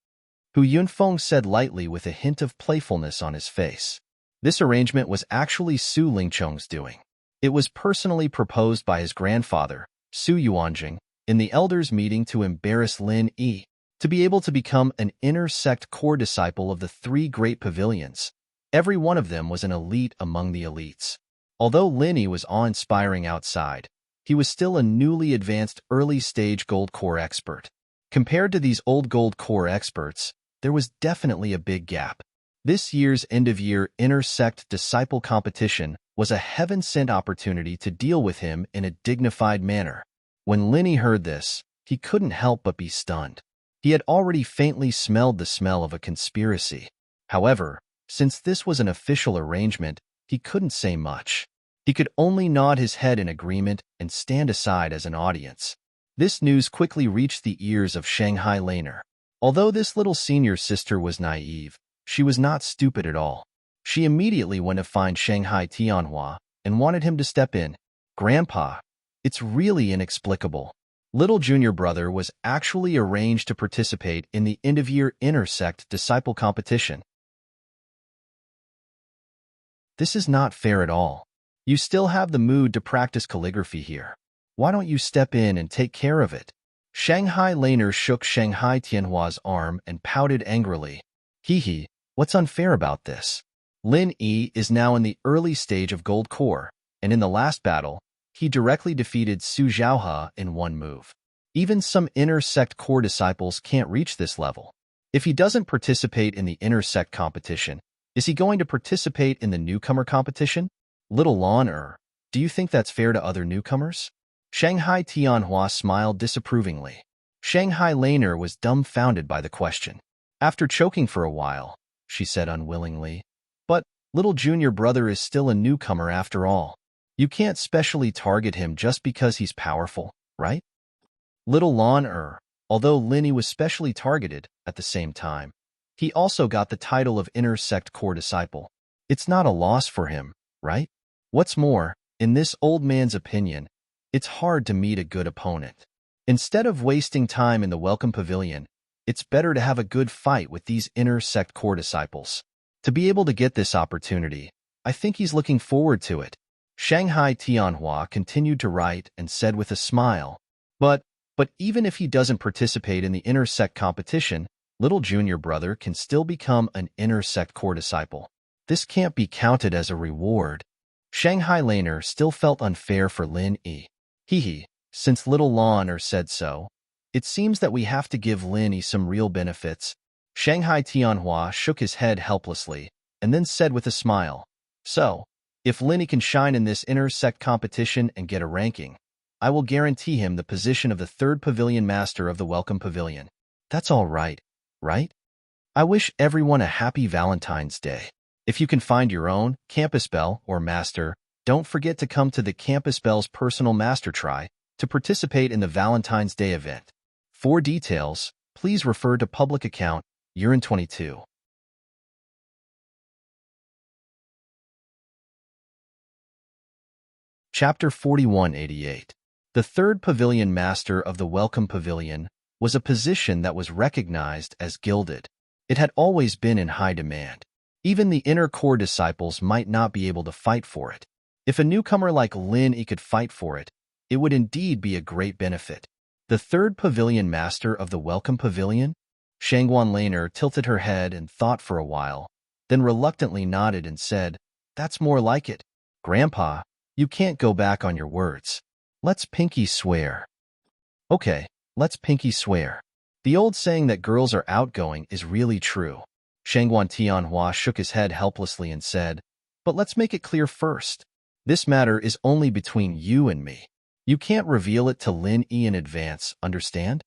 Hu Yunfeng said lightly with a hint of playfulness on his face. This arrangement was actually Su Lingcheng's doing. It was personally proposed by his grandfather, Su Yuanjing, in the elders' meeting to embarrass Lin Yi, to be able to become an inner sect core disciple of the three great pavilions. Every one of them was an elite among the elites. Although Lin Yi was awe-inspiring outside, he was still a newly advanced early-stage gold core expert. Compared to these old gold core experts, there was definitely a big gap. This year's end-of-year inner sect disciple competition was a heaven-sent opportunity to deal with him in a dignified manner. When Lin Yi heard this, he couldn't help but be stunned. He had already faintly smelled the smell of a conspiracy. However, since this was an official arrangement, he couldn't say much. He could only nod his head in agreement and stand aside as an audience. This news quickly reached the ears of Shanghai Laner. Although this little senior sister was naive, she was not stupid at all. She immediately went to find Shanghai Tianhua and wanted him to step in. Grandpa, it's really inexplicable. Little junior brother was actually arranged to participate in the end-of-year inner sect disciple competition. This is not fair at all. You still have the mood to practice calligraphy here. Why don't you step in and take care of it? Shanghai Laner shook Shanghai Tianhua's arm and pouted angrily. Hee, what's unfair about this? Lin Yi is now in the early stage of gold core, and in the last battle, he directly defeated Su Zhaohe in one move. Even some inner sect core disciples can't reach this level. If he doesn't participate in the inner sect competition, is he going to participate in the newcomer competition? Little Lan, do you think that's fair to other newcomers? Shanghai Tianhua smiled disapprovingly. Shanghai Laner was dumbfounded by the question. After choking for a while, she said unwillingly, but little junior brother is still a newcomer after all. You can't specially target him just because he's powerful, right? Little Lan, although Lin Yi was specially targeted at the same time, he also got the title of inner sect core disciple. It's not a loss for him, right? What's more, in this old man's opinion, it's hard to meet a good opponent. Instead of wasting time in the welcome pavilion, it's better to have a good fight with these inner sect core disciples. To be able to get this opportunity, I think he's looking forward to it. Shanghai Tianhua continued to write and said with a smile, But even if he doesn't participate in the inner sect competition, little junior brother can still become an inner sect core disciple. This can't be counted as a reward. Shanghai Laner still felt unfair for Lin Yi. Since little Lan said so, it seems that we have to give Lin Yi some real benefits. Shanghai Tianhua shook his head helplessly and then said with a smile, So, if Lin Yi can shine in this inner sect competition and get a ranking, I will guarantee him the position of the third pavilion master of the Welcome Pavilion. That's all right, right? I wish everyone a happy Valentine's Day. If you can find your own campus belle or master, don't forget to come to the Campus Belle's personal master try to participate in the Valentine's Day event. For details, please refer to public account Urine 22. Chapter 4188. The third pavilion master of the Welcome Pavilion was a position that was recognized as gilded. It had always been in high demand. Even the inner core disciples might not be able to fight for it. If a newcomer like Lin Yi could fight for it, it would indeed be a great benefit. The third pavilion master of the Welcome Pavilion? Shangguan Laner tilted her head and thought for a while, then reluctantly nodded and said, "That's more like it. Grandpa, you can't go back on your words. Let's pinky swear." Okay, let's pinky swear. The old saying that girls are outgoing is really true. Shangguan Tianhua shook his head helplessly and said, "But let's make it clear first. This matter is only between you and me. You can't reveal it to Lin Yi in advance, understand?"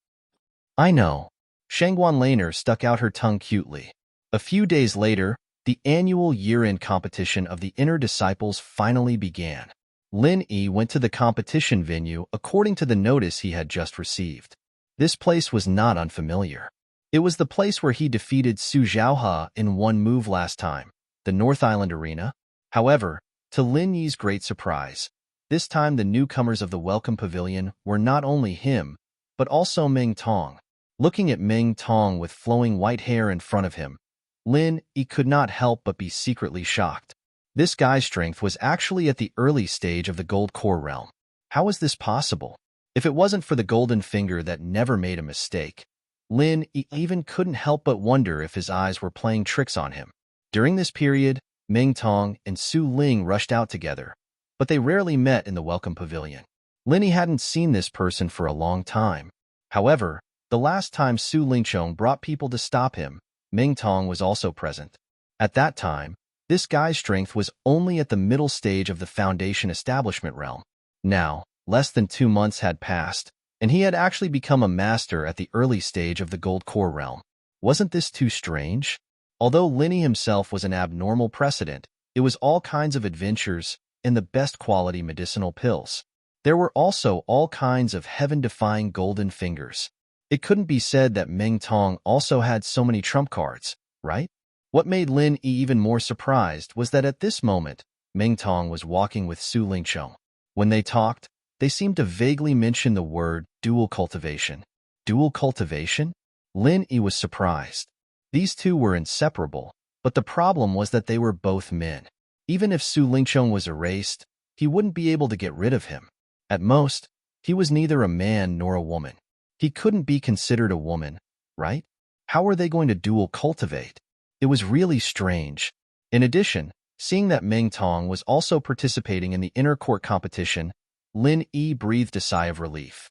"I know." Shangguan Laner stuck out her tongue cutely. A few days later, the annual year-end competition of the Inner Disciples finally began. Lin Yi went to the competition venue according to the notice he had just received. This place was not unfamiliar. It was the place where he defeated Su Zhaohe in one move last time, the North Island Arena. However, to Lin Yi's great surprise, this time the newcomers of the Welcome Pavilion were not only him, but also Ming Tong. Looking at Ming Tong with flowing white hair in front of him, Lin Yi could not help but be secretly shocked. This guy's strength was actually at the early stage of the Gold Core realm. How was this possible? If it wasn't for the golden finger that never made a mistake, Lin Yi even couldn't help but wonder if his eyes were playing tricks on him. During this period, Ming Tong and Su Ling rushed out together, but they rarely met in the Welcome Pavilion. Lin Yi hadn't seen this person for a long time. However, the last time Su Lingchong brought people to stop him, Ming Tong was also present. At that time, this guy's strength was only at the middle stage of the Foundation establishment realm. Now, less than 2 months had passed, and he had actually become a master at the early stage of the Gold Core realm. Wasn't this too strange? Although Lin Yi himself was an abnormal precedent, it was all kinds of adventures and the best quality medicinal pills. There were also all kinds of heaven-defying golden fingers. It couldn't be said that Ming Tong also had so many trump cards, right? What made Lin Yi even more surprised was that at this moment, Ming Tong was walking with Su Lingchong. When they talked, they seemed to vaguely mention the word dual cultivation. Dual cultivation? Lin Yi was surprised. These two were inseparable, but the problem was that they were both men. Even if Su Lingchong was erased, he wouldn't be able to get rid of him. At most, he was neither a man nor a woman. He couldn't be considered a woman, right? How were they going to dual cultivate? It was really strange. In addition, seeing that Ming Tong was also participating in the inner court competition, Lin Yi breathed a sigh of relief.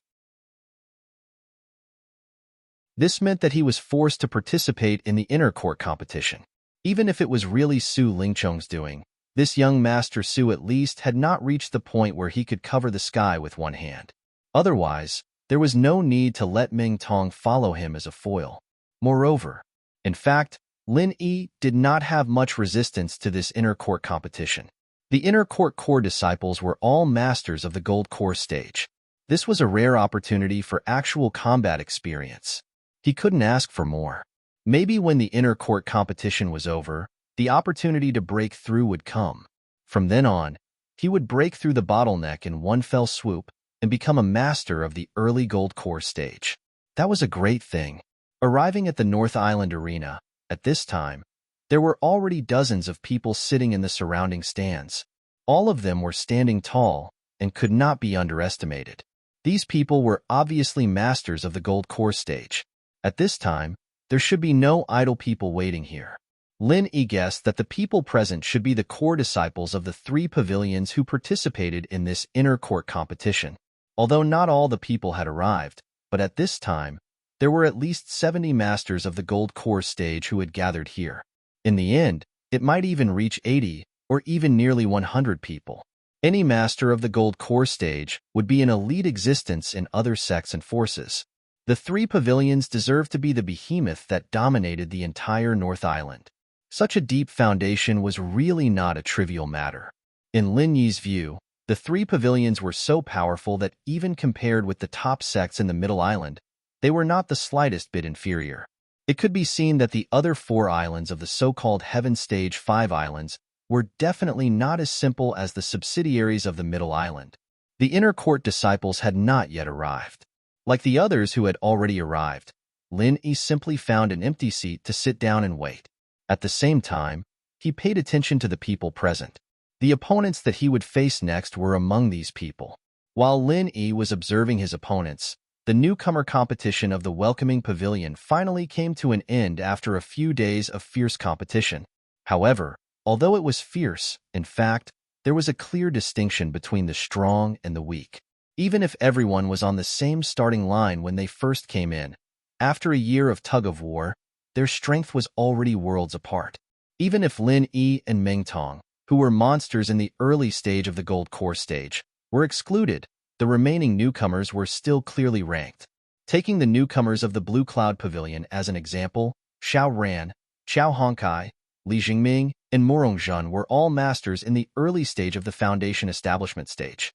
This meant that he was forced to participate in the inner court competition. Even if it was really Su Lingchong's doing, this young Master Su at least had not reached the point where he could cover the sky with one hand. Otherwise, there was no need to let Ming Tong follow him as a foil. Moreover, in fact, Lin Yi did not have much resistance to this inner court competition. The inner court core disciples were all masters of the Gold Core stage. This was a rare opportunity for actual combat experience. He couldn't ask for more. Maybe when the inner court competition was over, the opportunity to break through would come. From then on, he would break through the bottleneck in one fell swoop and become a master of the early Gold Core stage. That was a great thing. Arriving at the North Island Arena, at this time, there were already dozens of people sitting in the surrounding stands. All of them were standing tall and could not be underestimated. These people were obviously masters of the Gold Core stage. At this time, there should be no idle people waiting here. Lin Yi guessed that the people present should be the core disciples of the 3 pavilions who participated in this inner court competition. Although not all the people had arrived, but at this time, there were at least 70 masters of the Gold Core stage who had gathered here. In the end, it might even reach 80 or even nearly 100 people. Any master of the Gold Core stage would be an elite existence in other sects and forces. The three pavilions deserved to be the behemoth that dominated the entire North Island. Such a deep foundation was really not a trivial matter. In Lin Yi's view, the three pavilions were so powerful that even compared with the top sects in the Middle Island, they were not the slightest bit inferior. It could be seen that the other four islands of the so-called Heaven Stage 5 islands were definitely not as simple as the subsidiaries of the Middle Island. The inner court disciples had not yet arrived. Like the others who had already arrived, Lin Yi simply found an empty seat to sit down and wait. At the same time, he paid attention to the people present. The opponents that he would face next were among these people. While Lin Yi was observing his opponents, the newcomer competition of the welcoming pavilion finally came to an end after a few days of fierce competition. However, although it was fierce, in fact, there was a clear distinction between the strong and the weak. Even if everyone was on the same starting line when they first came in, after a year of tug-of-war, their strength was already worlds apart. Even if Lin Yi and Meng Tong, who were monsters in the early stage of the Gold Core stage, were excluded, the remaining newcomers were still clearly ranked. Taking the newcomers of the Blue Cloud Pavilion as an example, Xiao Ran, Qiao Hongkai, Li Jingming, and Morongjun were all masters in the early stage of the Foundation establishment stage.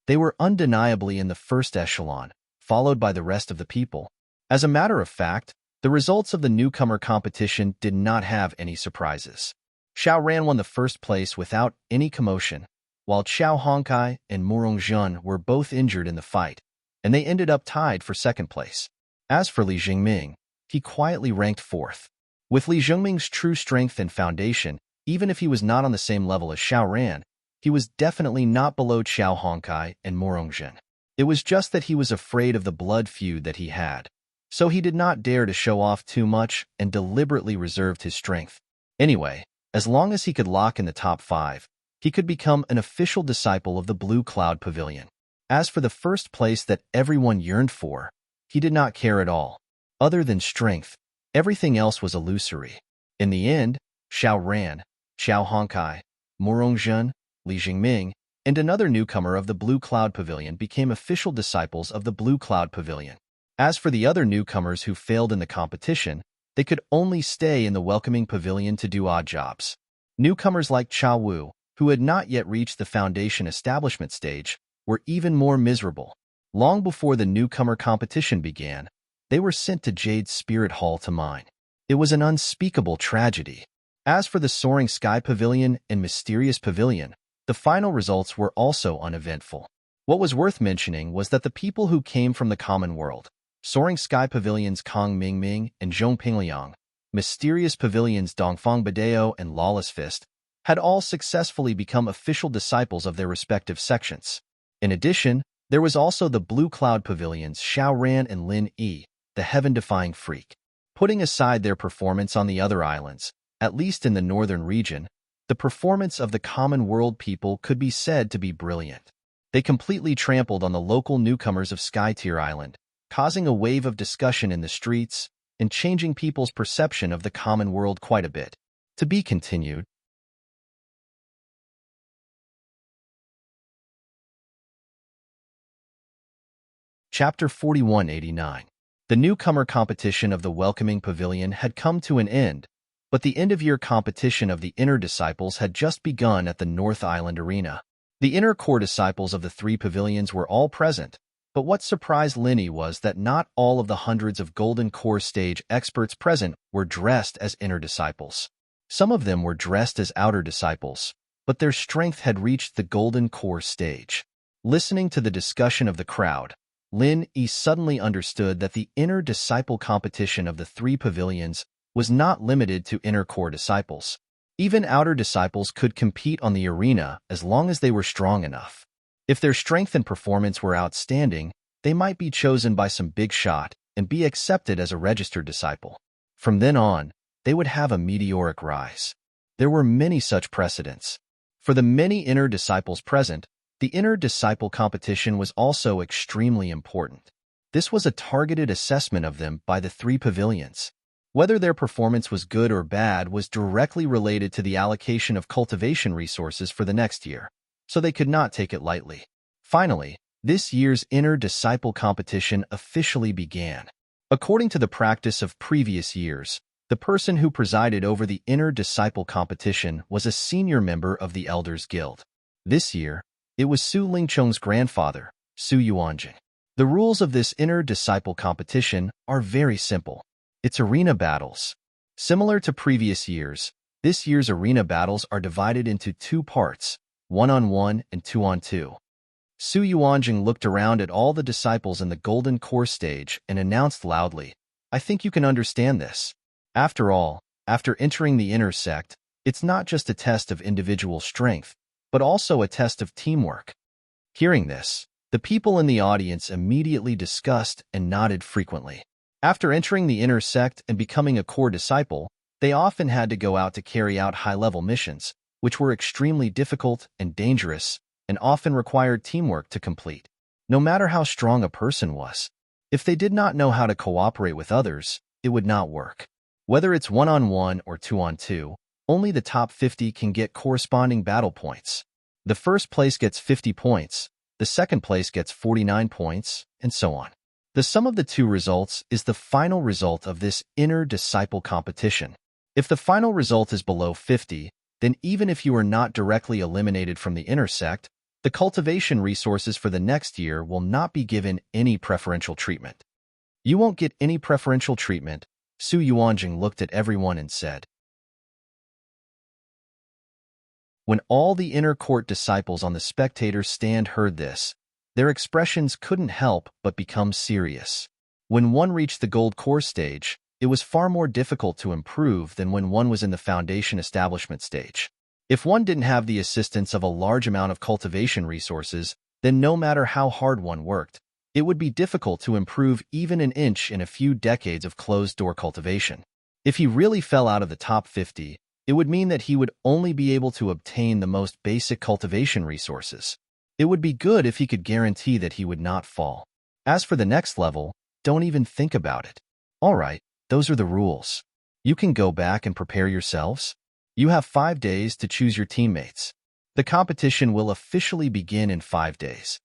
They were undeniably in the first echelon, followed by the rest of the people. As a matter of fact, the results of the newcomer competition did not have any surprises. Xiao Ran won the first place without any commotion, while Qiao Hongkai and Morongjun were both injured in the fight, and they ended up tied for second place. As for Li Jingming, he quietly ranked fourth. With Li Jingming's true strength and foundation, even if he was not on the same level as Xiao Ran, he was definitely not below Qiao Hongkai and Morongjun. It was just that he was afraid of the blood feud that he had, so he did not dare to show off too much and deliberately reserved his strength. Anyway, as long as he could lock in the top 5, he could become an official disciple of the Blue Cloud Pavilion. As for the first place that everyone yearned for, he did not care at all. Other than strength, everything else was illusory. In the end, Xiao Ran, Qiao Hongkai, Morongjun, Li Jingming, and another newcomer of the Blue Cloud Pavilion became official disciples of the Blue Cloud Pavilion. As for the other newcomers who failed in the competition, they could only stay in the welcoming pavilion to do odd jobs. Newcomers like Cha Wu, who had not yet reached the Foundation establishment stage, were even more miserable. Long before the newcomer competition began, they were sent to Jade's Spirit Hall to mine. It was an unspeakable tragedy. As for the Soaring Sky Pavilion and Mysterious Pavilion, the final results were also uneventful. What was worth mentioning was that the people who came from the common world, Soaring Sky Pavilions Kong Mingming and Zhong Pingliang, Mysterious Pavilions Dongfang Badeo and Lawless Fist, had all successfully become official disciples of their respective sections. In addition, there was also the Blue Cloud Pavilions Xiao Ran and Lin Yi, the heaven-defying freak. Putting aside their performance on the other islands, at least in the northern region, the performance of the common world people could be said to be brilliant. They completely trampled on the local newcomers of Sky Tier Island, causing a wave of discussion in the streets and changing people's perception of the common world quite a bit. To be continued. Chapter 4189. The newcomer competition of the welcoming pavilion had come to an end, but the end-of-year competition of the inner disciples had just begun at the North Island Arena. The inner core disciples of the three pavilions were all present, but what surprised Lin Yi was that not all of the hundreds of Golden Core stage experts present were dressed as inner disciples. Some of them were dressed as outer disciples, but their strength had reached the Golden Core stage. Listening to the discussion of the crowd, Lin Yi suddenly understood that the inner disciple competition of the three pavilions was not limited to inner core disciples. Even outer disciples could compete on the arena as long as they were strong enough. If their strength and performance were outstanding, they might be chosen by some big shot and be accepted as a registered disciple. From then on, they would have a meteoric rise. There were many such precedents. For the many inner disciples present, the inner disciple competition was also extremely important. This was a targeted assessment of them by the three pavilions. Whether their performance was good or bad was directly related to the allocation of cultivation resources for the next year, so they could not take it lightly. Finally, This year's inner disciple competition officially began. According to the practice of previous years, the person who presided over the inner disciple competition was a senior member of the Elders Guild. This year, it was Su Lingcheng's grandfather, Su Yuanjing. The rules of this inner disciple competition are very simple. It's arena battles. Similar to previous years, this year's arena battles are divided into two parts, 1-on-1 and 2-on-2. Su Yuanjing looked around at all the disciples in the golden core stage and announced loudly, "I think you can understand this. After all, after entering the inner sect, it's not just a test of individual strength, but also a test of teamwork." Hearing this, the people in the audience immediately discussed and nodded frequently. After entering the inner sect and becoming a core disciple, they often had to go out to carry out high-level missions, which were extremely difficult and dangerous, and often required teamwork to complete. No matter how strong a person was, if they did not know how to cooperate with others, it would not work. Whether it's 1-on-1 or 2-on-2, only the top 50 can get corresponding battle points. The first place gets 50 points, the second place gets 49 points, and so on. The sum of the two results is the final result of this inner disciple competition. If the final result is below 50, then even if you are not directly eliminated from the inner sect, the cultivation resources for the next year will not be given any preferential treatment. "You won't get any preferential treatment," Su Yuanjing looked at everyone and said. When all the inner court disciples on the spectator stand heard this, their expressions couldn't help but become serious. When one reached the gold core stage, it was far more difficult to improve than when one was in the foundation establishment stage. If one didn't have the assistance of a large amount of cultivation resources, then no matter how hard one worked, it would be difficult to improve even an inch in a few decades of closed-door cultivation. If he really fell out of the top 50, it would mean that he would only be able to obtain the most basic cultivation resources. It would be good if he could guarantee that he would not fall. As for the next level, don't even think about it. All right, those are the rules. You can go back and prepare yourselves. You have 5 days to choose your teammates. The competition will officially begin in 5 days.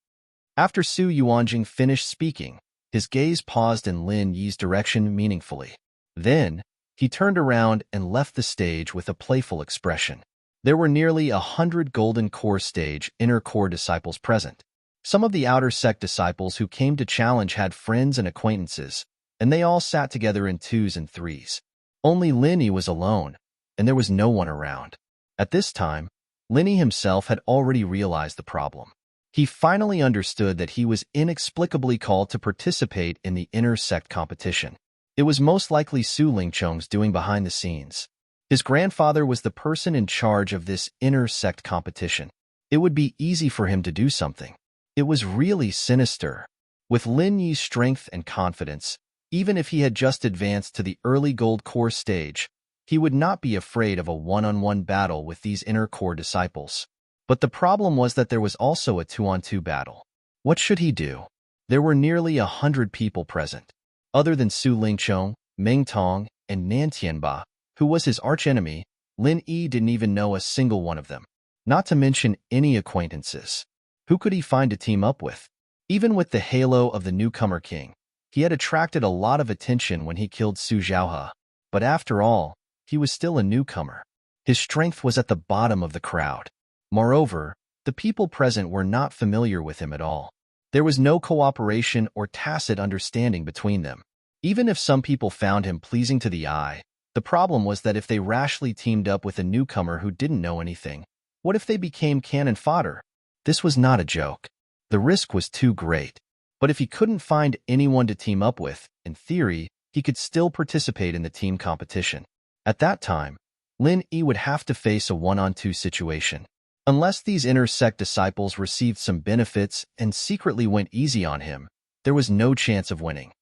After Su Yuanjing finished speaking, his gaze paused in Lin Yi's direction meaningfully. Then, he turned around and left the stage with a playful expression. There were nearly 100 golden core stage inner core disciples present. Some of the outer sect disciples who came to challenge had friends and acquaintances, and they all sat together in 2s and 3s. Only Lin Yi was alone, and there was no one around. At this time, Lin Yi himself had already realized the problem. He finally understood that he was inexplicably called to participate in the inner sect competition. It was most likely Su Lingcheng's doing behind the scenes. His grandfather was the person in charge of this inner sect competition. It would be easy for him to do something. It was really sinister. With Lin Yi's strength and confidence, even if he had just advanced to the early gold core stage, he would not be afraid of a one-on-one battle with these inner core disciples. But the problem was that there was also a 2-on-2 battle. What should he do? There were nearly 100 people present. Other than Su Lingcheng, Meng Tong, and Nan Tianba, who was his archenemy, Lin Yi didn't even know a single one of them. Not to mention any acquaintances. Who could he find to team up with? Even with the halo of the newcomer king, he had attracted a lot of attention when he killed Su Zhaohe. But after all, he was still a newcomer. His strength was at the bottom of the crowd. Moreover, the people present were not familiar with him at all. There was no cooperation or tacit understanding between them. Even if some people found him pleasing to the eye, the problem was that if they rashly teamed up with a newcomer who didn't know anything, what if they became cannon fodder? This was not a joke. The risk was too great. But if he couldn't find anyone to team up with, in theory, he could still participate in the team competition. At that time, Lin Yi would have to face a 1-on-2 situation. Unless these inner sect disciples received some benefits and secretly went easy on him, there was no chance of winning.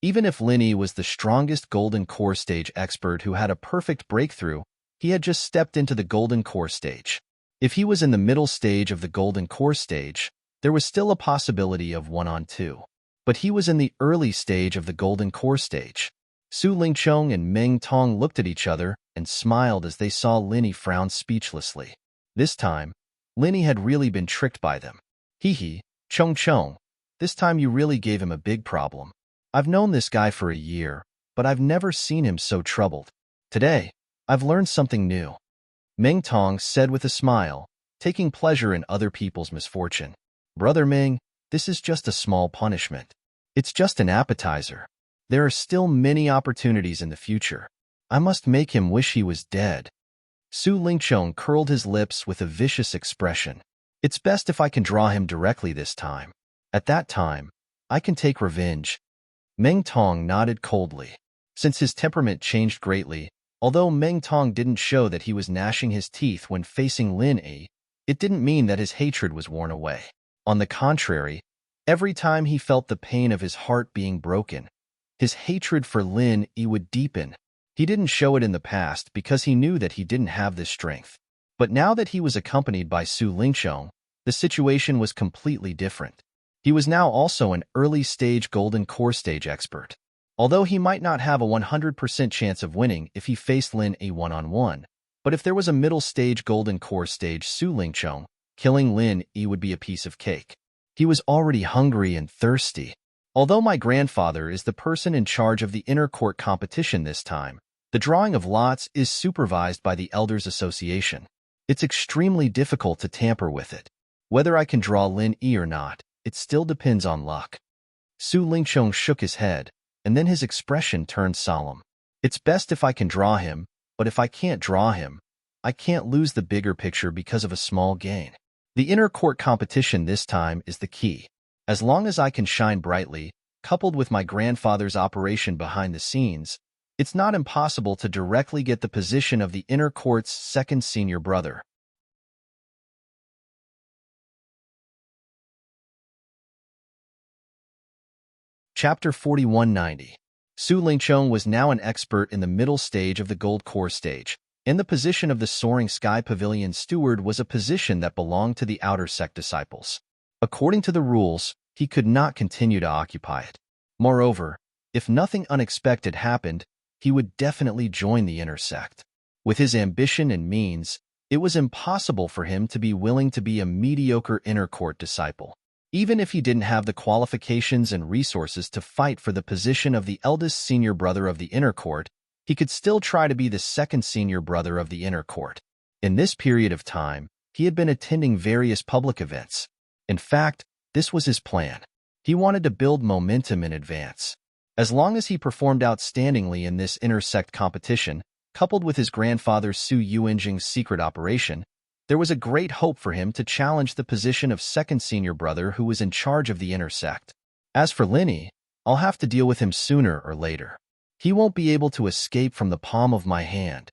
Even if Lin Yi was the strongest golden core stage expert who had a perfect breakthrough, he had just stepped into the golden core stage. If he was in the middle stage of the golden core stage, there was still a possibility of 1-on-2. But he was in the early stage of the golden core stage. Su Lingcheng and Meng Tong looked at each other and smiled as they saw Lin Yi frown speechlessly. This time, Linny had really been tricked by them. Hee hee, Chong Chong. This time you really gave him a big problem. I've known this guy for a year, but I've never seen him so troubled. Today, I've learned something new. Ming Tong said with a smile, taking pleasure in other people's misfortune. Brother Ming, this is just a small punishment. It's just an appetizer. There are still many opportunities in the future. I must make him wish he was dead. Su Lingchong curled his lips with a vicious expression. It's best if I can draw him directly this time. At that time, I can take revenge. Meng Tong nodded coldly. Since his temperament changed greatly, although Meng Tong didn't show that he was gnashing his teeth when facing Lin Yi, it didn't mean that his hatred was worn away. On the contrary, every time he felt the pain of his heart being broken, his hatred for Lin Yi would deepen. He didn't show it in the past because he knew that he didn't have this strength. But now that he was accompanied by Su Lingchong, the situation was completely different. He was now also an early-stage golden core stage expert. Although he might not have a 100% chance of winning if he faced Lin Yi one-on-one, but if there was a middle-stage golden core stage Su Lingchong, killing Lin Yi would be a piece of cake. He was already hungry and thirsty. Although my grandfather is the person in charge of the inner court competition this time, the drawing of lots is supervised by the Elders Association. It's extremely difficult to tamper with it. Whether I can draw Lin Yi or not, it still depends on luck. Su Lingchong shook his head, and then his expression turned solemn. It's best if I can draw him, but if I can't draw him, I can't lose the bigger picture because of a small gain. The inner court competition this time is the key. As long as I can shine brightly, coupled with my grandfather's operation behind the scenes, it's not impossible to directly get the position of the inner court's second senior brother. Chapter 4190. Su Lingchong was now an expert in the middle stage of the gold core stage, and the position of the Soaring Sky Pavilion steward was a position that belonged to the outer sect disciples. According to the rules, he could not continue to occupy it. Moreover, if nothing unexpected happened, he would definitely join the inner sect. With his ambition and means, it was impossible for him to be willing to be a mediocre inner court disciple. Even if he didn't have the qualifications and resources to fight for the position of the eldest senior brother of the inner court, he could still try to be the second senior brother of the inner court. In this period of time, he had been attending various public events. In fact, this was his plan. He wanted to build momentum in advance. As long as he performed outstandingly in this inter-sect competition, coupled with his grandfather Su Yuanjing's secret operation, there was a great hope for him to challenge the position of second senior brother who was in charge of the inner sect. As for Lin Yi, I'll have to deal with him sooner or later. He won't be able to escape from the palm of my hand.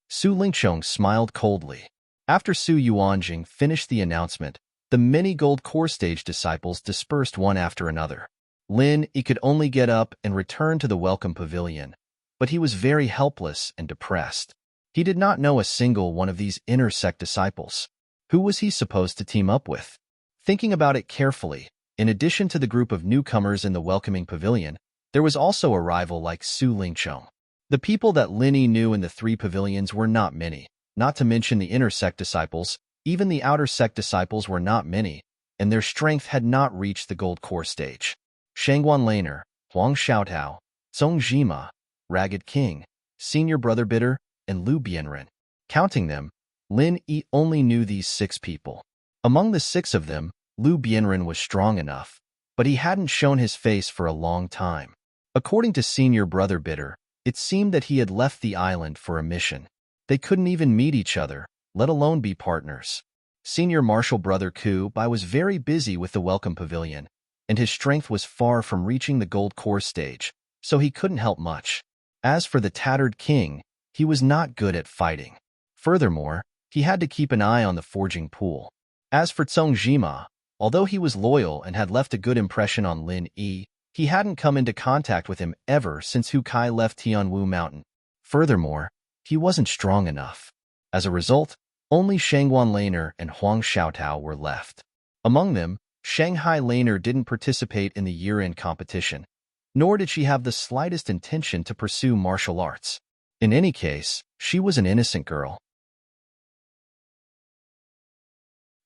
Su Lingchong smiled coldly. After Su Yuanjing finished the announcement, the many gold core stage disciples dispersed one after another. Lin Yi could only get up and return to the welcome pavilion, but he was very helpless and depressed. He did not know a single one of these inner sect disciples. Who was he supposed to team up with? Thinking about it carefully, in addition to the group of newcomers in the welcoming pavilion, there was also a rival like Su Lingchong. The people that Lin Yi knew in the three pavilions were not many, not to mention the inner sect disciples. Even the outer sect disciples were not many, and their strength had not reached the gold core stage. Shangguan Laner, Huang Xiaotao, Song Jima, Ragged King, Senior Brother Bitter, and Lu Bianren. Counting them, Lin Yi only knew these 6 people. Among the 6 of them, Lu Bianren was strong enough, but he hadn't shown his face for a long time. According to Senior Brother Bitter, it seemed that he had left the island for a mission. They couldn't even meet each other, let alone be partners. Senior Martial Brother Ku Bai was very busy with the welcome pavilion, and his strength was far from reaching the gold core stage, so he couldn't help much. As for the Tattered King, he was not good at fighting. Furthermore, he had to keep an eye on the forging pool. As for Song Jima, although he was loyal and had left a good impression on Lin Yi, he hadn't come into contact with him ever since Hu Kai left Tianwu Mountain. Furthermore, he wasn't strong enough. As a result, only Shangguan Laner and Huang Xiaotao were left. Among them, Shanghai Laner didn't participate in the year-end competition, nor did she have the slightest intention to pursue martial arts. In any case, she was an innocent girl.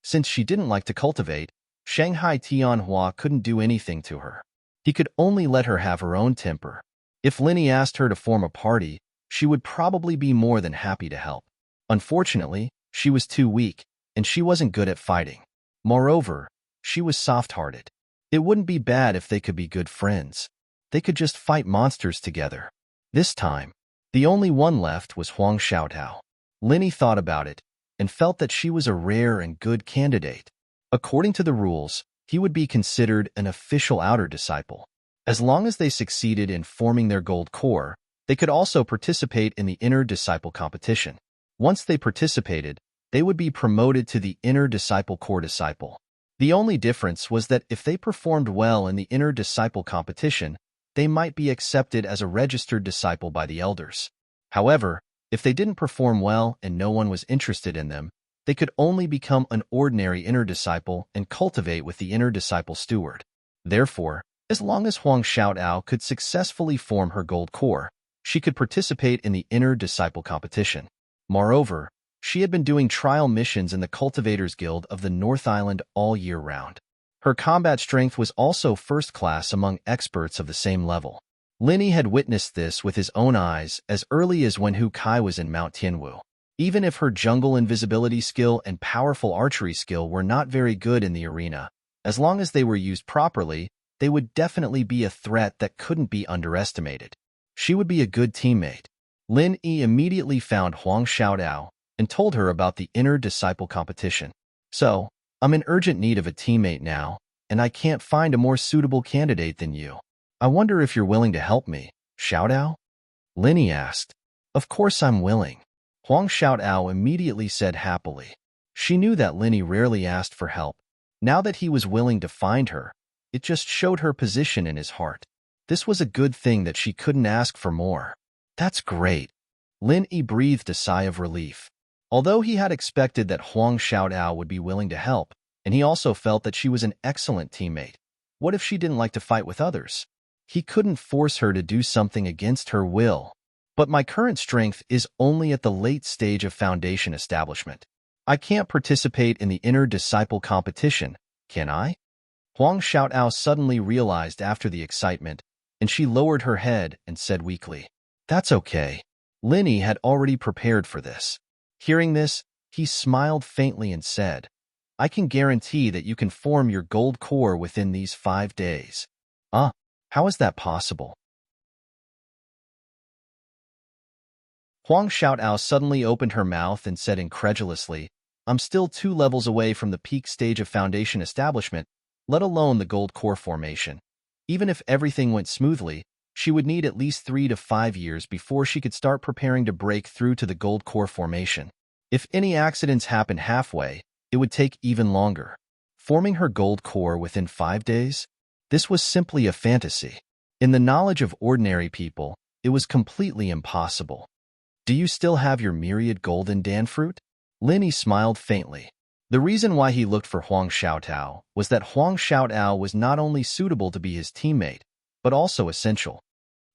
Since she didn't like to cultivate, Shanghai Tianhua couldn't do anything to her. He could only let her have her own temper. If Linny asked her to form a party, she would probably be more than happy to help. Unfortunately, she was too weak, and she wasn't good at fighting. Moreover, she was soft-hearted. It wouldn't be bad if they could be good friends. They could just fight monsters together. This time, the only one left was Huang Xiaotao. Linny thought about it and felt that she was a rare and good candidate. According to the rules, he would be considered an official outer disciple. As long as they succeeded in forming their gold core, they could also participate in the inner disciple competition. Once they participated, they would be promoted to the inner disciple core disciple. The only difference was that if they performed well in the inner disciple competition, they might be accepted as a registered disciple by the elders. However, if they didn't perform well and no one was interested in them, they could only become an ordinary inner disciple and cultivate with the inner disciple steward. Therefore, as long as Huang Xiaotao could successfully form her gold core, she could participate in the inner disciple competition. Moreover, she had been doing trial missions in the Cultivators Guild of the North Island all year round. Her combat strength was also first class among experts of the same level. Linny had witnessed this with his own eyes as early as when Hu Kai was in Mount Tianwu. Even if her jungle invisibility skill and powerful archery skill were not very good in the arena, as long as they were used properly, they would definitely be a threat that couldn't be underestimated. She would be a good teammate. Lin Yi immediately found Huang Xiaodao and told her about the inner disciple competition. So, I'm in urgent need of a teammate now, and I can't find a more suitable candidate than you. I wonder if you're willing to help me, Xiaodao? Linny asked. Of course I'm willing. Huang Xiaodao immediately said happily. She knew that Linny rarely asked for help. Now that he was willing to find her, it just showed her position in his heart. This was a good thing that she couldn't ask for more. That's great. Lin Yi breathed a sigh of relief. Although he had expected that Huang Xiaodao would be willing to help, and he also felt that she was an excellent teammate, what if she didn't like to fight with others? He couldn't force her to do something against her will. But my current strength is only at the late stage of foundation establishment. I can't participate in the inner disciple competition, can I? Huang Xiaotao suddenly realized after the excitement, and she lowered her head and said weakly, That's okay. Linny had already prepared for this. Hearing this, he smiled faintly and said, I can guarantee that you can form your gold core within these 5 days. How is that possible? Huang Xiaotao suddenly opened her mouth and said incredulously, I'm still 2 levels away from the peak stage of foundation establishment, let alone the gold core formation. Even if everything went smoothly, she would need at least 3 to 5 years before she could start preparing to break through to the gold core formation. If any accidents happened halfway, it would take even longer. Forming her gold core within 5 days? This was simply a fantasy. In the knowledge of ordinary people, it was completely impossible. Do you still have your myriad golden dan fruit? Linny smiled faintly. The reason why he looked for Huang Xiaotao was that Huang Xiaotao was not only suitable to be his teammate, but also essential.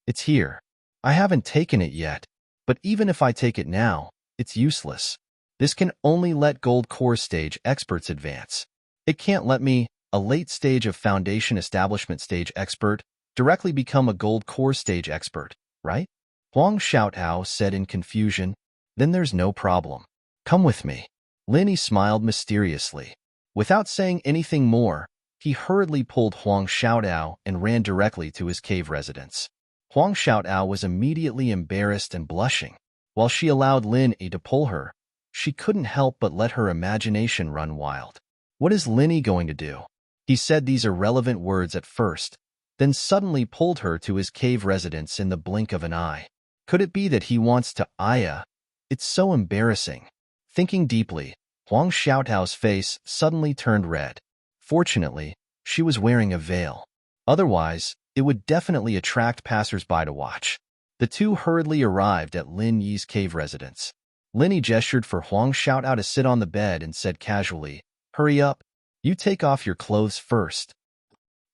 It's here. I haven't taken it yet, but even if I take it now, it's useless. This can only let gold core stage experts advance. It can't let me, a late stage of foundation establishment stage expert, directly become a gold core stage expert, right? Huang Xiaotao said in confusion. Then there's no problem. Come with me. Linny smiled mysteriously. Without saying anything more, he hurriedly pulled Huang Xiaotao and ran directly to his cave residence. Huang Xiaotao was immediately embarrassed and blushing. While she allowed Lin Yi to pull her, she couldn't help but let her imagination run wild. What is Linny going to do? He said these irrelevant words at first, then suddenly pulled her to his cave residence in the blink of an eye. Could it be that he wants to Aya? It's so embarrassing. Thinking deeply, Huang Xiaotao's face suddenly turned red. Fortunately, she was wearing a veil. Otherwise, it would definitely attract passers-by to watch. The two hurriedly arrived at Lin Yi's cave residence. Linny gestured for Huang Xiaotao to sit on the bed and said casually, Hurry up. You take off your clothes first.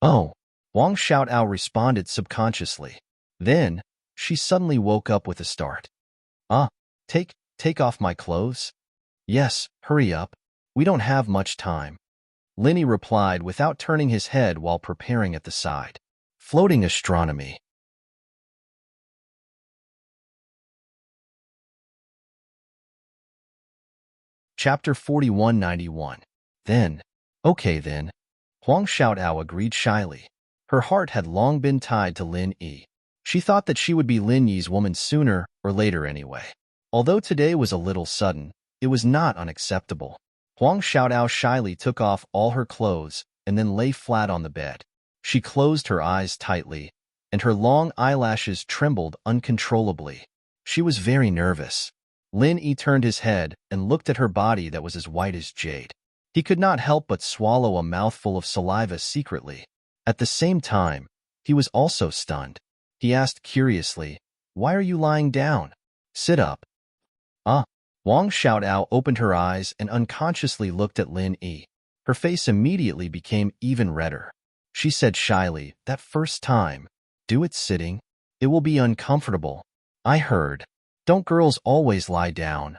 Oh, Huang Xiaotao responded subconsciously. Then, she suddenly woke up with a start. Take off my clothes? Yes, hurry up. We don't have much time, Linny replied without turning his head while preparing at the side. Floating astronomy. Chapter 4191. Then. Okay then. Huang Xiaotao agreed shyly. Her heart had long been tied to Lin Yi. She thought that she would be Lin Yi's woman sooner or later anyway. Although today was a little sudden, it was not unacceptable. Huang Xiaotao shyly took off all her clothes and then lay flat on the bed. She closed her eyes tightly, and her long eyelashes trembled uncontrollably. She was very nervous. Lin Yi turned his head and looked at her body that was as white as jade. He could not help but swallow a mouthful of saliva secretly. At the same time, he was also stunned. He asked curiously, "Why are you lying down? Sit up." Wang Xiaotao opened her eyes and unconsciously looked at Lin Yi. Her face immediately became even redder. She said shyly, "That first time, do it sitting. It will be uncomfortable." "I heard. Don't girls always lie down?"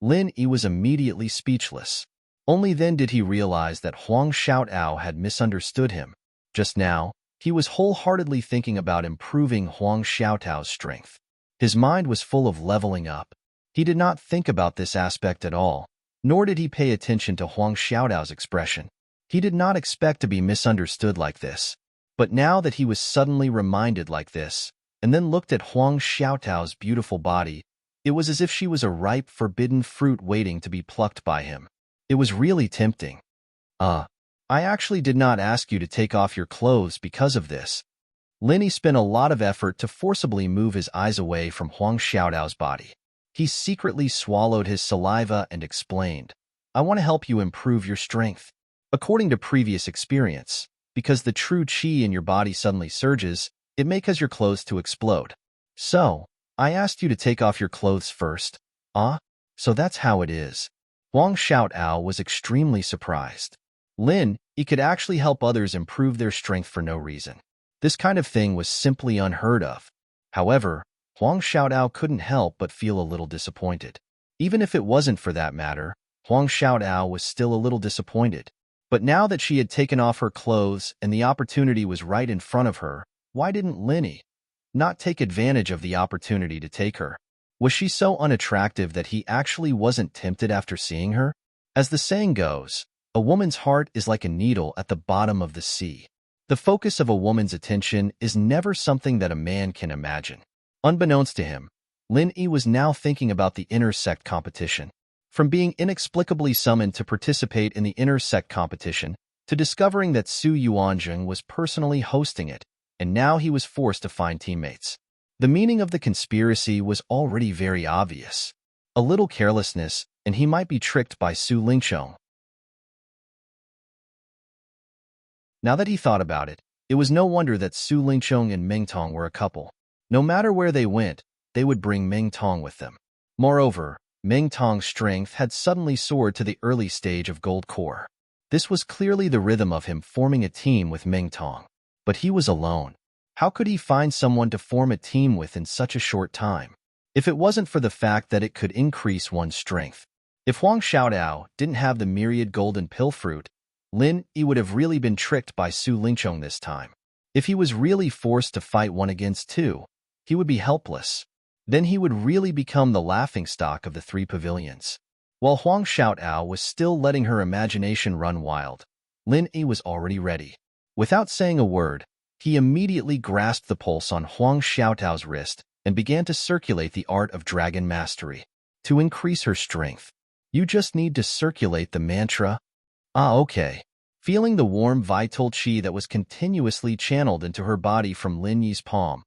Lin Yi was immediately speechless. Only then did he realize that Huang Xiaotao had misunderstood him. Just now, he was wholeheartedly thinking about improving Huang Xiaotao's strength. His mind was full of leveling up. He did not think about this aspect at all, nor did he pay attention to Huang Xiaotao's expression. He did not expect to be misunderstood like this. But now that he was suddenly reminded like this, and then looked at Huang Xiaotao's beautiful body, it was as if she was a ripe, forbidden fruit waiting to be plucked by him. It was really tempting. I actually did not ask you to take off your clothes because of this." Linny spent a lot of effort to forcibly move his eyes away from Huang Xiaotao's body. He secretly swallowed his saliva and explained, "I want to help you improve your strength. According to previous experience, because the true qi in your body suddenly surges, it may cause your clothes to explode. So, I asked you to take off your clothes first." So that's how it is." Huang Xiaotao was extremely surprised. Lin Yi could actually help others improve their strength for no reason. This kind of thing was simply unheard of. However, Huang Xiaotao couldn't help but feel a little disappointed. Even if it wasn't for that matter, Huang Xiaotao was still a little disappointed. But now that she had taken off her clothes and the opportunity was right in front of her, why didn't Lin Yi not take advantage of the opportunity to take her? Was she so unattractive that he actually wasn't tempted after seeing her? As the saying goes, a woman's heart is like a needle at the bottom of the sea. The focus of a woman's attention is never something that a man can imagine. Unbeknownst to him, Lin Yi was now thinking about the inter-sect competition. From being inexplicably summoned to participate in the inter-sect competition, to discovering that Su Yuanzheng was personally hosting it, and now he was forced to find teammates. The meaning of the conspiracy was already very obvious. A little carelessness, and he might be tricked by Su Lingchong. Now that he thought about it, it was no wonder that Su Lingchong and Meng Tong were a couple. No matter where they went, they would bring Meng Tong with them. Moreover, Meng Tong's strength had suddenly soared to the early stage of gold core. This was clearly the rhythm of him forming a team with Meng Tong. But he was alone. How could he find someone to form a team with in such a short time? If it wasn't for the fact that it could increase one's strength. If Huang Xiaotao didn't have the myriad golden pill fruit, Lin Yi would have really been tricked by Su Lingchong this time. If he was really forced to fight one against two, he would be helpless. Then he would really become the laughingstock of the three pavilions. While Huang Xiaotao was still letting her imagination run wild, Lin Yi was already ready. Without saying a word, he immediately grasped the pulse on Huang Xiaotao's wrist and began to circulate the art of dragon mastery. To increase her strength, you just need to circulate the mantra. Okay. Feeling the warm vital qi that was continuously channeled into her body from Lin Yi's palm,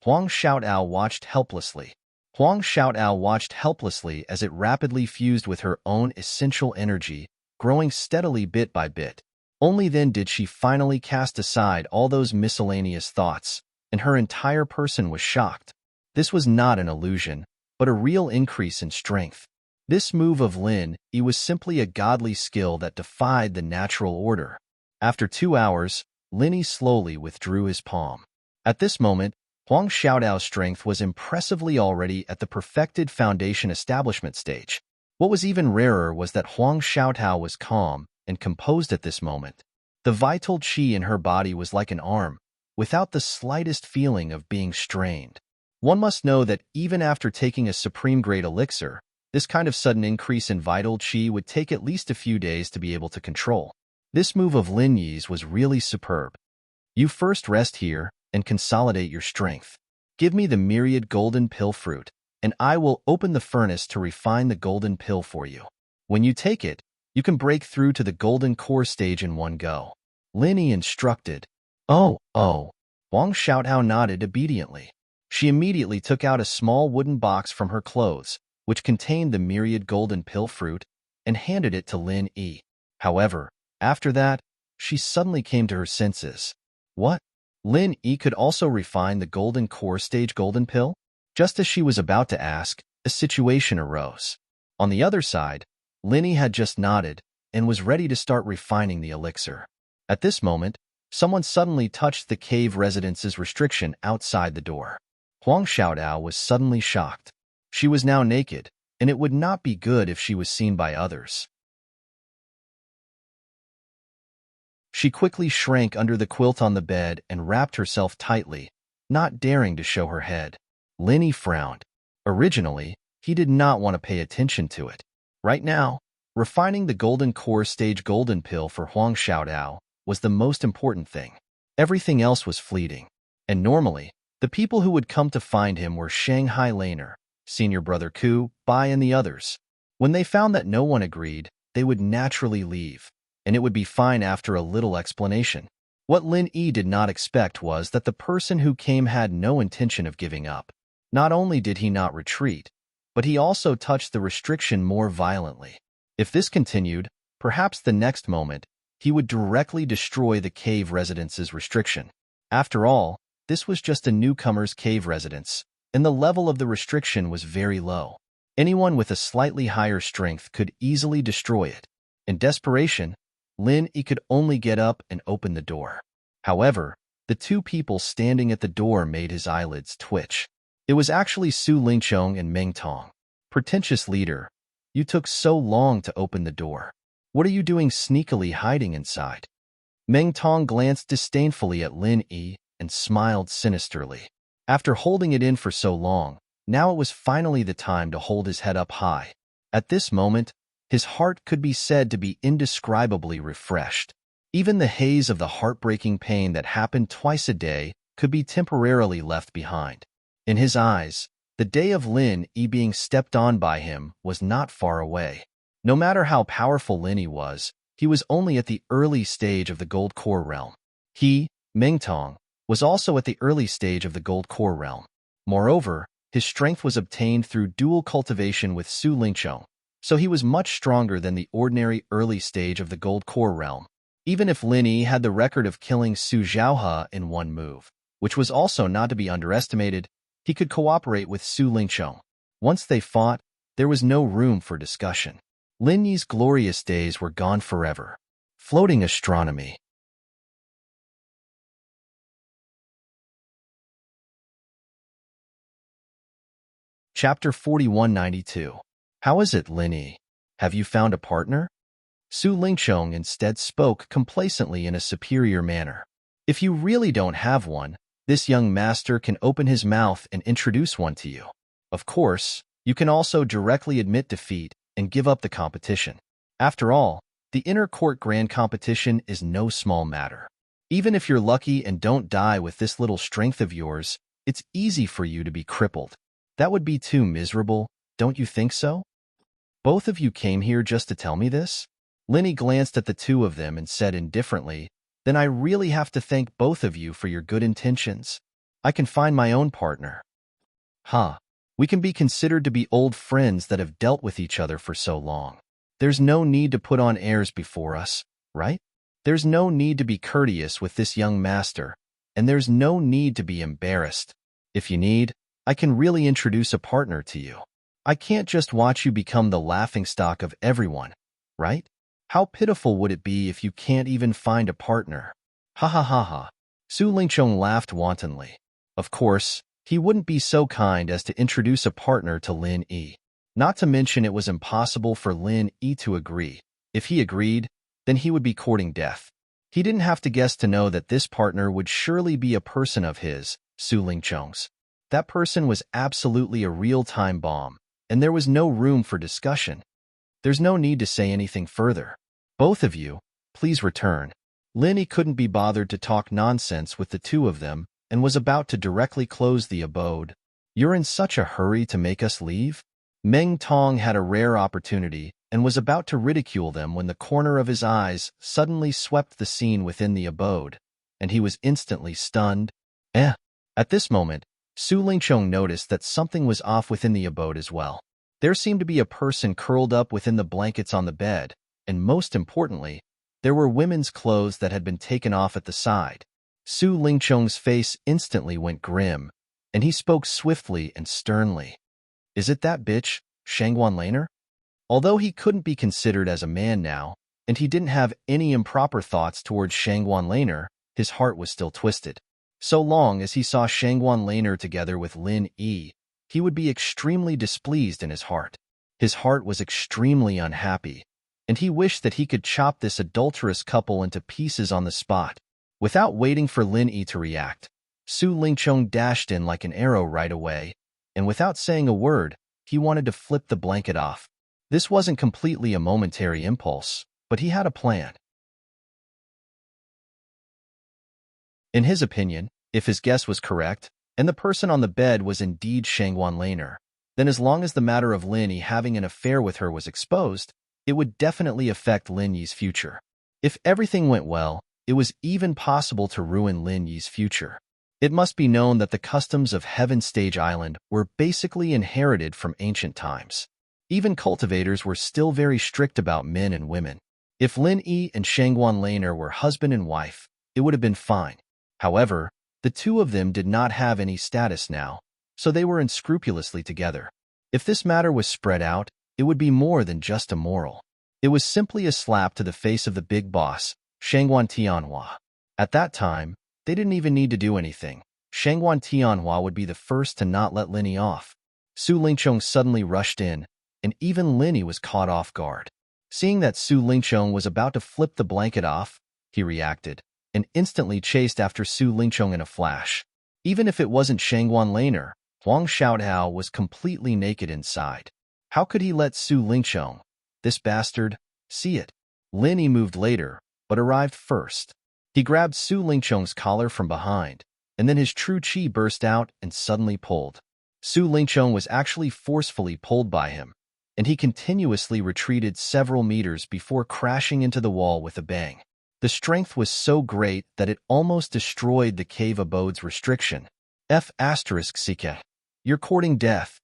Huang Xiaotao watched helplessly. Huang Xiaotao watched helplessly as it rapidly fused with her own essential energy, growing steadily bit by bit. Only then did she finally cast aside all those miscellaneous thoughts, and her entire person was shocked. This was not an illusion, but a real increase in strength. This move of Lin Yi was simply a godly skill that defied the natural order. After 2 hours, Lin Yi slowly withdrew his palm. At this moment, Huang Xiaotao's strength was impressively already at the perfected foundation establishment stage. What was even rarer was that Huang Xiaotao was calm and composed at this moment. The vital qi in her body was like an arm, without the slightest feeling of being strained. One must know that even after taking a supreme-grade elixir, this kind of sudden increase in vital qi would take at least a few days to be able to control. This move of Lin Yi's was really superb. You first rest here and consolidate your strength. Give me the myriad golden pill fruit, and I will open the furnace to refine the golden pill for you. When you take it, you can break through to the golden core stage in one go. Lin Yi instructed. Oh. Huang Xiaotao nodded obediently. She immediately took out a small wooden box from her clothes, which contained the myriad golden pill fruit, and handed it to Lin Yi. However, after that, she suddenly came to her senses. What? Lin Yi could also refine the golden core stage golden pill? Just as she was about to ask, a situation arose. On the other side, Lin Yi had just nodded and was ready to start refining the elixir. At this moment, someone suddenly touched the cave residence's restriction outside the door. Huang Xiaodao was suddenly shocked. She was now naked, and it would not be good if she was seen by others. She quickly shrank under the quilt on the bed and wrapped herself tightly, not daring to show her head. Lin Yi frowned. Originally, he did not want to pay attention to it. Right now, refining the golden core stage golden pill for Huang Xiaodao was the most important thing. Everything else was fleeting. And normally, the people who would come to find him were Shanghai Laner, Senior Brother Ku, Bai, and the others. When they found that no one agreed, they would naturally leave, and it would be fine after a little explanation. What Lin Yi did not expect was that the person who came had no intention of giving up. Not only did he not retreat, but he also touched the restriction more violently. If this continued, perhaps the next moment, he would directly destroy the cave residence's restriction. After all, this was just a newcomer's cave residence, and the level of the restriction was very low. Anyone with a slightly higher strength could easily destroy it. In desperation, Lin Yi could only get up and open the door. However, the two people standing at the door made his eyelids twitch. It was actually Su Lingqiong and Meng Tong. Pretentious leader, you took so long to open the door. What are you doing sneakily hiding inside? Meng Tong glanced disdainfully at Lin Yi and smiled sinisterly. After holding it in for so long, now it was finally the time to hold his head up high. At this moment, his heart could be said to be indescribably refreshed. Even the haze of the heartbreaking pain that happened twice a day could be temporarily left behind. In his eyes, the day of Lin Yi being stepped on by him was not far away. No matter how powerful Lin Yi was, he was only at the early stage of the Gold Core realm. He, Meng Tong, was also at the early stage of the Gold Core realm. Moreover, his strength was obtained through dual cultivation with Su Lingqiong, so he was much stronger than the ordinary early stage of the Gold Core realm. Even if Lin Yi had the record of killing Su Zhaohe in one move, which was also not to be underestimated, he could cooperate with Su Lingqiong. Once they fought, there was no room for discussion. Lin Yi's glorious days were gone forever. Floating astronomy. Chapter 4192. How is it, Lin Yi? Have you found a partner? Su Lingqiong instead spoke complacently in a superior manner. If you really don't have one, this young master can open his mouth and introduce one to you. Of course, you can also directly admit defeat and give up the competition. After all, the inner court grand competition is no small matter. Even if you're lucky and don't die with this little strength of yours, it's easy for you to be crippled. That would be too miserable, don't you think so? Both of you came here just to tell me this? Lin Yi glanced at the two of them and said indifferently, then I really have to thank both of you for your good intentions. I can find my own partner. We can be considered to be old friends that have dealt with each other for so long. There's no need to put on airs before us, right? There's no need to be courteous with this young master, and there's no need to be embarrassed. If you need, I can really introduce a partner to you. I can't just watch you become the laughingstock of everyone, right? How pitiful would it be if you can't even find a partner? Ha ha ha ha. Su Lingqiong laughed wantonly. Of course, he wouldn't be so kind as to introduce a partner to Lin Yi. Not to mention it was impossible for Lin Yi to agree. If he agreed, then he would be courting death. He didn't have to guess to know that this partner would surely be a person of his, Su Lingcheng's. That person was absolutely a real-time bomb, and there was no room for discussion. There's no need to say anything further. Both of you, please return. Lin Yi couldn't be bothered to talk nonsense with the two of them and was about to directly close the abode. You're in such a hurry to make us leave? Meng Tong had a rare opportunity and was about to ridicule them when the corner of his eyes suddenly swept the scene within the abode, and he was instantly stunned. At this moment, Su Lingchong noticed that something was off within the abode as well. There seemed to be a person curled up within the blankets on the bed, and most importantly, there were women's clothes that had been taken off at the side. Su Lingchong's face instantly went grim, and he spoke swiftly and sternly. Is it that bitch, Shangguan Laner? Although he couldn't be considered as a man now, and he didn't have any improper thoughts towards Shangguan Laner, his heart was still twisted. So long as he saw Shangguan Laner together with Lin Yi, he would be extremely displeased in his heart. His heart was extremely unhappy, and he wished that he could chop this adulterous couple into pieces on the spot. Without waiting for Lin Yi to react, Su Lingchong dashed in like an arrow right away, and without saying a word, he wanted to flip the blanket off. This wasn't completely a momentary impulse, but he had a plan. In his opinion, if his guess was correct, and the person on the bed was indeed Shangguan Laner, then as long as the matter of Lin Yi having an affair with her was exposed, it would definitely affect Lin Yi's future. If everything went well, it was even possible to ruin Lin Yi's future. It must be known that the customs of Heaven Stage Island were basically inherited from ancient times. Even cultivators were still very strict about men and women. If Lin Yi and Shangguan Laner were husband and wife, it would have been fine. However, the two of them did not have any status now, so they were unscrupulously together. If this matter was spread out, it would be more than just immoral. It was simply a slap to the face of the big boss, Shangguan Tianhua. At that time, they didn't even need to do anything. Shangguan Tianhua would be the first to not let Lin Yi off. Su Lingchong suddenly rushed in, and even Lin Yi was caught off guard. Seeing that Su Lingchong was about to flip the blanket off, he reacted, and instantly chased after Su Lingchong in a flash. Even if it wasn't Shangguan Laner, Huang Xiaohao was completely naked inside. How could he let Su Lingchong, this bastard, see it? Lin Yi moved later, but arrived first. He grabbed Su Lingchong's collar from behind, and then his true chi burst out and suddenly pulled. Su Lingchong was actually forcefully pulled by him, and he continuously retreated several meters before crashing into the wall with a bang. The strength was so great that it almost destroyed the cave abode's restriction. F***Sika. You're courting death.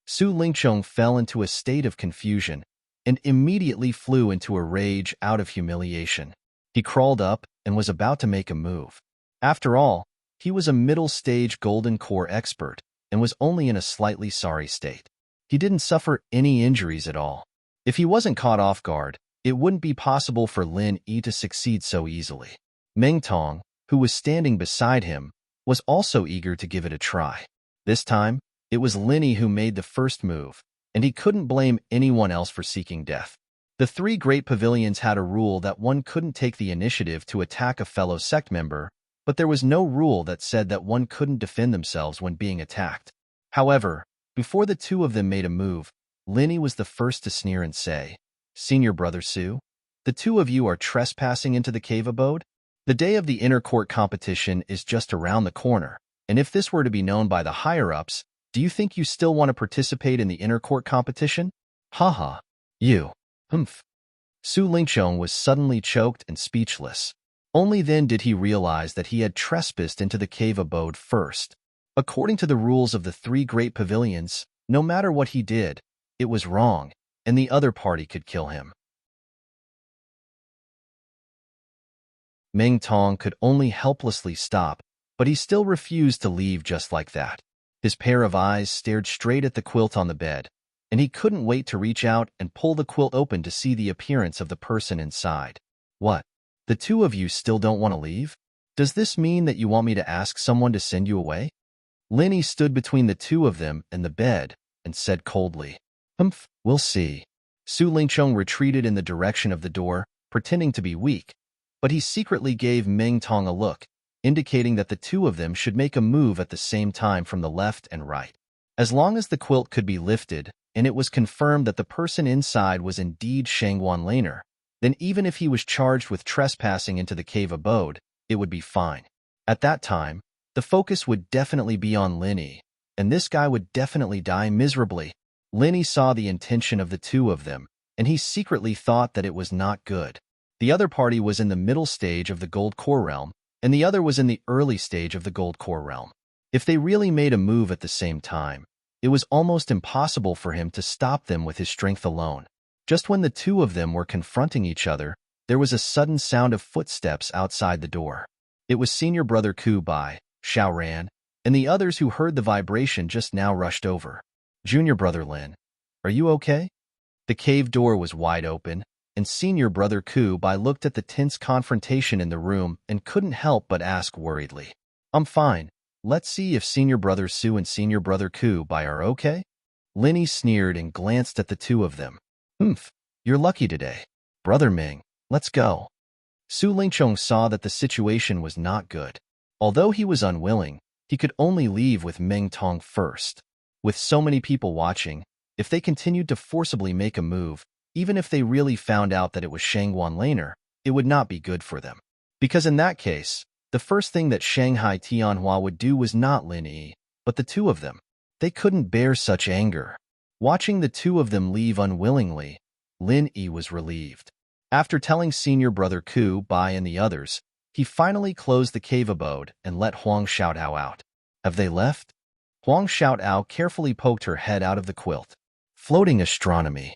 Su Lingchong fell into a state of confusion and immediately flew into a rage out of humiliation. He crawled up and was about to make a move. After all, he was a middle-stage golden core expert and was only in a slightly sorry state. He didn't suffer any injuries at all. If he wasn't caught off guard, it wouldn't be possible for Lin Yi to succeed so easily. Meng Tong, who was standing beside him, was also eager to give it a try. This time, it was Lin Yi who made the first move, and he couldn't blame anyone else for seeking death. The three great pavilions had a rule that one couldn't take the initiative to attack a fellow sect member, but there was no rule that said that one couldn't defend themselves when being attacked. However, before the two of them made a move, Lin Yi was the first to sneer and say, "Senior brother Su, the two of you are trespassing into the cave abode? The day of the inner court competition is just around the corner, and if this were to be known by the higher-ups, do you think you still want to participate in the inner court competition? Haha. You. Humph." Su Lingchong was suddenly choked and speechless. Only then did he realize that he had trespassed into the cave abode first. According to the rules of the three great pavilions, no matter what he did, it was wrong, and the other party could kill him. Meng Tong could only helplessly stop, but he still refused to leave just like that. His pair of eyes stared straight at the quilt on the bed, and he couldn't wait to reach out and pull the quilt open to see the appearance of the person inside. What? The two of you still don't want to leave? Does this mean that you want me to ask someone to send you away? Lin Yi stood between the two of them and the bed and said coldly. We'll see. Su Lingchong retreated in the direction of the door, pretending to be weak, but he secretly gave Meng Tong a look, indicating that the two of them should make a move at the same time from the left and right. As long as the quilt could be lifted, and it was confirmed that the person inside was indeed Shangguan Laner, then even if he was charged with trespassing into the cave abode, it would be fine. At that time, the focus would definitely be on Lin Yi, and this guy would definitely die miserably. Lin Yi saw the intention of the two of them, and he secretly thought that it was not good. The other party was in the middle stage of the Gold Core Realm, and the other was in the early stage of the Gold Core Realm. If they really made a move at the same time, it was almost impossible for him to stop them with his strength alone. Just when the two of them were confronting each other, there was a sudden sound of footsteps outside the door. It was Senior Brother Ku Bai, Xiao Ran, and the others who heard the vibration just now rushed over. Junior Brother Lin, are you okay? The cave door was wide open, and Senior Brother Ku Bai looked at the tense confrontation in the room and couldn't help but ask worriedly. I'm fine. Let's see if Senior Brother Su and Senior Brother Ku Bai are okay? Lin Yi sneered and glanced at the two of them. You're lucky today. Brother Ming, let's go. Su Lingchong saw that the situation was not good. Although he was unwilling, he could only leave with Meng Tong first. With so many people watching, if they continued to forcibly make a move, even if they really found out that it was Shangguan Laner, it would not be good for them. Because in that case, the first thing that Shanghai Tianhua would do was not Lin Yi, but the two of them. They couldn't bear such anger. Watching the two of them leave unwillingly, Lin Yi was relieved. After telling Senior Brother Ku Bai and the others, he finally closed the cave abode and let Huang Xiaotao out. Have they left? Huang Xiaotao carefully poked her head out of the quilt. Floating astronomy.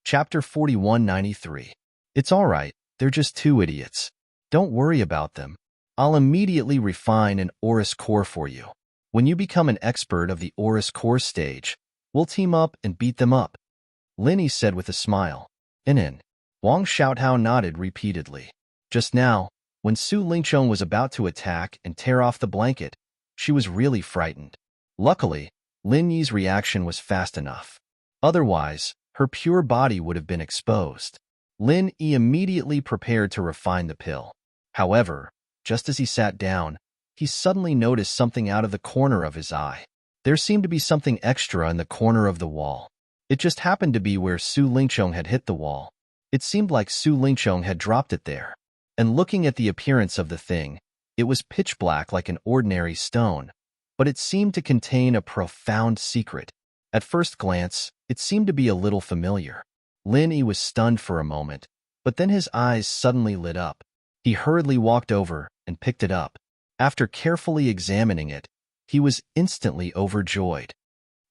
Chapter 4193. It's all right, they're just two idiots. Don't worry about them. I'll immediately refine an Aurus core for you. When you become an expert of the Aurus core stage, we'll team up and beat them up. Lin Yi said with a smile. In. Wang Xiaotao nodded repeatedly. Just now, when Su Lingchong was about to attack and tear off the blanket, she was really frightened. Luckily, Lin Yi's reaction was fast enough. Otherwise, her pure body would have been exposed. Lin Yi immediately prepared to refine the pill. However, just as he sat down, he suddenly noticed something out of the corner of his eye. There seemed to be something extra in the corner of the wall. It just happened to be where Su Lingchong had hit the wall. It seemed like Su Lingchong had dropped it there. And looking at the appearance of the thing, it was pitch black like an ordinary stone, but it seemed to contain a profound secret. At first glance, it seemed to be a little familiar. Lin Yi was stunned for a moment, but then his eyes suddenly lit up. He hurriedly walked over and picked it up. After carefully examining it, he was instantly overjoyed.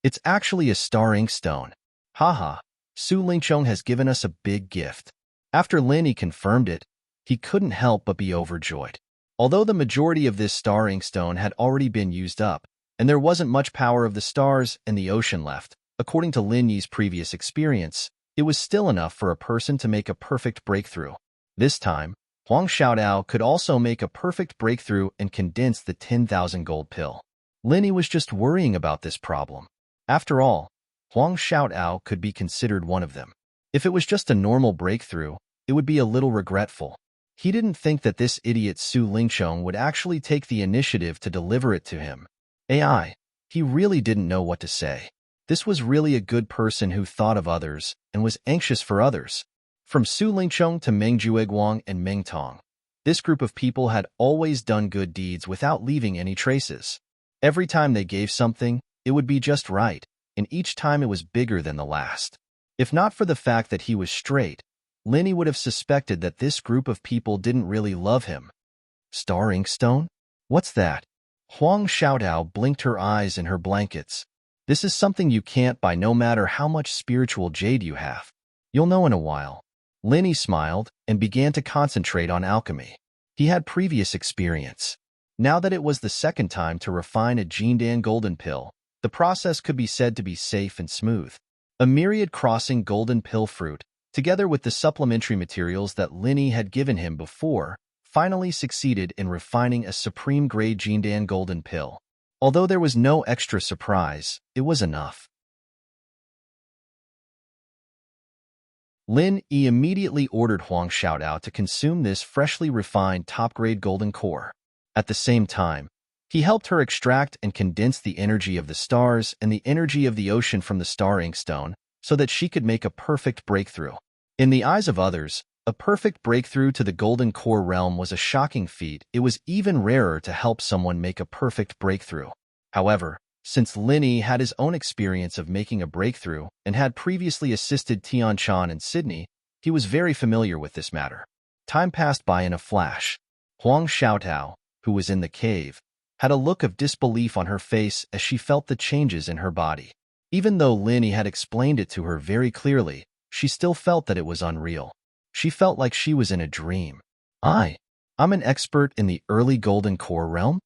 It's actually a star inkstone. Haha, Su Lingchong has given us a big gift. After Lin Yi confirmed it, he couldn't help but be overjoyed. Although the majority of this star inkstone had already been used up, and there wasn't much power of the stars and the ocean left, according to Lin Yi's previous experience, it was still enough for a person to make a perfect breakthrough. This time, Huang Xiaotao could also make a perfect breakthrough and condense the 10,000 gold pill. Lin Yi was just worrying about this problem. After all, Huang Xiaotao could be considered one of them. If it was just a normal breakthrough, it would be a little regretful. He didn't think that this idiot Su Lingchong would actually take the initiative to deliver it to him. He really didn't know what to say. This was really a good person who thought of others and was anxious for others. From Su Lingchong to Meng Jueguang and Meng Tong, this group of people had always done good deeds without leaving any traces. Every time they gave something, it would be just right, and each time it was bigger than the last. If not for the fact that he was straight, Lin Yi would have suspected that this group of people didn't really love him. Star inkstone? What's that? Huang Xiaotao blinked her eyes in her blankets. This is something you can't buy no matter how much spiritual jade you have. You'll know in a while. Lin Yi smiled and began to concentrate on alchemy. He had previous experience. Now that it was the second time to refine a Jindan golden pill, the process could be said to be safe and smooth. A myriad crossing golden pill fruit, together with the supplementary materials that Lin Yi had given him before, finally succeeded in refining a supreme-grade Jindan golden pill. Although there was no extra surprise, it was enough. Lin Yi immediately ordered Huang Xiaotao to consume this freshly refined top-grade golden core. At the same time, he helped her extract and condense the energy of the stars and the energy of the ocean from the star inkstone so that she could make a perfect breakthrough. In the eyes of others, a perfect breakthrough to the golden core realm was a shocking feat. It was even rarer to help someone make a perfect breakthrough. However, since Lin Yi had his own experience of making a breakthrough and had previously assisted Tian Chan and Sydney, he was very familiar with this matter. Time passed by in a flash. Huang Xiaotao, who was in the cave, had a look of disbelief on her face as she felt the changes in her body. Even though Lin Yi had explained it to her very clearly, she still felt that it was unreal. She felt like she was in a dream. I'm an expert in the early golden core realm?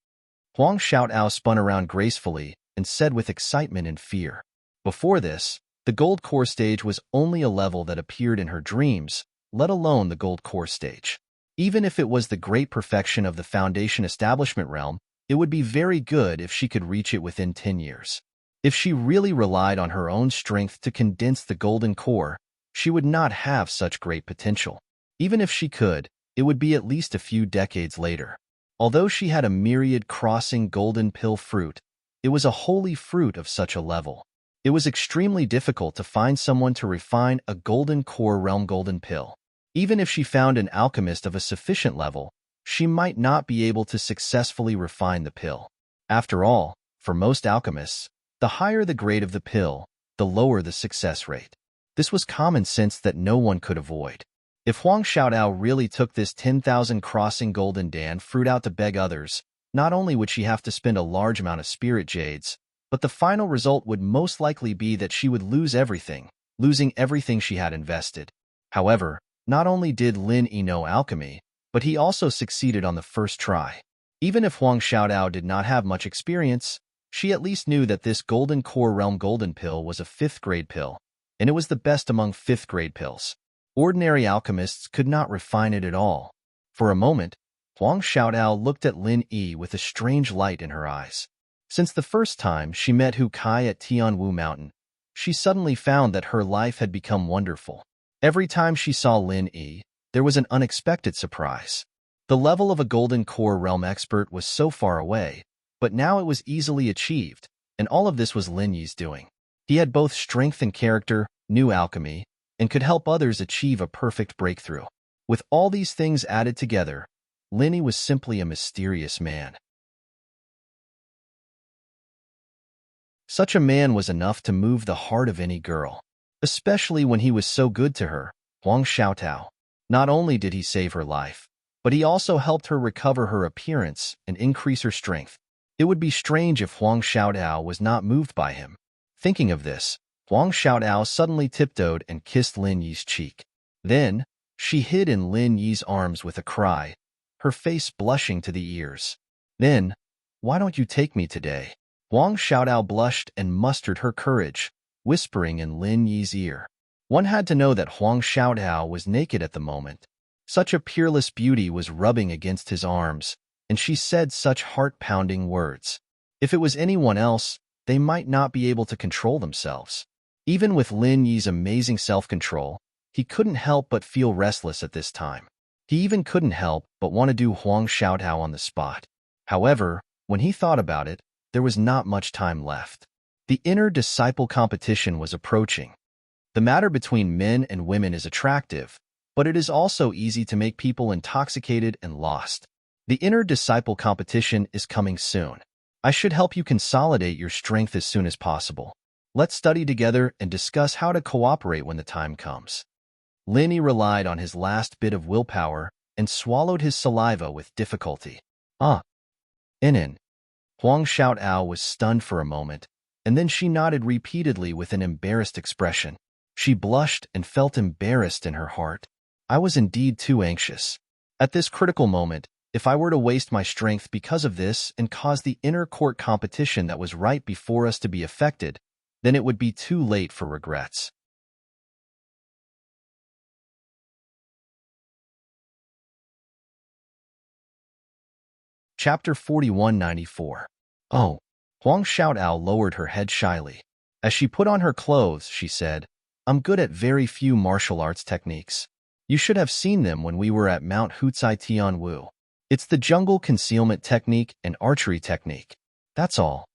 Huang Xiaotao spun around gracefully and said with excitement and fear. Before this, the gold core stage was only a level that appeared in her dreams, let alone the gold core stage. Even if it was the great perfection of the foundation establishment realm, it would be very good if she could reach it within 10 years. If she really relied on her own strength to condense the golden core, she would not have such great potential. Even if she could, it would be at least a few decades later. Although she had a myriad crossing golden pill fruit, it was a holy fruit of such a level. It was extremely difficult to find someone to refine a golden core realm golden pill. Even if she found an alchemist of a sufficient level, she might not be able to successfully refine the pill. After all, for most alchemists, the higher the grade of the pill, the lower the success rate. This was common sense that no one could avoid. If Huang Xiaotao really took this 10,000 crossing golden dan fruit out to beg others, not only would she have to spend a large amount of spirit jades, but the final result would most likely be that she would lose everything, losing everything she had invested. However, not only did Lin Yi know alchemy, but he also succeeded on the first try. Even if Huang Xiaotao did not have much experience, she at least knew that this golden core realm golden pill was a 5th grade pill, and it was the best among 5th grade pills. Ordinary alchemists could not refine it at all. For a moment, Huang Xiaotao looked at Lin Yi with a strange light in her eyes. Since the first time she met Hu Kai at Tianwu Mountain, she suddenly found that her life had become wonderful. Every time she saw Lin Yi, there was an unexpected surprise. The level of a golden core realm expert was so far away, but now it was easily achieved, and all of this was Lin Yi's doing. He had both strength and character, knew alchemy, and could help others achieve a perfect breakthrough. With all these things added together, Lin Yi was simply a mysterious man. Such a man was enough to move the heart of any girl, especially when he was so good to her, Huang Xiaotao. Not only did he save her life, but he also helped her recover her appearance and increase her strength. It would be strange if Huang Xiaotao was not moved by him. Thinking of this, Huang Xiaotao suddenly tiptoed and kissed Lin Yi's cheek. Then, she hid in Lin Yi's arms with a cry, her face blushing to the ears. Then, why don't you take me today? Huang Xiaotao blushed and mustered her courage, whispering in Lin Yi's ear. One had to know that Huang Xiaotao was naked at the moment. Such a peerless beauty was rubbing against his arms, and she said such heart-pounding words. If it was anyone else, they might not be able to control themselves. Even with Lin Yi's amazing self-control, he couldn't help but feel restless at this time. He even couldn't help but want to do Huang Xiaotao on the spot. However, when he thought about it, there was not much time left. The inner disciple competition was approaching. The matter between men and women is attractive, but it is also easy to make people intoxicated and lost. The inner disciple competition is coming soon. I should help you consolidate your strength as soon as possible. Let's study together and discuss how to cooperate when the time comes. Lin Yi relied on his last bit of willpower and swallowed his saliva with difficulty. In. Huang Xiaotao was stunned for a moment, and then she nodded repeatedly with an embarrassed expression. She blushed and felt embarrassed in her heart. I was indeed too anxious. At this critical moment, if I were to waste my strength because of this and cause the inner court competition that was right before us to be affected, then it would be too late for regrets. Chapter 4194. Oh. Huang Xiaodao lowered her head shyly. As she put on her clothes, she said, I'm good at very few martial arts techniques. You should have seen them when we were at Mount Hucai Tianwu. It's the jungle concealment technique and archery technique. That's all.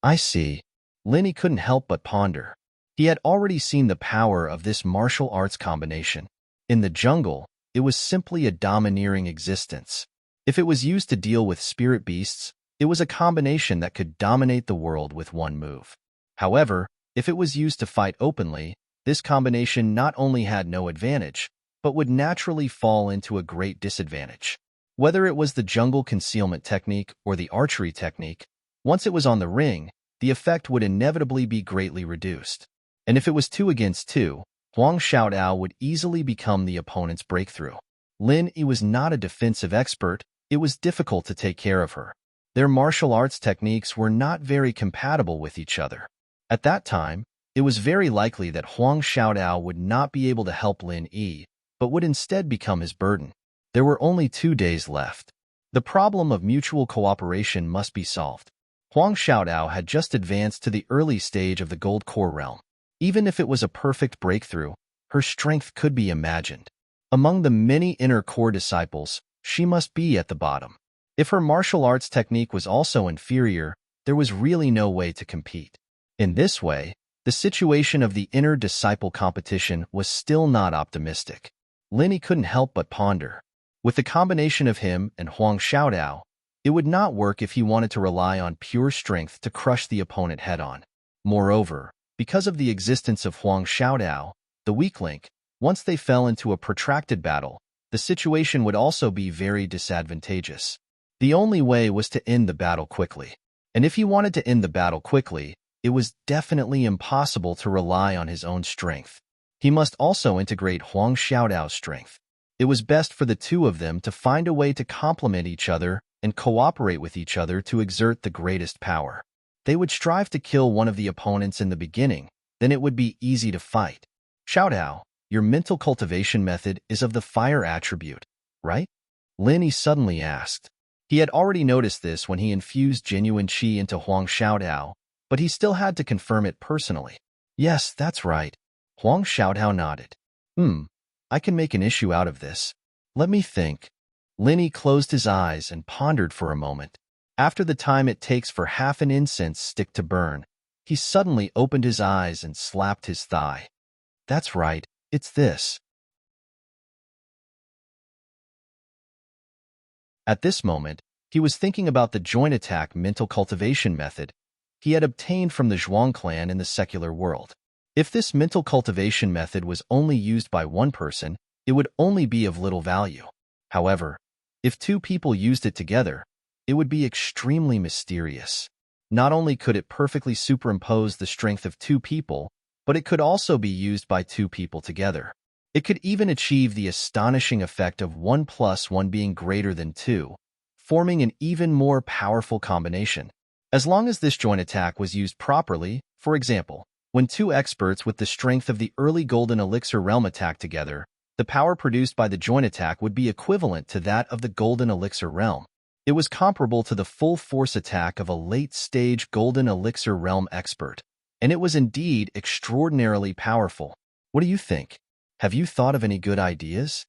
I see. Linny couldn't help but ponder. He had already seen the power of this martial arts combination. In the jungle, it was simply a domineering existence. If it was used to deal with spirit beasts, it was a combination that could dominate the world with one move. However, if it was used to fight openly, this combination not only had no advantage, but would naturally fall into a great disadvantage. Whether it was the jungle concealment technique or the archery technique, once it was on the ring, the effect would inevitably be greatly reduced. And if it was 2 against 2, Huang Xiaodao would easily become the opponent's breakthrough. Lin Yi was not a defensive expert, it was difficult to take care of her. Their martial arts techniques were not very compatible with each other. At that time, it was very likely that Huang Xiaodao would not be able to help Lin Yi, but would instead become his burden. There were only 2 days left. The problem of mutual cooperation must be solved. Huang Xiaodao had just advanced to the early stage of the Gold Core realm. Even if it was a perfect breakthrough, her strength could be imagined. Among the many inner core disciples, she must be at the bottom. If her martial arts technique was also inferior, there was really no way to compete. In this way, the situation of the inner disciple competition was still not optimistic. Linny couldn't help but ponder. With the combination of him and Huang Xiaodao, it would not work if he wanted to rely on pure strength to crush the opponent head-on. Moreover, because of the existence of Huang Xiaodao, the weak link, once they fell into a protracted battle, the situation would also be very disadvantageous. The only way was to end the battle quickly. And if he wanted to end the battle quickly, it was definitely impossible to rely on his own strength. He must also integrate Huang Xiaodao's strength. It was best for the two of them to find a way to complement each other and cooperate with each other to exert the greatest power. They would strive to kill one of the opponents in the beginning, then it would be easy to fight. Xiaodao, your mental cultivation method is of the fire attribute, right? Lin Yi suddenly asked. He had already noticed this when he infused genuine qi into Huang Xiaodao, but he still had to confirm it personally. Yes, that's right. Huang Xiaodao nodded. I can make an issue out of this. Let me think. Lin Yi closed his eyes and pondered for a moment. After the time it takes for half an incense stick to burn, he suddenly opened his eyes and slapped his thigh. That's right, it's this. At this moment, he was thinking about the joint attack mental cultivation method he had obtained from the Zhuang clan in the secular world. If this mental cultivation method was only used by one person, it would only be of little value. However, if 2 people used it together, it would be extremely mysterious. Not only could it perfectly superimpose the strength of 2 people, but it could also be used by 2 people together. It could even achieve the astonishing effect of 1 + 1 being greater than 2, forming an even more powerful combination. As long as this joint attack was used properly, for example, when 2 experts with the strength of the early Golden Elixir realm attack together, the power produced by the joint attack would be equivalent to that of the Golden Elixir realm. It was comparable to the full force attack of a late-stage Golden Elixir realm expert, and it was indeed extraordinarily powerful. What do you think? Have you thought of any good ideas?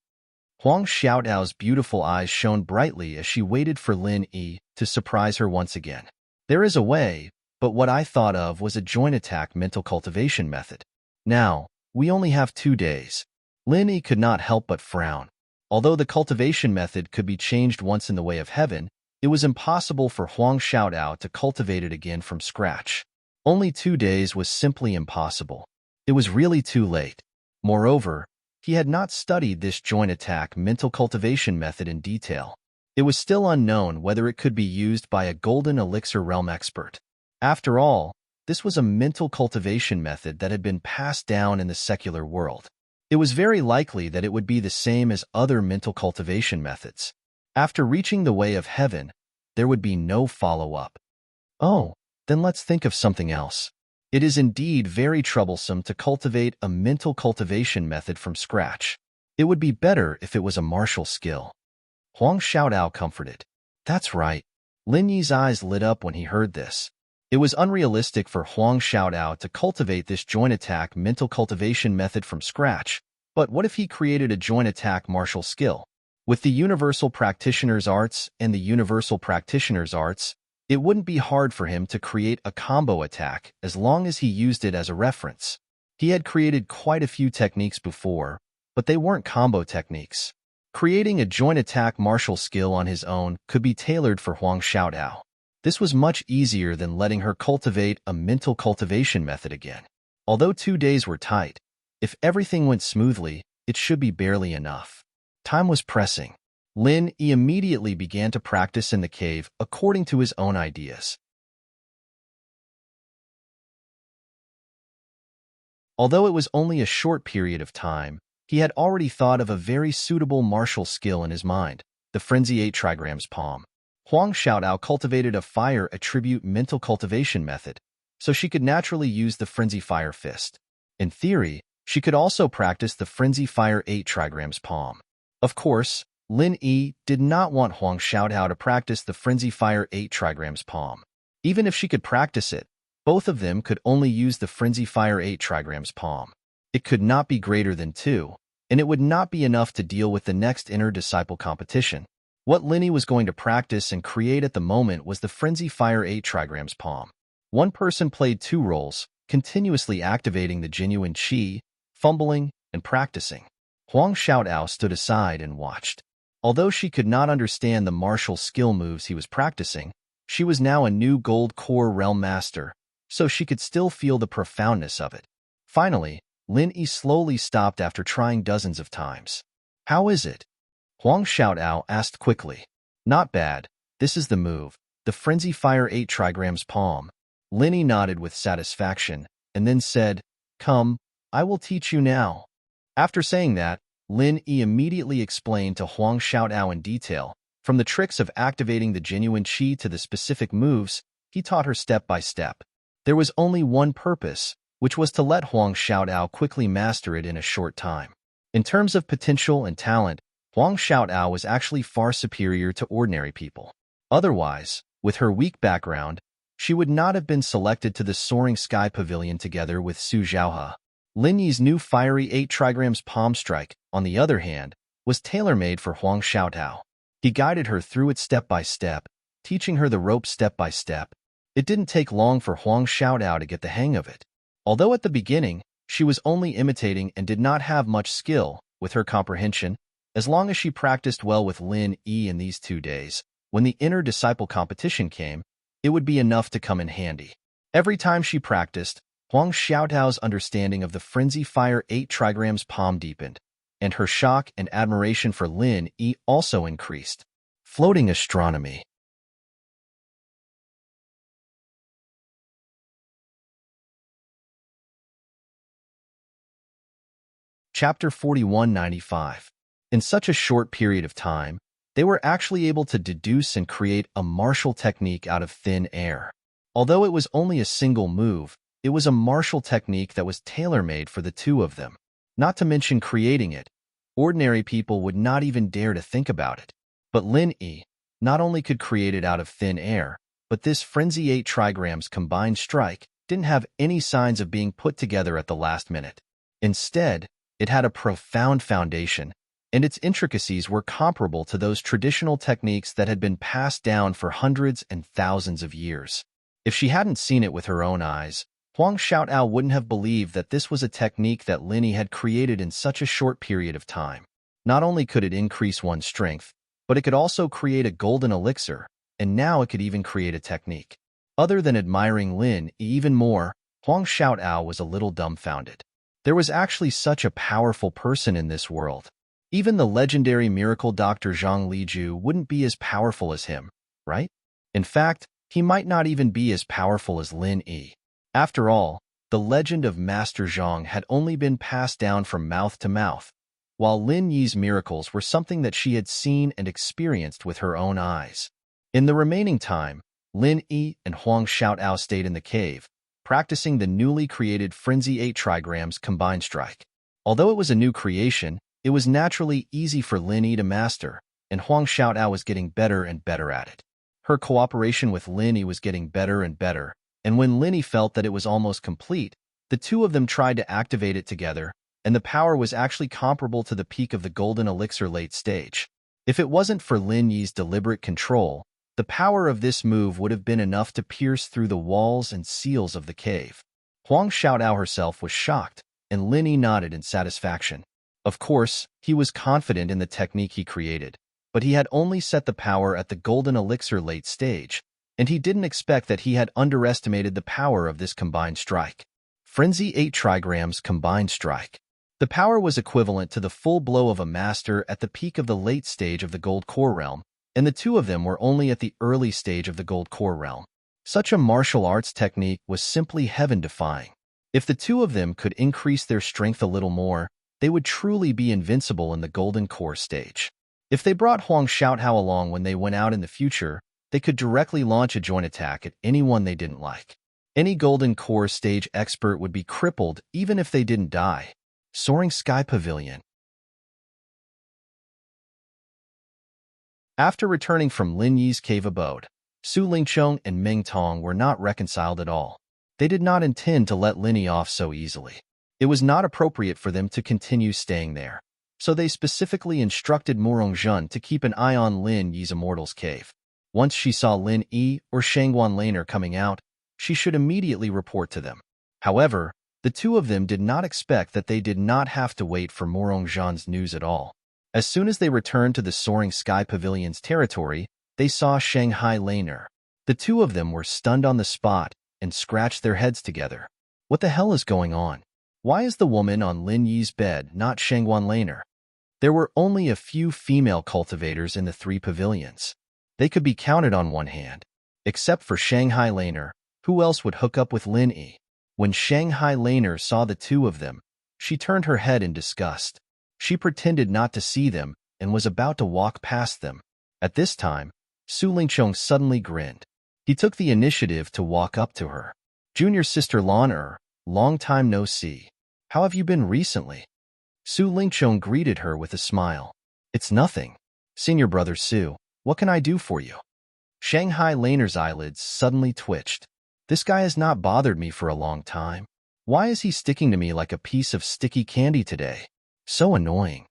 Huang Xiaodao's beautiful eyes shone brightly as she waited for Lin Yi to surprise her once again. There is a way, but what I thought of was a joint attack mental cultivation method. Now, we only have 2 days. Lin Yi could not help but frown. Although the cultivation method could be changed once in the way of heaven, it was impossible for Huang Xiaodao to cultivate it again from scratch. Only 2 days was simply impossible. It was really too late. Moreover, he had not studied this joint attack mental cultivation method in detail. It was still unknown whether it could be used by a Golden Elixir realm expert. After all, this was a mental cultivation method that had been passed down in the secular world. It was very likely that it would be the same as other mental cultivation methods. After reaching the way of heaven, there would be no follow-up. Oh, then let's think of something else. It is indeed very troublesome to cultivate a mental cultivation method from scratch. It would be better if it was a martial skill. Huang Xiaodao comforted. That's right. Lin Yi's eyes lit up when he heard this. It was unrealistic for Huang Xiaodao to cultivate this joint attack mental cultivation method from scratch, but what if he created a joint attack martial skill? With the Universal Practitioner's Arts and the Universal Practitioner's Arts, it wouldn't be hard for him to create a combo attack as long as he used it as a reference. He had created quite a few techniques before, but they weren't combo techniques. Creating a joint attack martial skill on his own could be tailored for Huang Xiaodao. This was much easier than letting her cultivate a mental cultivation method again. Although 2 days were tight, if everything went smoothly, it should be barely enough. Time was pressing. Lin Yi immediately began to practice in the cave according to his own ideas. Although it was only a short period of time, he had already thought of a very suitable martial skill in his mind, the Frenzy 8 trigrams palm. Huang Xiaodao cultivated a fire attribute mental cultivation method, so she could naturally use the Frenzy Fire Fist. In theory, she could also practice the Frenzy Fire 8 trigrams palm. Of course, Lin Yi did not want Huang Xiaodao to practice the Frenzy Fire 8 trigrams palm. Even if she could practice it, both of them could only use the Frenzy Fire 8 trigrams palm. It could not be greater than 2, and it would not be enough to deal with the next inner disciple competition. What Lin Yi was going to practice and create at the moment was the Frenzy Fire 8 trigrams palm. One person played 2 roles, continuously activating the genuine qi, fumbling, and practicing. Huang Xiaodao stood aside and watched. Although she could not understand the martial skill moves he was practicing, she was now a new gold core realm master, so she could still feel the profoundness of it. Finally, Lin Yi slowly stopped after trying dozens of times. How is it? Huang Xiaodao asked quickly. Not bad. This is the move, the Frenzy Fire 8 trigrams palm. Lin Yi nodded with satisfaction, and then said, Come, I will teach you now. After saying that, Lin Yi immediately explained to Huang Xiaodao in detail, from the tricks of activating the genuine qi to the specific moves, he taught her step by step. There was only one purpose, which was to let Huang Xiaodao quickly master it in a short time. In terms of potential and talent, Huang Xiaodao was actually far superior to ordinary people. Otherwise, with her weak background, she would not have been selected to the Soaring Sky Pavilion together with Su Zhaohe. Lin Yi's new fiery 8 trigrams palm strike, on the other hand, was tailor-made for Huang Xiaodao. He guided her through it step by step, teaching her the ropes step by step. It didn't take long for Huang Xiaodao to get the hang of it. Although at the beginning, she was only imitating and did not have much skill with her comprehension, as long as she practiced well with Lin Yi in these 2 days, when the inner disciple competition came, it would be enough to come in handy. Every time she practiced, Huang Xiaodao's understanding of the Frenzy Fire 8 trigrams palm deepened, and her shock and admiration for Lin Yi also increased. Floating astronomy. Chapter 4195. In such a short period of time, they were actually able to deduce and create a martial technique out of thin air. Although it was only a single move, it was a martial technique that was tailor-made for the two of them. Not to mention creating it, ordinary people would not even dare to think about it. But Lin Yi not only could create it out of thin air, but this Frenzy 8 trigrams combined strike didn't have any signs of being put together at the last minute. Instead, it had a profound foundation, and its intricacies were comparable to those traditional techniques that had been passed down for hundreds and thousands of years. If she hadn't seen it with her own eyes, Huang Xiaodao wouldn't have believed that this was a technique that Lin Yi had created in such a short period of time. Not only could it increase one's strength, but it could also create a golden elixir, and now it could even create a technique. Other than admiring Lin Yi even more, Huang Xiaodao was a little dumbfounded. There was actually such a powerful person in this world. Even the legendary miracle Dr. Zhang Liju wouldn't be as powerful as him, right? In fact, he might not even be as powerful as Lin Yi. After all, the legend of Master Zhang had only been passed down from mouth to mouth, while Lin Yi's miracles were something that she had seen and experienced with her own eyes. In the remaining time, Lin Yi and Huang Xiaodao stayed in the cave, practicing the newly created Frenzy 8 trigrams combined strike. Although it was a new creation, it was naturally easy for Lin Yi to master, and Huang Xiaotao was getting better and better at it. Her cooperation with Lin Yi was getting better and better, and when Lin Yi felt that it was almost complete, the two of them tried to activate it together, and the power was actually comparable to the peak of the golden elixir late stage. If it wasn't for Lin Yi's deliberate control, the power of this move would have been enough to pierce through the walls and seals of the cave. Huang Xiaotao herself was shocked, and Lin Yi nodded in satisfaction. Of course, he was confident in the technique he created, but he had only set the power at the golden elixir late stage, and he didn't expect that he had underestimated the power of this combined strike. Frenzy 8 trigrams combined strike. The power was equivalent to the full blow of a master at the peak of the late stage of the gold core realm, and the two of them were only at the early stage of the gold core realm. Such a martial arts technique was simply heaven-defying. If the two of them could increase their strength a little more, they would truly be invincible in the golden core stage. If they brought Huang Xiaotao along when they went out in the future, they could directly launch a joint attack at anyone they didn't like. Any golden core stage expert would be crippled even if they didn't die. Soaring Sky Pavilion. After returning from Lin Yi's cave abode, Su Lingqiong and Meng Tong were not reconciled at all. They did not intend to let Lin Yi off so easily. It was not appropriate for them to continue staying there, so they specifically instructed Murong Zhen to keep an eye on Lin Yi's Immortal's cave. Once she saw Lin Yi or Shangguan Laner coming out, she should immediately report to them. However, the two of them did not expect that they did not have to wait for Murong Zhen's news at all. As soon as they returned to the Soaring Sky Pavilion's territory, they saw Shanghai Laner. The two of them were stunned on the spot and scratched their heads together. What the hell is going on? Why is the woman on Lin Yi's bed not Shangguan Laner? There were only a few female cultivators in the 3 pavilions. They could be counted on one hand. Except for Shanghai Laner, who else would hook up with Lin Yi? When Shanghai Laner saw the two of them, she turned her head in disgust. She pretended not to see them and was about to walk past them. At this time, Su Lingqiong suddenly grinned. He took the initiative to walk up to her. Junior sister Lan long time no see. How have you been recently? Su Lingqiong greeted her with a smile. It's nothing. Senior brother Su, what can I do for you? Shanghai Laner's eyelids suddenly twitched. This guy has not bothered me for a long time. Why is he sticking to me like a piece of sticky candy today? So annoying.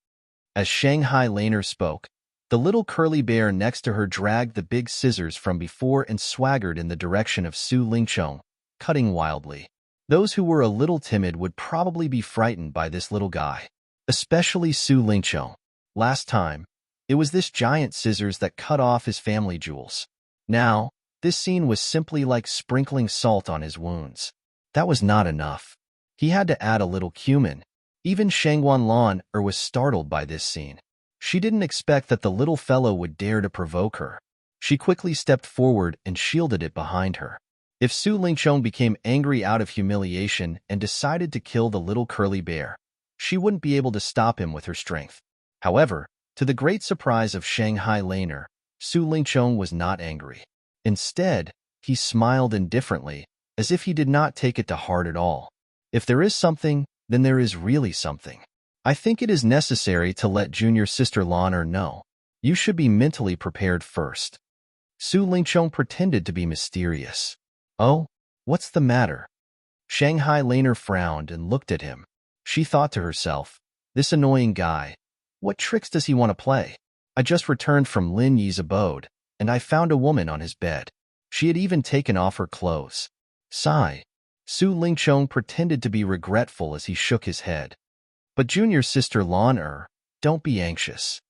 As Shanghai Laner spoke, the little curly bear next to her dragged the big scissors from before and swaggered in the direction of Su Lingqiong, cutting wildly. Those who were a little timid would probably be frightened by this little guy, especially Su Lingqiong. Last time, it was this giant scissors that cut off his family jewels. Now, this scene was simply like sprinkling salt on his wounds. That was not enough. He had to add a little cumin. Even Shangguan Lan was startled by this scene. She didn't expect that the little fellow would dare to provoke her. She quickly stepped forward and shielded it behind her. If Su Lingqiong became angry out of humiliation and decided to kill the little curly bear, she wouldn't be able to stop him with her strength. However, to the great surprise of Shanghai Laner, Su Lingqiong was not angry. Instead, he smiled indifferently, as if he did not take it to heart at all. If there is something, then there is really something. I think it is necessary to let junior sister Lan know. You should be mentally prepared first. Su Lingqiong pretended to be mysterious. Oh, what's the matter? Shanghai Laner frowned and looked at him. She thought to herself, this annoying guy, what tricks does he want to play? I just returned from Lin Yi's abode, and I found a woman on his bed. She had even taken off her clothes. Sigh. Su Lingqiong pretended to be regretful as he shook his head. But junior sister Lan don't be anxious.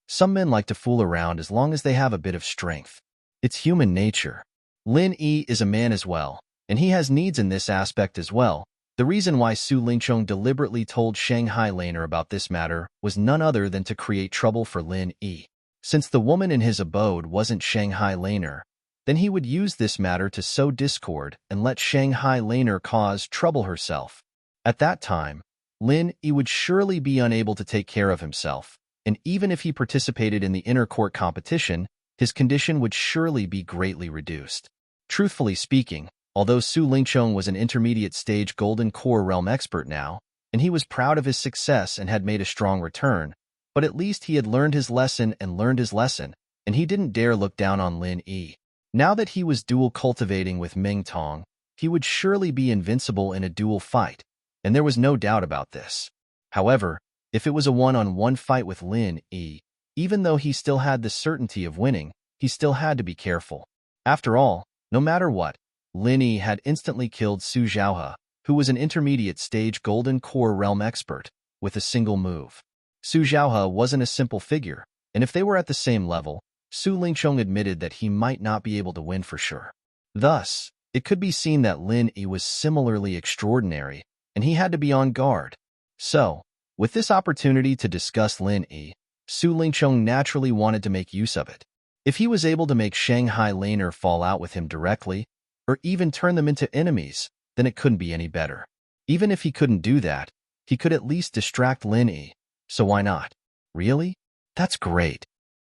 Some men like to fool around as long as they have a bit of strength. It's human nature. Lin Yi is a man as well, and he has needs in this aspect as well. The reason why Su Lingqiong deliberately told Shanghai Laner about this matter was none other than to create trouble for Lin Yi. Since the woman in his abode wasn't Shanghai Laner, then he would use this matter to sow discord and let Shanghai Laner cause trouble herself. At that time, Lin Yi would surely be unable to take care of himself, and even if he participated in the inner court competition, his condition would surely be greatly reduced. Truthfully speaking, although Su Lingqiong was an intermediate stage golden core realm expert now, and he was proud of his success and had made a strong return, but at least he had learned his lesson, and he didn't dare look down on Lin Yi. Now that he was dual cultivating with Ming Tong, he would surely be invincible in a dual fight, and there was no doubt about this. However, if it was a one-on-one fight with Lin Yi, even though he still had the certainty of winning, he still had to be careful. After all, no matter what, Lin Yi had instantly killed Su Zhaohe, who was an intermediate stage Golden Core Realm expert, with a single move. Su Zhaohe wasn't a simple figure, and if they were at the same level, Su Lingchong admitted that he might not be able to win for sure. Thus, it could be seen that Lin Yi was similarly extraordinary, and he had to be on guard. So, with this opportunity to discuss Lin Yi, Su Lingchong naturally wanted to make use of it. If he was able to make Shanghai Laner fall out with him directly, or even turn them into enemies, then it couldn't be any better. Even if he couldn't do that, he could at least distract Lin Yi, so why not? Really? That's great.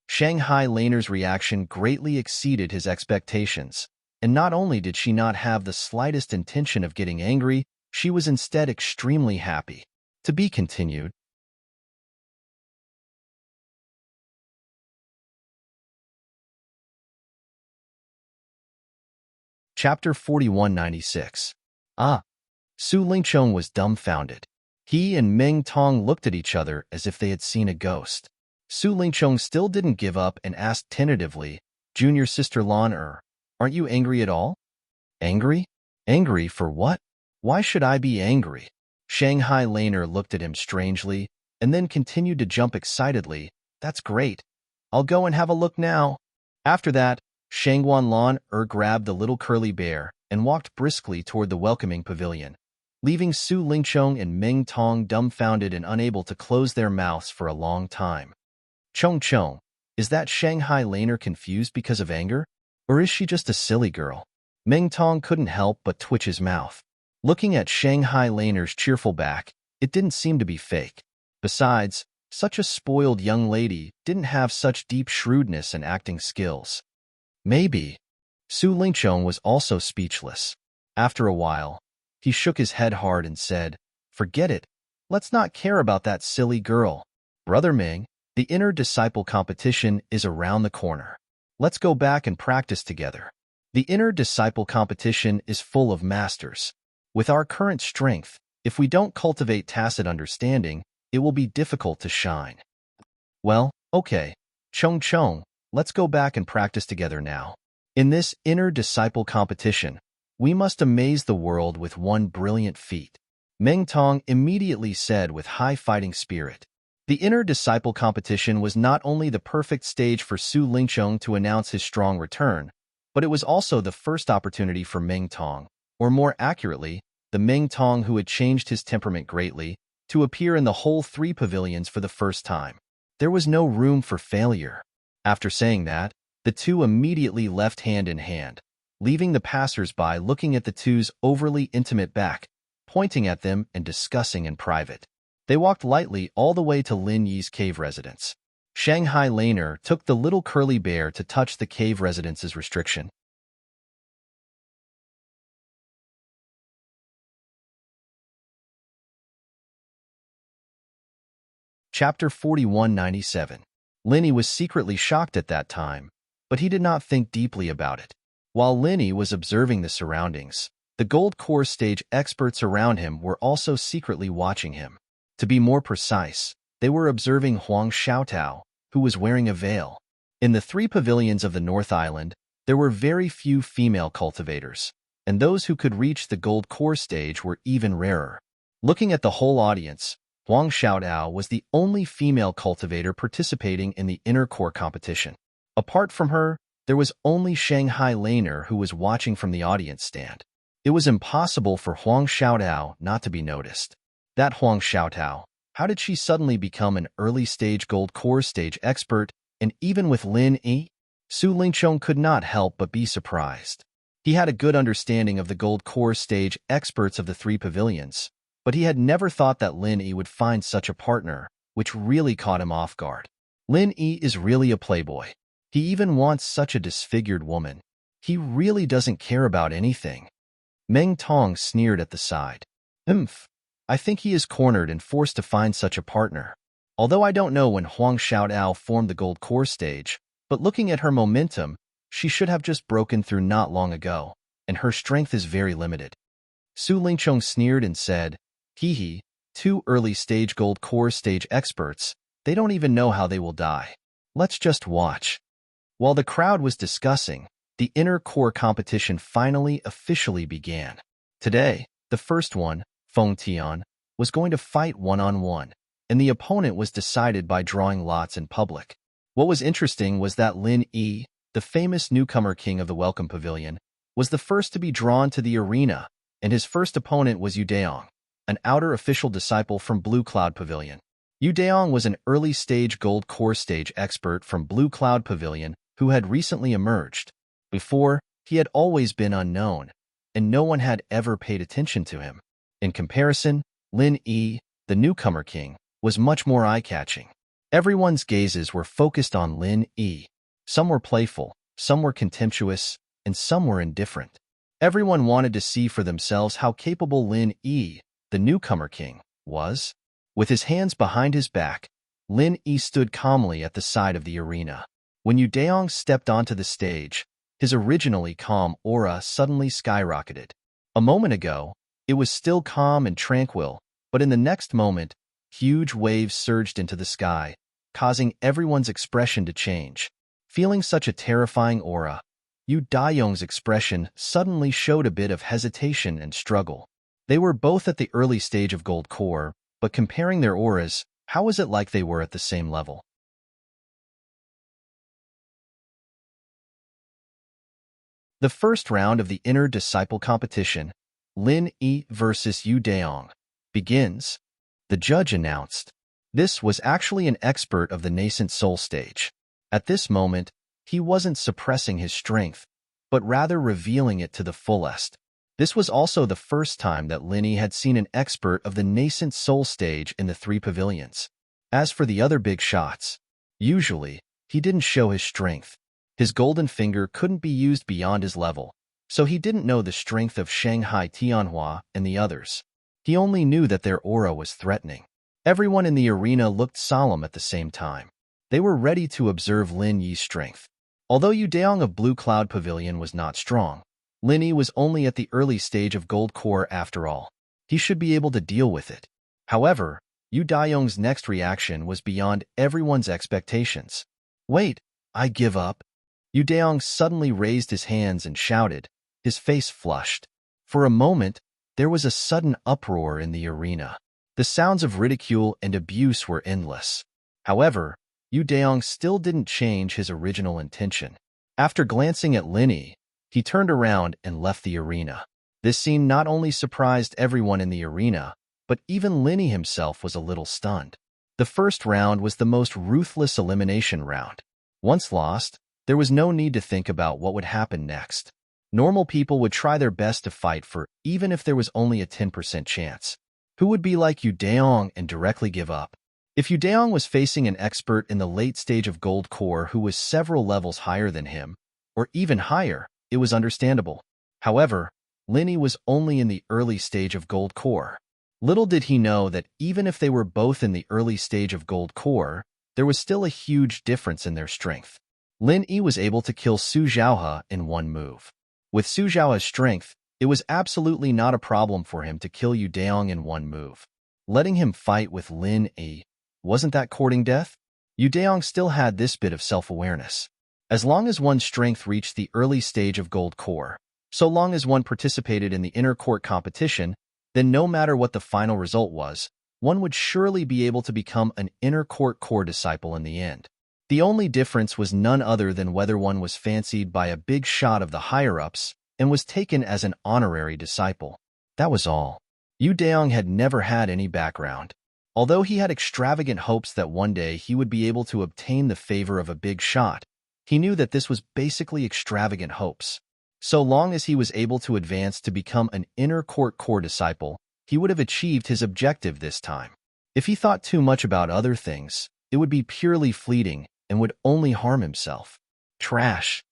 Shanghai Laner's reaction greatly exceeded his expectations, and not only did she not have the slightest intention of getting angry, she was instead extremely happy. To be continued. Chapter 4196. Su Lingchong was dumbfounded. He and Ming Tong looked at each other as if they had seen a ghost. Su Lingchong still didn't give up and asked tentatively, "Junior Sister Lan aren't you angry at all?" Angry? Angry for what? Why should I be angry? Shanghai Laner looked at him strangely, and then continued to jump excitedly. That's great. I'll go and have a look now. After that, Shangguan Lan grabbed the little curly bear and walked briskly toward the welcoming pavilion, leaving Su Lingchong and Ming Tong dumbfounded and unable to close their mouths for a long time. Chong, is that Shanghai Laner confused because of anger? Or is she just a silly girl? Ming Tong couldn't help but twitch his mouth. Looking at Shanghai Laner's cheerful back, it didn't seem to be fake. Besides, such a spoiled young lady didn't have such deep shrewdness and acting skills. Maybe. Su Lingchong was also speechless. After a while, he shook his head hard and said, "Forget it. Let's not care about that silly girl. Brother Ming, the inner disciple competition is around the corner. Let's go back and practice together." The inner disciple competition is full of masters. With our current strength, if we don't cultivate tacit understanding, it will be difficult to shine. Well, okay. Chong, let's go back and practice together now. In this inner disciple competition, we must amaze the world with one brilliant feat. Ming Tong immediately said with high fighting spirit. The inner disciple competition was not only the perfect stage for Su Lingchong to announce his strong return, but it was also the first opportunity for Ming Tong, or more accurately, the Ming Tong who had changed his temperament greatly, to appear in the whole three pavilions for the first time. There was no room for failure. After saying that, the two immediately left hand in hand, leaving the passers-by looking at the two's overly intimate back, pointing at them and discussing in private. They walked lightly all the way to Lin Yi's cave residence. Shanghai Laner took the little curly bear to touch the cave residence's restriction. Chapter 4197. Lin Yi was secretly shocked at that time, but he did not think deeply about it. While Lin Yi was observing the surroundings, the Gold Core stage experts around him were also secretly watching him. To be more precise, they were observing Huang Xiaotao, who was wearing a veil. In the three pavilions of the North Island, there were very few female cultivators, and those who could reach the Gold Core stage were even rarer. Looking at the whole audience, Huang Xiaotao was the only female cultivator participating in the inner core competition. Apart from her, there was only Shanghai Laner who was watching from the audience stand. It was impossible for Huang Xiaotao not to be noticed. That Huang Xiaotao, how did she suddenly become an early-stage Gold Core stage expert, and even with Lin Yi? Su Lingchong could not help but be surprised. He had a good understanding of the Gold Core stage experts of the three pavilions, but he had never thought that Lin Yi would find such a partner, which really caught him off guard. Lin Yi is really a playboy. He even wants such a disfigured woman. He really doesn't care about anything. Meng Tong sneered at the side. I think he is cornered and forced to find such a partner. Although I don't know when Huang Xiaodao formed the gold core stage, but looking at her momentum, she should have just broken through not long ago, and her strength is very limited. Su Lingchong sneered and said, hee hee, two early-stage gold core stage experts, they don't even know how they will die. Let's just watch. While the crowd was discussing, the inner core competition finally officially began. Today, the first one, Feng Tian, was going to fight one-on-one, and the opponent was decided by drawing lots in public. What was interesting was that Lin Yi, the famous newcomer king of the Welcome Pavilion, was the first to be drawn to the arena, and his first opponent was Yu Daong, an outer official disciple from Blue Cloud Pavilion. Yu Daong was an early-stage gold core stage expert from Blue Cloud Pavilion who had recently emerged. Before, he had always been unknown, and no one had ever paid attention to him. In comparison, Lin Yi, the newcomer king, was much more eye-catching. Everyone's gazes were focused on Lin Yi. Some were playful, some were contemptuous, and some were indifferent. Everyone wanted to see for themselves how capable Lin Yi, the newcomer king, was. With his hands behind his back, Lin Yi stood calmly at the side of the arena. When Yu Daong stepped onto the stage, his originally calm aura suddenly skyrocketed. A moment ago, it was still calm and tranquil, but in the next moment, huge waves surged into the sky, causing everyone's expression to change. Feeling such a terrifying aura, Yu Daong's expression suddenly showed a bit of hesitation and struggle. They were both at the early stage of gold core, but comparing their auras, how was it like they were at the same level? The first round of the inner disciple competition, Lin Yi versus Yu Daong, begins. The judge announced. This was actually an expert of the nascent soul stage. At this moment, he wasn't suppressing his strength, but rather revealing it to the fullest. This was also the first time that Lin Yi had seen an expert of the nascent soul stage in the three pavilions. As for the other big shots, usually, he didn't show his strength. His golden finger couldn't be used beyond his level, so he didn't know the strength of Shanghai Tianhua and the others. He only knew that their aura was threatening. Everyone in the arena looked solemn at the same time. They were ready to observe Lin Yi's strength. Although Yu Daong of Blue Cloud Pavilion was not strong, Lin Yi was only at the early stage of gold core after all. He should be able to deal with it. However, Yu Daong's next reaction was beyond everyone's expectations. Wait, I give up. Yu Daong suddenly raised his hands and shouted, his face flushed. For a moment, there was a sudden uproar in the arena. The sounds of ridicule and abuse were endless. However, Yu Daong still didn't change his original intention. After glancing at Lin Yi, he turned around and left the arena. This scene not only surprised everyone in the arena, but even Lin Yi himself was a little stunned. The first round was the most ruthless elimination round. Once lost, there was no need to think about what would happen next. Normal people would try their best to fight for even if there was only a 10% chance. Who would be like Yu Daong and directly give up? If Yu Daong was facing an expert in the late stage of gold core who was several levels higher than him, or even higher, it was understandable. However, Lin Yi was only in the early stage of gold core. Little did he know that even if they were both in the early stage of gold core, there was still a huge difference in their strength. Lin Yi was able to kill Su Zhaohe in one move. With Su Zhaohe's strength, it was absolutely not a problem for him to kill Yu Daong in one move. Letting him fight with Lin Yi, wasn't that courting death? Yu Daong still had this bit of self-awareness. As long as one's strength reached the early stage of gold core, so long as one participated in the inner court competition, then no matter what the final result was, one would surely be able to become an inner court core disciple in the end. The only difference was none other than whether one was fancied by a big shot of the higher-ups and was taken as an honorary disciple. That was all. Yu Daong had never had any background. Although he had extravagant hopes that one day he would be able to obtain the favor of a big shot, he knew that this was basically extravagant hopes. So long as he was able to advance to become an inner court core disciple, he would have achieved his objective this time. If he thought too much about other things, it would be purely fleeting and would only harm himself. Trash.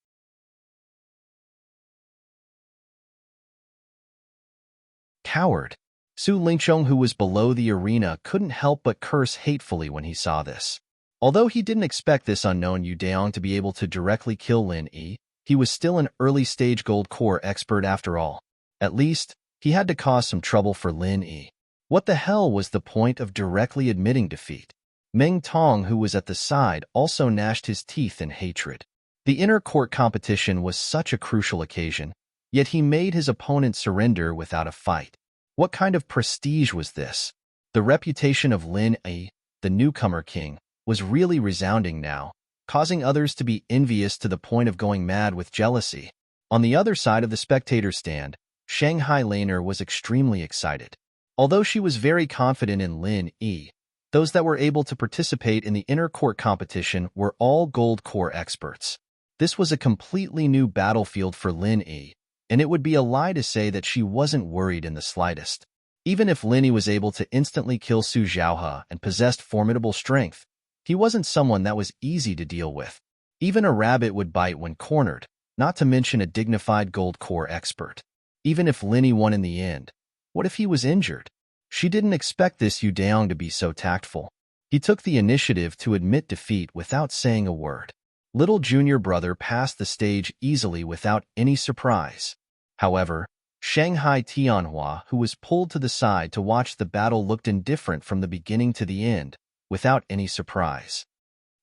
Coward. Su Lingchong, who was below the arena, couldn't help but curse hatefully when he saw this. Although he didn't expect this unknown Yu Daong to be able to directly kill Lin Yi, he was still an early-stage gold core expert after all. At least, he had to cause some trouble for Lin Yi. What the hell was the point of directly admitting defeat? Meng Tong, who was at the side, also gnashed his teeth in hatred. The inner court competition was such a crucial occasion, yet he made his opponent surrender without a fight. What kind of prestige was this? The reputation of Lin Yi, the newcomer king, was really resounding now, causing others to be envious to the point of going mad with jealousy. On the other side of the spectator stand, Shanghai Laner was extremely excited. Although she was very confident in Lin Yi, those that were able to participate in the inner court competition were all gold core experts. This was a completely new battlefield for Lin Yi, and it would be a lie to say that she wasn't worried in the slightest. Even if Lin Yi was able to instantly kill Su Zhaohe and possessed formidable strength, he wasn't someone that was easy to deal with. Even a rabbit would bite when cornered, not to mention a dignified gold core expert. Even if Lin Yi won in the end, what if he was injured? She didn't expect this Yu Daong to be so tactful. He took the initiative to admit defeat without saying a word. Little junior brother passed the stage easily without any surprise. However, Shanghai Tianhua, who was pulled to the side to watch the battle, looked indifferent from the beginning to the end, without any surprise.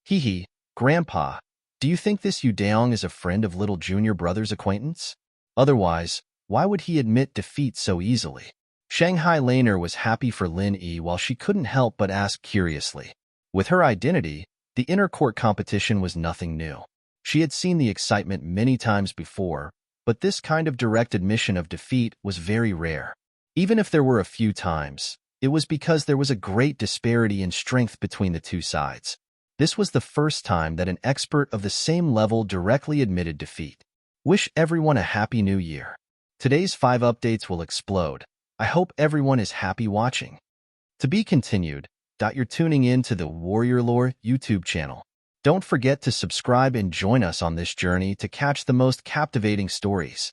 Hee, Grandpa, do you think this Yu Daong is a friend of little junior brother's acquaintance? Otherwise, why would he admit defeat so easily? Shanghai Laner was happy for Lin Yi while she couldn't help but ask curiously. With her identity, the inner court competition was nothing new. She had seen the excitement many times before, but this kind of direct admission of defeat was very rare. Even if there were a few times, it was because there was a great disparity in strength between the two sides. This was the first time that an expert of the same level directly admitted defeat. Wish everyone a happy new year. Today's 5 updates will explode. I hope everyone is happy watching. To be continued. You're tuning in to the Warrior Lore YouTube channel. Don't forget to subscribe and join us on this journey to catch the most captivating stories.